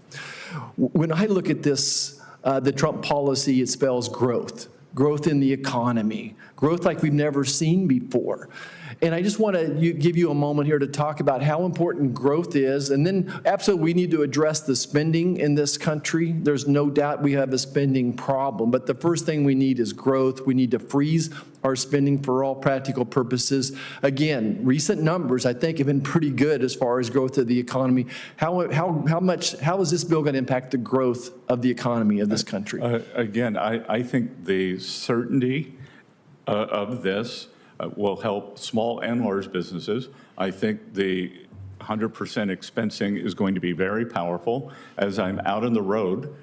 When I look at this, the Trump policy, it spells growth. Growth in the economy, growth like we've never seen before. And I just want to give you a moment here to talk about how important growth is. And then absolutely we need to address the spending in this country. There's no doubt we have a spending problem. But the first thing we need is growth. We need to freeze our spending for all practical purposes. Again, recent numbers, I think, have been pretty good as far as growth of the economy. How is this bill going to impact the growth of the economy of this country? Again, I think the certainty of this will help small and large businesses. I think the 100% expensing is going to be very powerful. As I'm out on the road,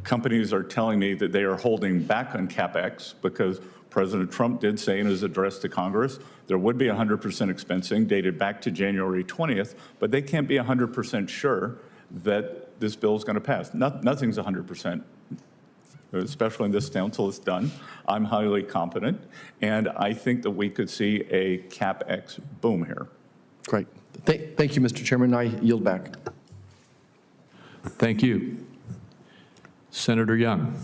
companies are telling me that they are holding back on CapEx because President Trump did say in his address to Congress there would be 100% expensing dated back to January 20th, but they can't be 100% sure that this bill is going to pass. Nothing's 100%. Especially in this town, until it's done. I'm highly confident, and I think that we could see a CapEx boom here. Great. Thank you, Mr. Chairman. I yield back. Thank you. Senator Young.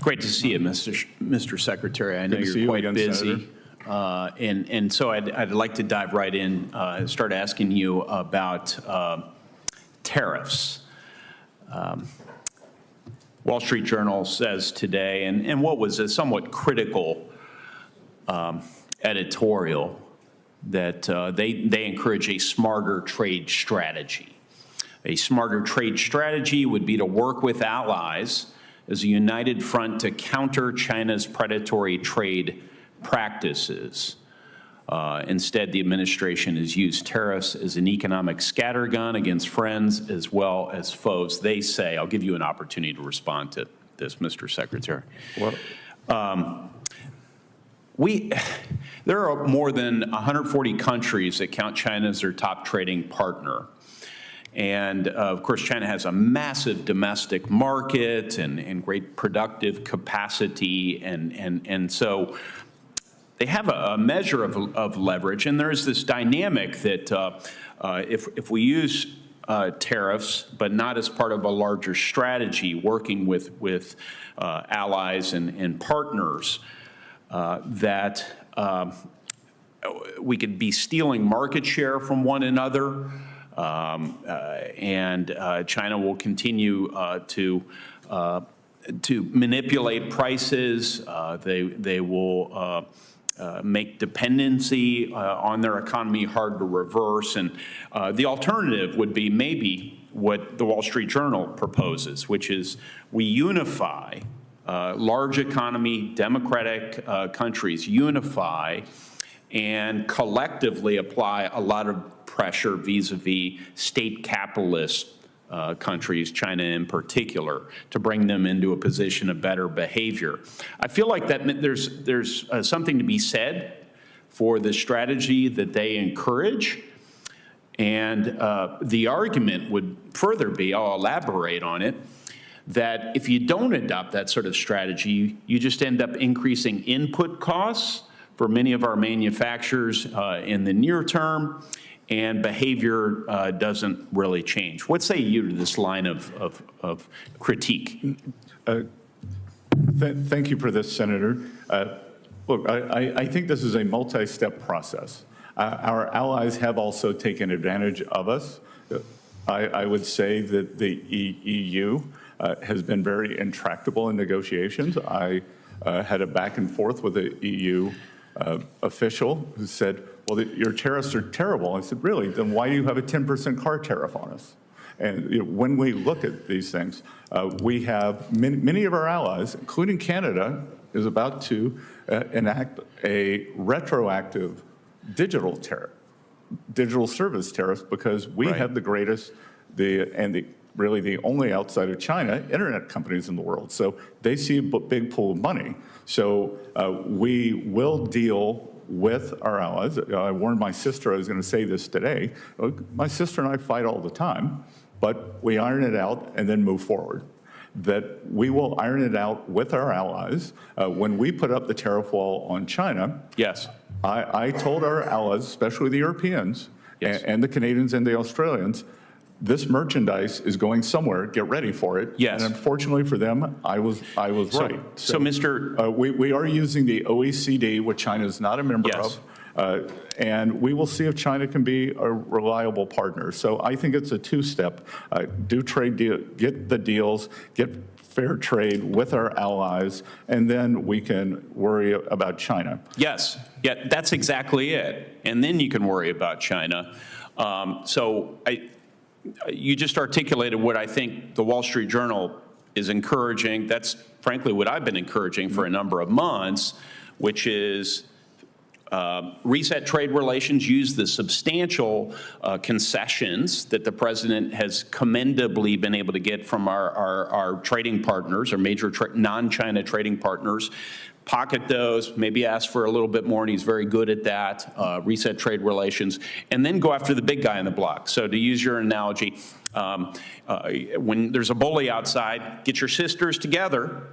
It's great to see you, Mr. Secretary. I know Good to see you're you quite again, busy. And so I'd like to dive right in and start asking you about tariffs. Wall Street Journal says today, and what was a somewhat critical editorial, that they encourage a smarter trade strategy. A smarter trade strategy would be to work with allies as a united front to counter China's predatory trade practices. Instead, the administration has used tariffs as an economic scattergun against friends as well as foes. They say, I'll give you an opportunity to respond to this, Mr. Secretary. There are more than 140 countries that count China as their top trading partner. And of course, China has a massive domestic market and great productive capacity. And so they have a measure of leverage. And there's this dynamic that if we use tariffs, but not as part of a larger strategy, working with allies and partners, that we could be stealing market share from one another. And China will continue to manipulate prices. They will make dependency on their economy hard to reverse. And the alternative would be maybe what the Wall Street Journal proposes, which is we unify large economy, democratic countries, unify and collectively apply a lot of pressure vis-a-vis state capitalist countries, China in particular, to bring them into a position of better behavior. I feel like that there's something to be said for the strategy that they encourage. And the argument would further be, I'll elaborate on it, that if you don't adopt that sort of strategy, you just end up increasing input costs for many of our manufacturers in the near term, and behavior doesn't really change. What say you to this line of critique? Thank you for this, Senator. Look, I think this is a multi-step process. Our allies have also taken advantage of us. I would say that the EU has been very intractable in negotiations. I had a back and forth with the EU official who said, well, your tariffs are terrible. I said, really? Then why do you have a 10% car tariff on us? And when we look at these things, we have many of our allies, including Canada, is about to enact a retroactive digital tariff, digital service tariffs, because we have the greatest, really the only outside of China internet companies in the world. So they see a big pool of money. So we will deal with our allies. I warned my sister I was going to say this today. My sister and I fight all the time, but we iron it out and then move forward. That we will iron it out with our allies. When we put up the tariff wall on China, yes, I told our allies, especially the Europeans, and the Canadians and the Australians, this merchandise is going somewhere. Get ready for it. Yes. And unfortunately for them, I was right. So Mr. We are using the OECD, which China is not a member of, and we will see if China can be a reliable partner. So I think it's a two-step. Do trade deal, get the deals, get fair trade with our allies, and then we can worry about China. Yes, yeah, that's exactly it. And then you can worry about China. You just articulated what I think the Wall Street Journal is encouraging. That's frankly what I've been encouraging for a number of months, which is reset trade relations, use the substantial concessions that the president has commendably been able to get from our trading partners, our major non-China trading partners. Pocket those, maybe ask for a little bit more, and he's very good at that, reset trade relations, and then go after the big guy in the block. So to use your analogy, when there's a bully outside, get your sisters together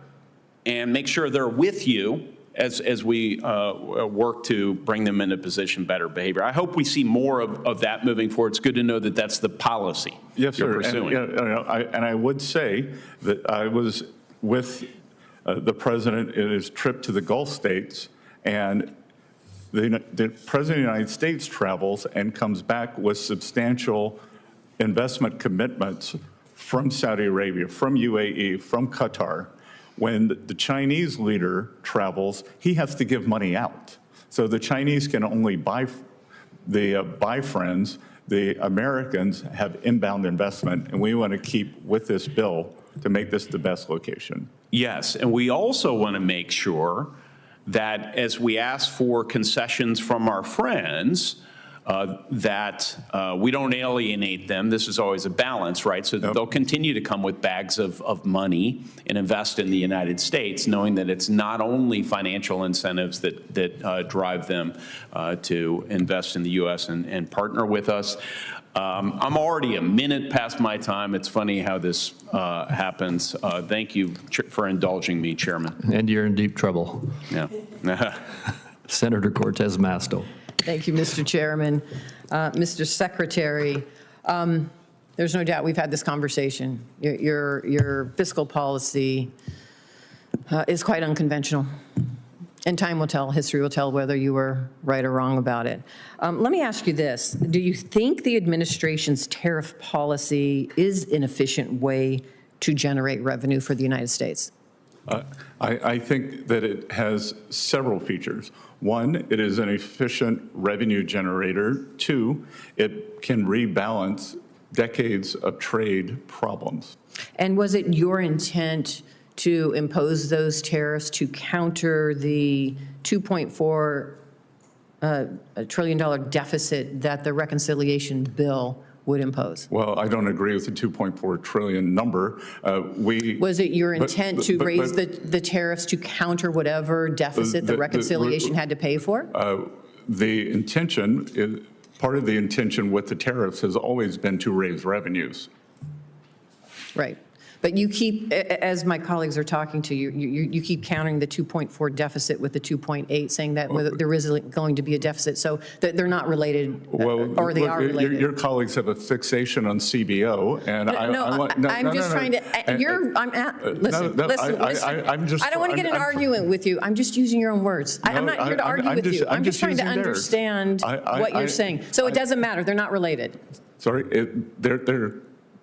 and make sure they're with you as we work to bring them into position better behavior. I hope we see more of that moving forward. It's good to know that that's the policy you're pursuing. And I would say that I was with the president in his trip to the Gulf states, and the president of the United States travels and comes back with substantial investment commitments from Saudi Arabia, from UAE, from Qatar. When the Chinese leader travels, he has to give money out. So the Chinese can only buy friends. The Americans have inbound investment, and we want to keep with this bill to make this the best location. Yes, and we also want to make sure that as we ask for concessions from our friends, that we don't alienate them. This is always a balance, right? So that they'll continue to come with bags of money and invest in the United States, knowing that it's not only financial incentives that drive them to invest in the U.S. and partner with us. I'm already a minute past my time. It's funny how this happens. Thank you for indulging me, Chairman. And you're in deep trouble. Yeah. Senator Cortez Masto. Thank you, Mr. Chairman. Mr. Secretary, there's no doubt we've had this conversation. Your fiscal policy is quite unconventional. And time will tell, history will tell whether you were right or wrong about it. Let me ask you this. Do you think the administration's tariff policy is an efficient way to generate revenue for the United States? I think that it has several features. One, it is an efficient revenue generator. Two, it can rebalance decades of trade problems. And was it your intent to impose those tariffs to counter the $2.4 trillion deficit that the reconciliation bill would impose? Well, I don't agree with the 2.4 trillion number. Was it your intent to raise the tariffs to counter whatever deficit the reconciliation had to pay for? The intention, part of the intention with the tariffs has always been to raise revenues. Right. But you keep, as my colleagues are talking to you, you keep countering the 2.4 deficit with the 2.8, saying that there is going to be a deficit. So they're not related, or they are related. Your colleagues have a fixation on CBO, and I don't want to get in an argument with you. I'm just using your own words. I'm not here to argue with you. I'm just trying to understand what you're saying. So it doesn't matter. They're not related. Sorry, they're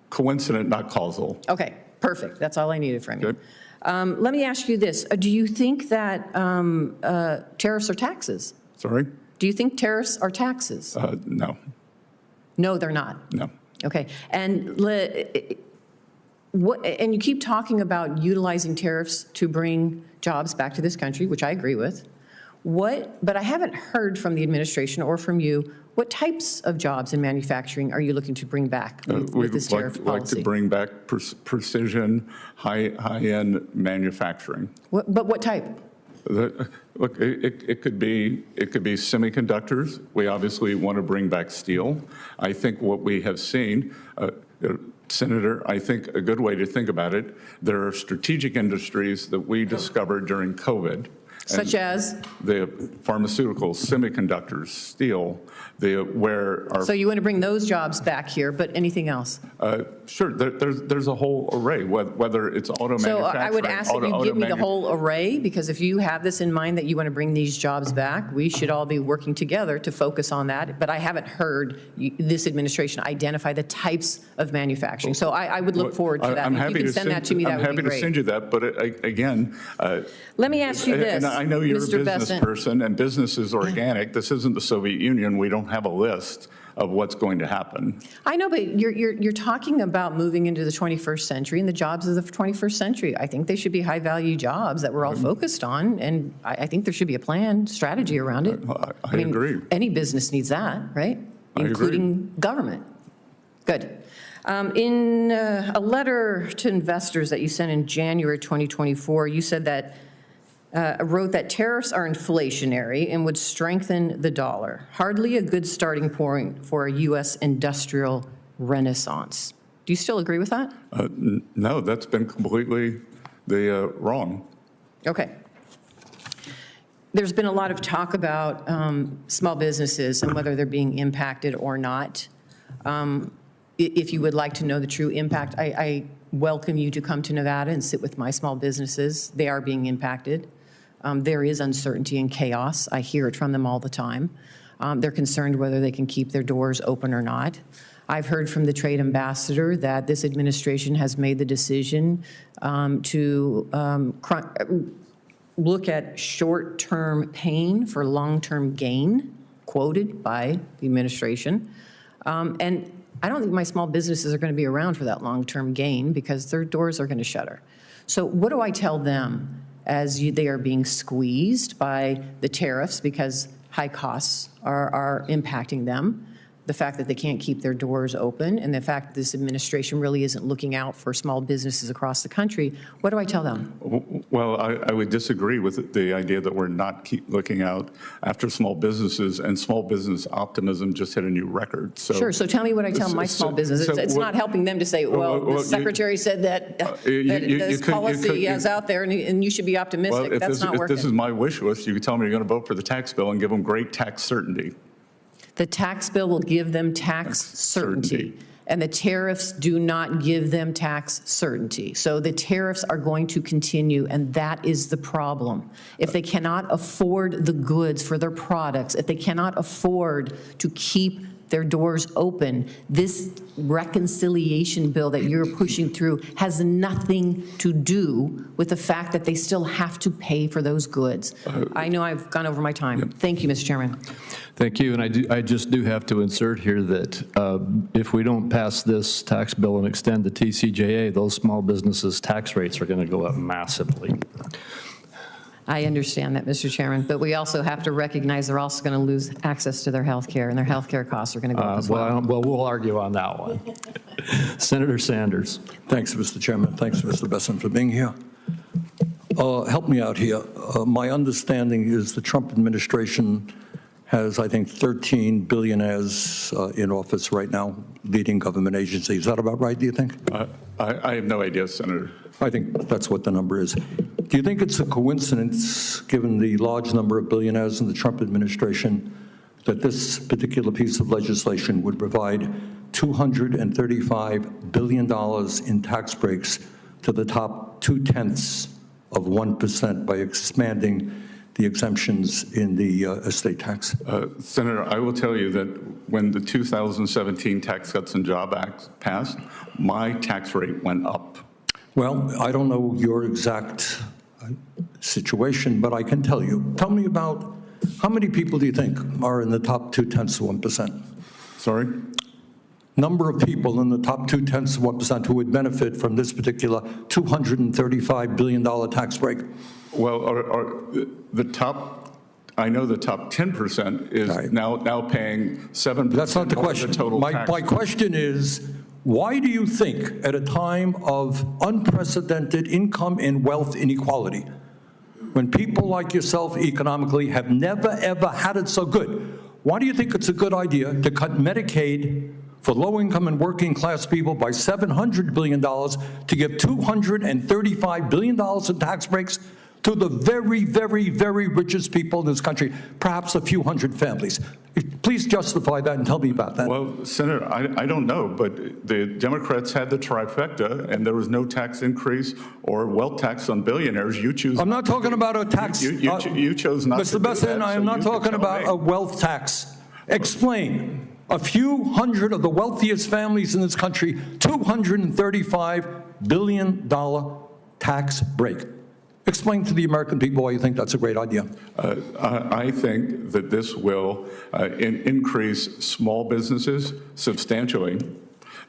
coincident, not causal. Okay. Perfect. That's all I needed from you. Let me ask you this. Do you think that tariffs are taxes? Sorry? Do you think tariffs are taxes? No. No, they're not. No. Okay. And you keep talking about utilizing tariffs to bring jobs back to this country, which I agree with. But I haven't heard from the administration or from you, what types of jobs in manufacturing are you looking to bring back with this tariff policy? We'd like to bring back precision, high-end manufacturing. But what type? Look, it could be semiconductors. We obviously want to bring back steel. I think what we have seen, Senator, I think a good way to think about it, there are strategic industries that we discovered during COVID. Such as? The pharmaceuticals, semiconductors, steel, So you want to bring those jobs back here, but anything else? Sure, there's a whole array, whether it's auto manufacturing. So I would ask that you give me the whole array, because if you have this in mind that you want to bring these jobs back, we should all be working together to focus on that. But I haven't heard this administration identify the types of manufacturing. So I would look forward to that. If you could send that to me, that would be great. I'm happy to send you that, but again. Let me ask you this, I know you're Mr. a business Bessent. person, and business is organic. This isn't the Soviet Union. We don't have a list of what's going to happen. I know, but you're talking about moving into the 21st century and the jobs of the 21st century. I think they should be high-value jobs that we're all focused on, and I think there should be a plan, strategy around it. I mean, agree. Any business needs that, right? Including government. Good. In a letter to investors that you sent in January 2024, you said that wrote that tariffs are inflationary and would strengthen the dollar. Hardly a good starting point for a U.S. industrial renaissance. Do you still agree with that? No, that's been completely wrong. Okay. There's been a lot of talk about small businesses and whether they're being impacted or not. If you would like to know the true impact, I welcome you to come to Nevada and sit with my small businesses. They are being impacted. There is uncertainty and chaos. I hear it from them all the time. They're concerned whether they can keep their doors open or not. I've heard from the trade ambassador that this administration has made the decision to look at short-term pain for long-term gain, quoted by the administration. And I don't think my small businesses are going to be around for that long-term gain because their doors are going to shutter. So what do I tell them as they are being squeezed by the tariffs because high costs are impacting them, the fact that they can't keep their doors open, and the fact that this administration really isn't looking out for small businesses across the country? What do I tell them? Well, I would disagree with the idea that we're not looking out after small businesses, and small business optimism just hit a new record. So, sure, so tell me what I tell my small business. It's not helping them to say, well, the secretary said that this policy is out there and you should be optimistic. Well, That's not working. If this is my wish list, you could tell me you're going to vote for the tax bill and give them great tax certainty. The tax bill will give them tax certainty, and the tariffs do not give them tax certainty. So the tariffs are going to continue, and that is the problem. If they cannot afford the goods for their products, if they cannot afford to keep their doors open, this reconciliation bill that you're pushing through has nothing to do with the fact that they still have to pay for those goods. I know I've gone over my time. Yep. Thank you, Mr. Chairman. Thank you, and I just do have to insert here that if we don't pass this tax bill and extend the TCJA, those small businesses' tax rates are going to go up massively. I understand that, Mr. Chairman, but we also have to recognize they're also going to lose access to their health care, and their health care costs are going to go up as well. Well, we'll argue on that one. Senator Sanders. Thanks, Mr. Chairman. Thanks, Mr. Bessent, for being here. Help me out here. My understanding is the Trump administration has, I think, 13 billionaires in office right now, leading government agencies. Is that about right, do you think? I have no idea, Senator. I think that's what the number is. Do you think it's a coincidence, given the large number of billionaires in the Trump administration, that this particular piece of legislation would provide $235 billion in tax breaks to the top 0.2% by expanding the exemptions in the estate tax? Senator, I will tell you that when the 2017 Tax Cuts and Jobs Act passed, my tax rate went up. Well, I don't know your exact situation, but I can tell you. Tell me about how many people do you think are in the top 0.2%? Sorry? Number of people in the top 0.2% who would benefit from this particular $235 billion tax break. Well, I know the top 10% is right. now paying 7%. That's not the question. My question is, why do you think at a time of unprecedented income and wealth inequality, when people like yourself economically have never, ever had it so good, why do you think it's a good idea to cut Medicaid for low-income and working-class people by $700 billion to give $235 billion in tax breaks to the very, very, very richest people in this country, perhaps a few hundred families? Please justify that and tell me about that. Well, Senator, I don't know, but the Democrats had the trifecta, and there was no tax increase or wealth tax on billionaires. You choose. I'm not talking about a tax. You chose not to do that. Mr. Bessent, I am not talking about a wealth tax. Explain. A few hundred of the wealthiest families in this country, $235 billion tax break. Explain to the American people why you think that's a great idea. I think that this will increase small businesses substantially.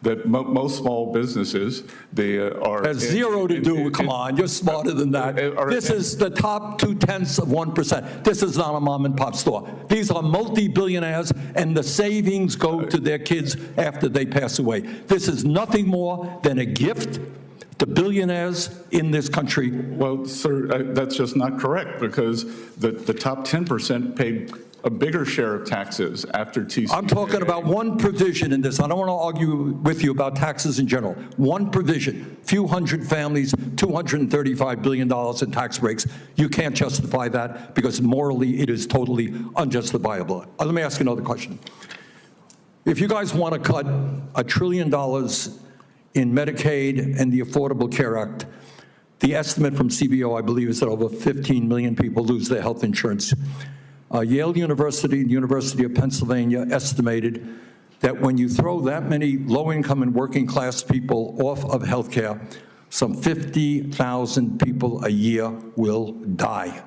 That most small businesses, they are... Has zero to do, come on, you're smarter than that. This is the top 0.2%. This is not a mom and pop store. These are multi-billionaires, and the savings go to their kids after they pass away. This is nothing more than a gift to billionaires in this country. Well, sir, that's just not correct, because the top 10% paid a bigger share of taxes after TCJA. I'm talking about one provision in this. I don't want to argue with you about taxes in general. One provision, few hundred families, $235 billion in tax breaks. You can't justify that because morally it is totally unjustifiable. Let me ask you another question. If you guys want to cut $1 trillion in Medicaid and the Affordable Care Act. The estimate from CBO, I believe, is that over 15 million people lose their health insurance. Yale University and the University of Pennsylvania estimated that when you throw that many low-income and working-class people off of health care, some 50,000 people a year will die.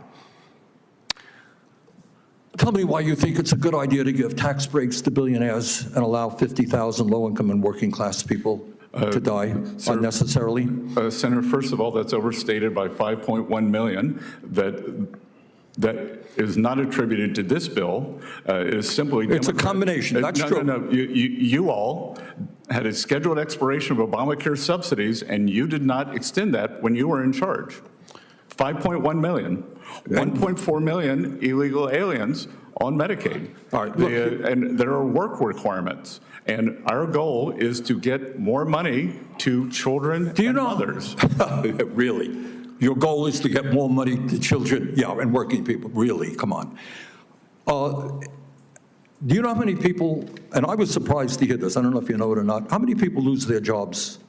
Tell me why you think it's a good idea to give tax breaks to billionaires and allow 50,000 low-income and working-class people to die unnecessarily? Senator, first of all, that's overstated by 5.1 million. That is not attributed to this bill. It is simply It's a combination. That's true. No. You all had a scheduled expiration of Obamacare subsidies, and you did not extend that when you were in charge. 5.1 million. 1.4 million illegal aliens on Medicaid. All right, and there are work requirements. And our goal is to get more money to children and mothers. Really? Your goal is to get more money to children, and working people. Really? Come on. Do you know how many people, and I was surprised to hear this, I don't know if you know it or not, how many people lose their jobs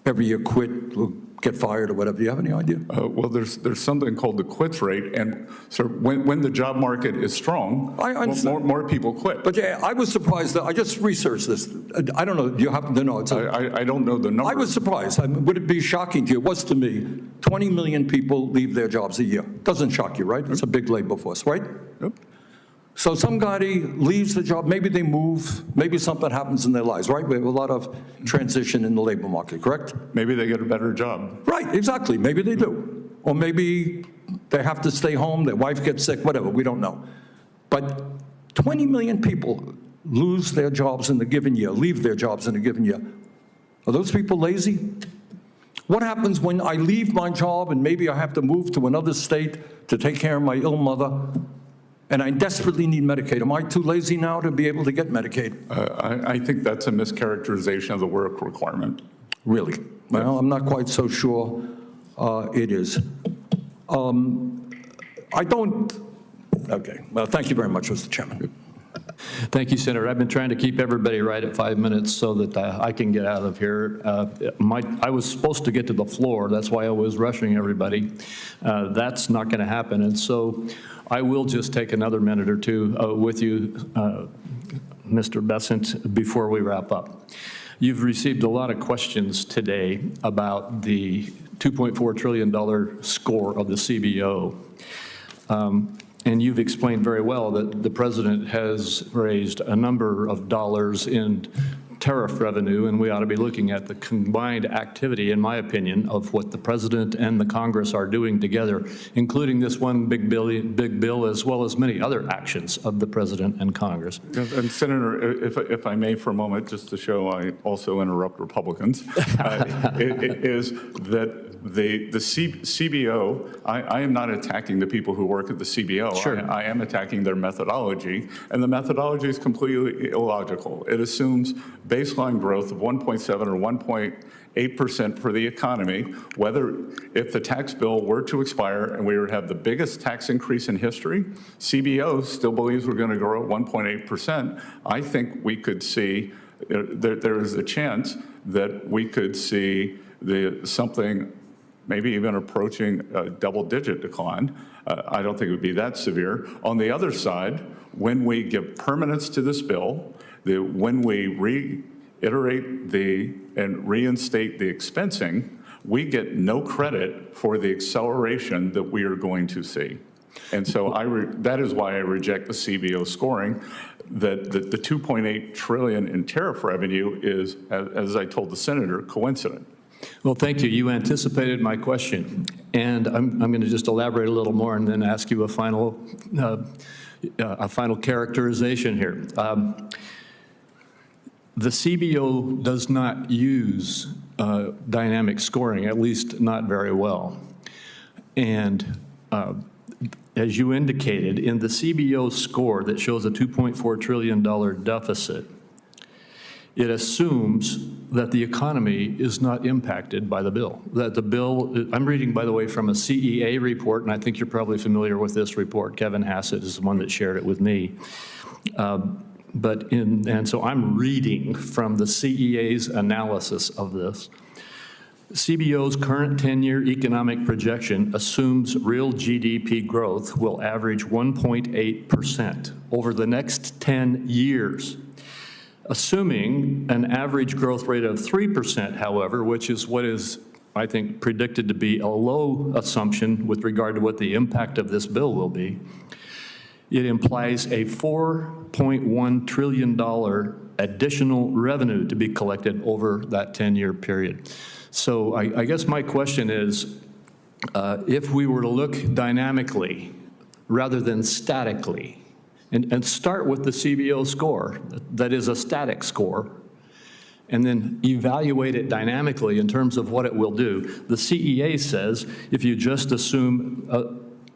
every year, quit, or get fired or whatever? Do you have any idea? Well, there's something called the quits rate, and so when the job market is strong, more people quit. But yeah, I was surprised that I just researched this. I don't know. Do you happen to know? I don't know the number. I was surprised. Would it be shocking to you? It was to me. 20 million people leave their jobs a year. Doesn't shock you, right? It's a big labor force, right? Yep. So somebody leaves the job, maybe they move, maybe something happens in their lives, right? We have a lot of transition in the labor market, correct? Maybe they get a better job. Right, exactly, maybe they do. Or maybe they have to stay home, their wife gets sick, whatever, we don't know. But 20 million people lose their jobs in a given year, leave their jobs in a given year. Are those people lazy? What happens when I leave my job and maybe I have to move to another state to take care of my ill mother? And I desperately need Medicaid. Am I too lazy now to be able to get Medicaid? I think that's a mischaracterization of the work requirement. Really? Well, I'm not quite so sure it is. I don't. Okay. Well, thank you very much, Mr. Chairman. Thank you, Senator. I've been trying to keep everybody right at 5 minutes so that I can get out of here. I was supposed to get to the floor. That's why I was rushing everybody. That's not going to happen. And so I will just take another minute or two with you, Mr. Bessent, before we wrap up. You've received a lot of questions today about the $2.4 trillion score of the CBO. And you've explained very well that the president has raised a number of dollars in tariff revenue, and we ought to be looking at the combined activity, in my opinion, of what the president and the Congress are doing together, including this one big bill, as well as many other actions of the president and Congress. And Senator, if I may for a moment, just to show I also interrupt Republicans, is that the CBO, I am not attacking the people who work at the CBO. Sure. I am attacking their methodology, and the methodology is completely illogical. It assumes baseline growth of 1.7 or 1.8% for the economy, if the tax bill were to expire and we would have the biggest tax increase in history. CBO still believes we're going to grow at 1.8%. I think we could see, there is a chance that we could see something maybe even approaching a double-digit decline. I don't think it would be that severe. On the other side, when we give permanence to this bill, when we reiterate and reinstate the expensing, we get no credit for the acceleration that we are going to see. And so that is why I reject the CBO scoring, that the $2.8 trillion in tariff revenue is, as I told the senator, coincident. Well, thank you. You anticipated my question, and I'm going to just elaborate a little more and then ask you a final characterization here. The CBO does not use dynamic scoring, at least not very well. And as you indicated, in the CBO score that shows a $2.4 trillion deficit, it assumes that the economy is not impacted by the bill. That the bill, I'm reading, by the way, from a CEA report, and I think you're probably familiar with this report. Kevin Hassett is the one that shared it with me. And so I'm reading from the CEA's analysis of this. CBO's current 10-year economic projection assumes real GDP growth will average 1.8% over the next 10 years. Assuming an average growth rate of 3%, however, which is what is, I think, predicted to be a low assumption with regard to what the impact of this bill will be, it implies a $4.1 trillion additional revenue to be collected over that 10-year period. So I guess my question is, if we were to look dynamically rather than statically, and start with the CBO score, that is a static score, and then evaluate it dynamically in terms of what it will do. The CEA says if you just assume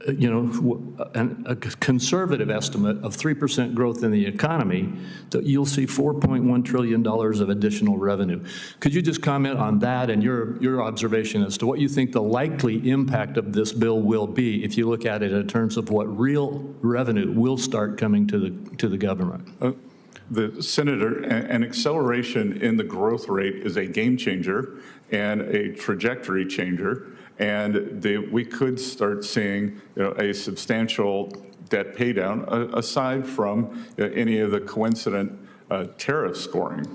a conservative estimate of 3% growth in the economy, that you'll see $4.1 trillion of additional revenue. Could you just comment on that and your observation as to what you think the likely impact of this bill will be if you look at it in terms of what real revenue will start coming to the government? Senator, an acceleration in the growth rate is a game changer and a trajectory changer. And we could start seeing a substantial debt paydown aside from any of the coincident tariff scoring.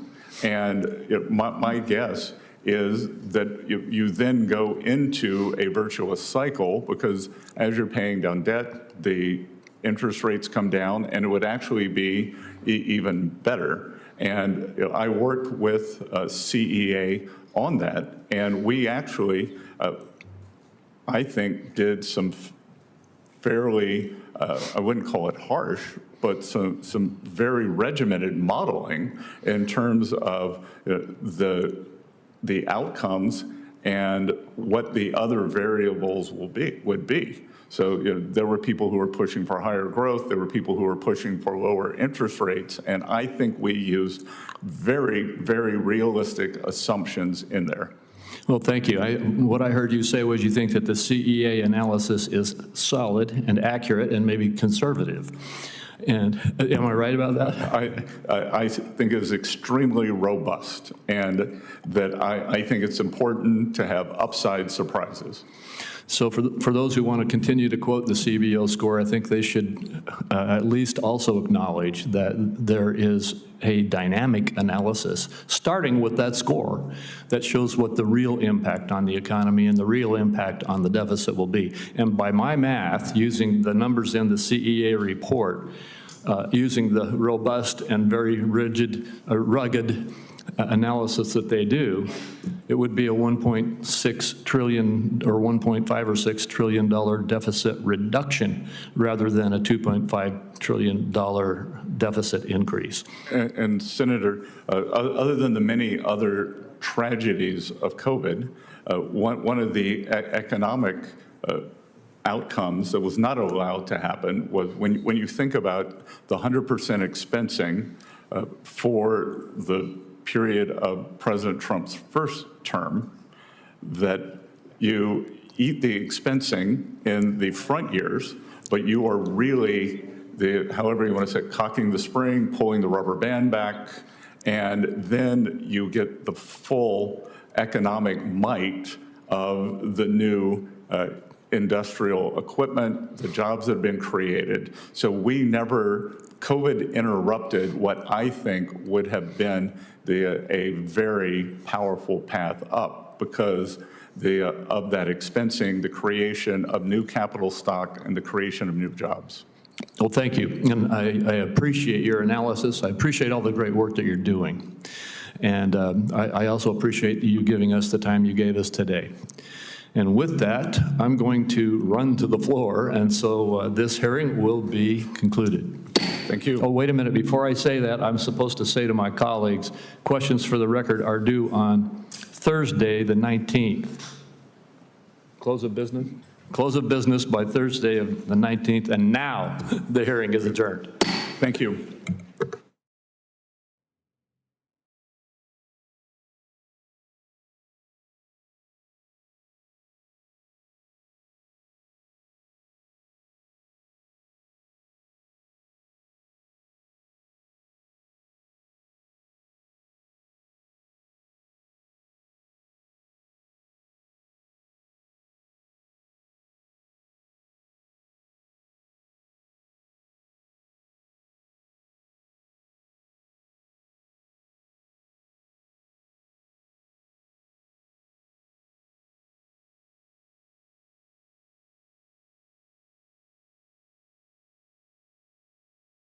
And my guess is that you then go into a virtuous cycle, because as you're paying down debt, the interest rates come down, and it would actually be even better. And I worked with CEA on that, and we actually I think did some fairly, I wouldn't call it harsh, but some very regimented modeling in terms of the outcomes and what the other variables would be. So there were people who were pushing for higher growth. There were people who were pushing for lower interest rates. And I think we used very, very realistic assumptions in there. Well, thank you. What I heard you say was you think that the CEA analysis is solid and accurate and maybe conservative. And am I right about that? I think it is extremely robust, and that I think it's important to have upside surprises. So for those who want to continue to quote the CBO score, I think they should at least also acknowledge that there is a dynamic analysis, starting with that score, that shows what the real impact on the economy and the real impact on the deficit will be. And by my math, using the numbers in the CEA report, using the robust and very rugged analysis that they do, it would be a $1.6 trillion or $1.5 or $6 trillion deficit reduction rather than a $2.5 trillion deficit increase. And Senator, other than the many other tragedies of COVID, one of the economic outcomes that was not allowed to happen was when you think about the 100% expensing for the period of President Trump's first term, that you eat the expensing in the front years, but you are really, however you want to say it, cocking the spring, pulling the rubber band back, and then you get the full economic might of the new industrial equipment, the jobs that have been created. So COVID interrupted what I think would have been a very powerful path up because of that expensing, the creation of new capital stock, and the creation of new jobs. Well, thank you. And I appreciate your analysis. I appreciate all the great work that you're doing. And I also appreciate you giving us the time you gave us today. And with that, I'm going to run to the floor, and so this hearing will be concluded. Thank you. Oh, wait a minute. Before I say that, I'm supposed to say to my colleagues, questions for the record are due on Thursday, the 19th. Close of business? Close of business by Thursday of the 19th, and now the hearing is adjourned. Thank you.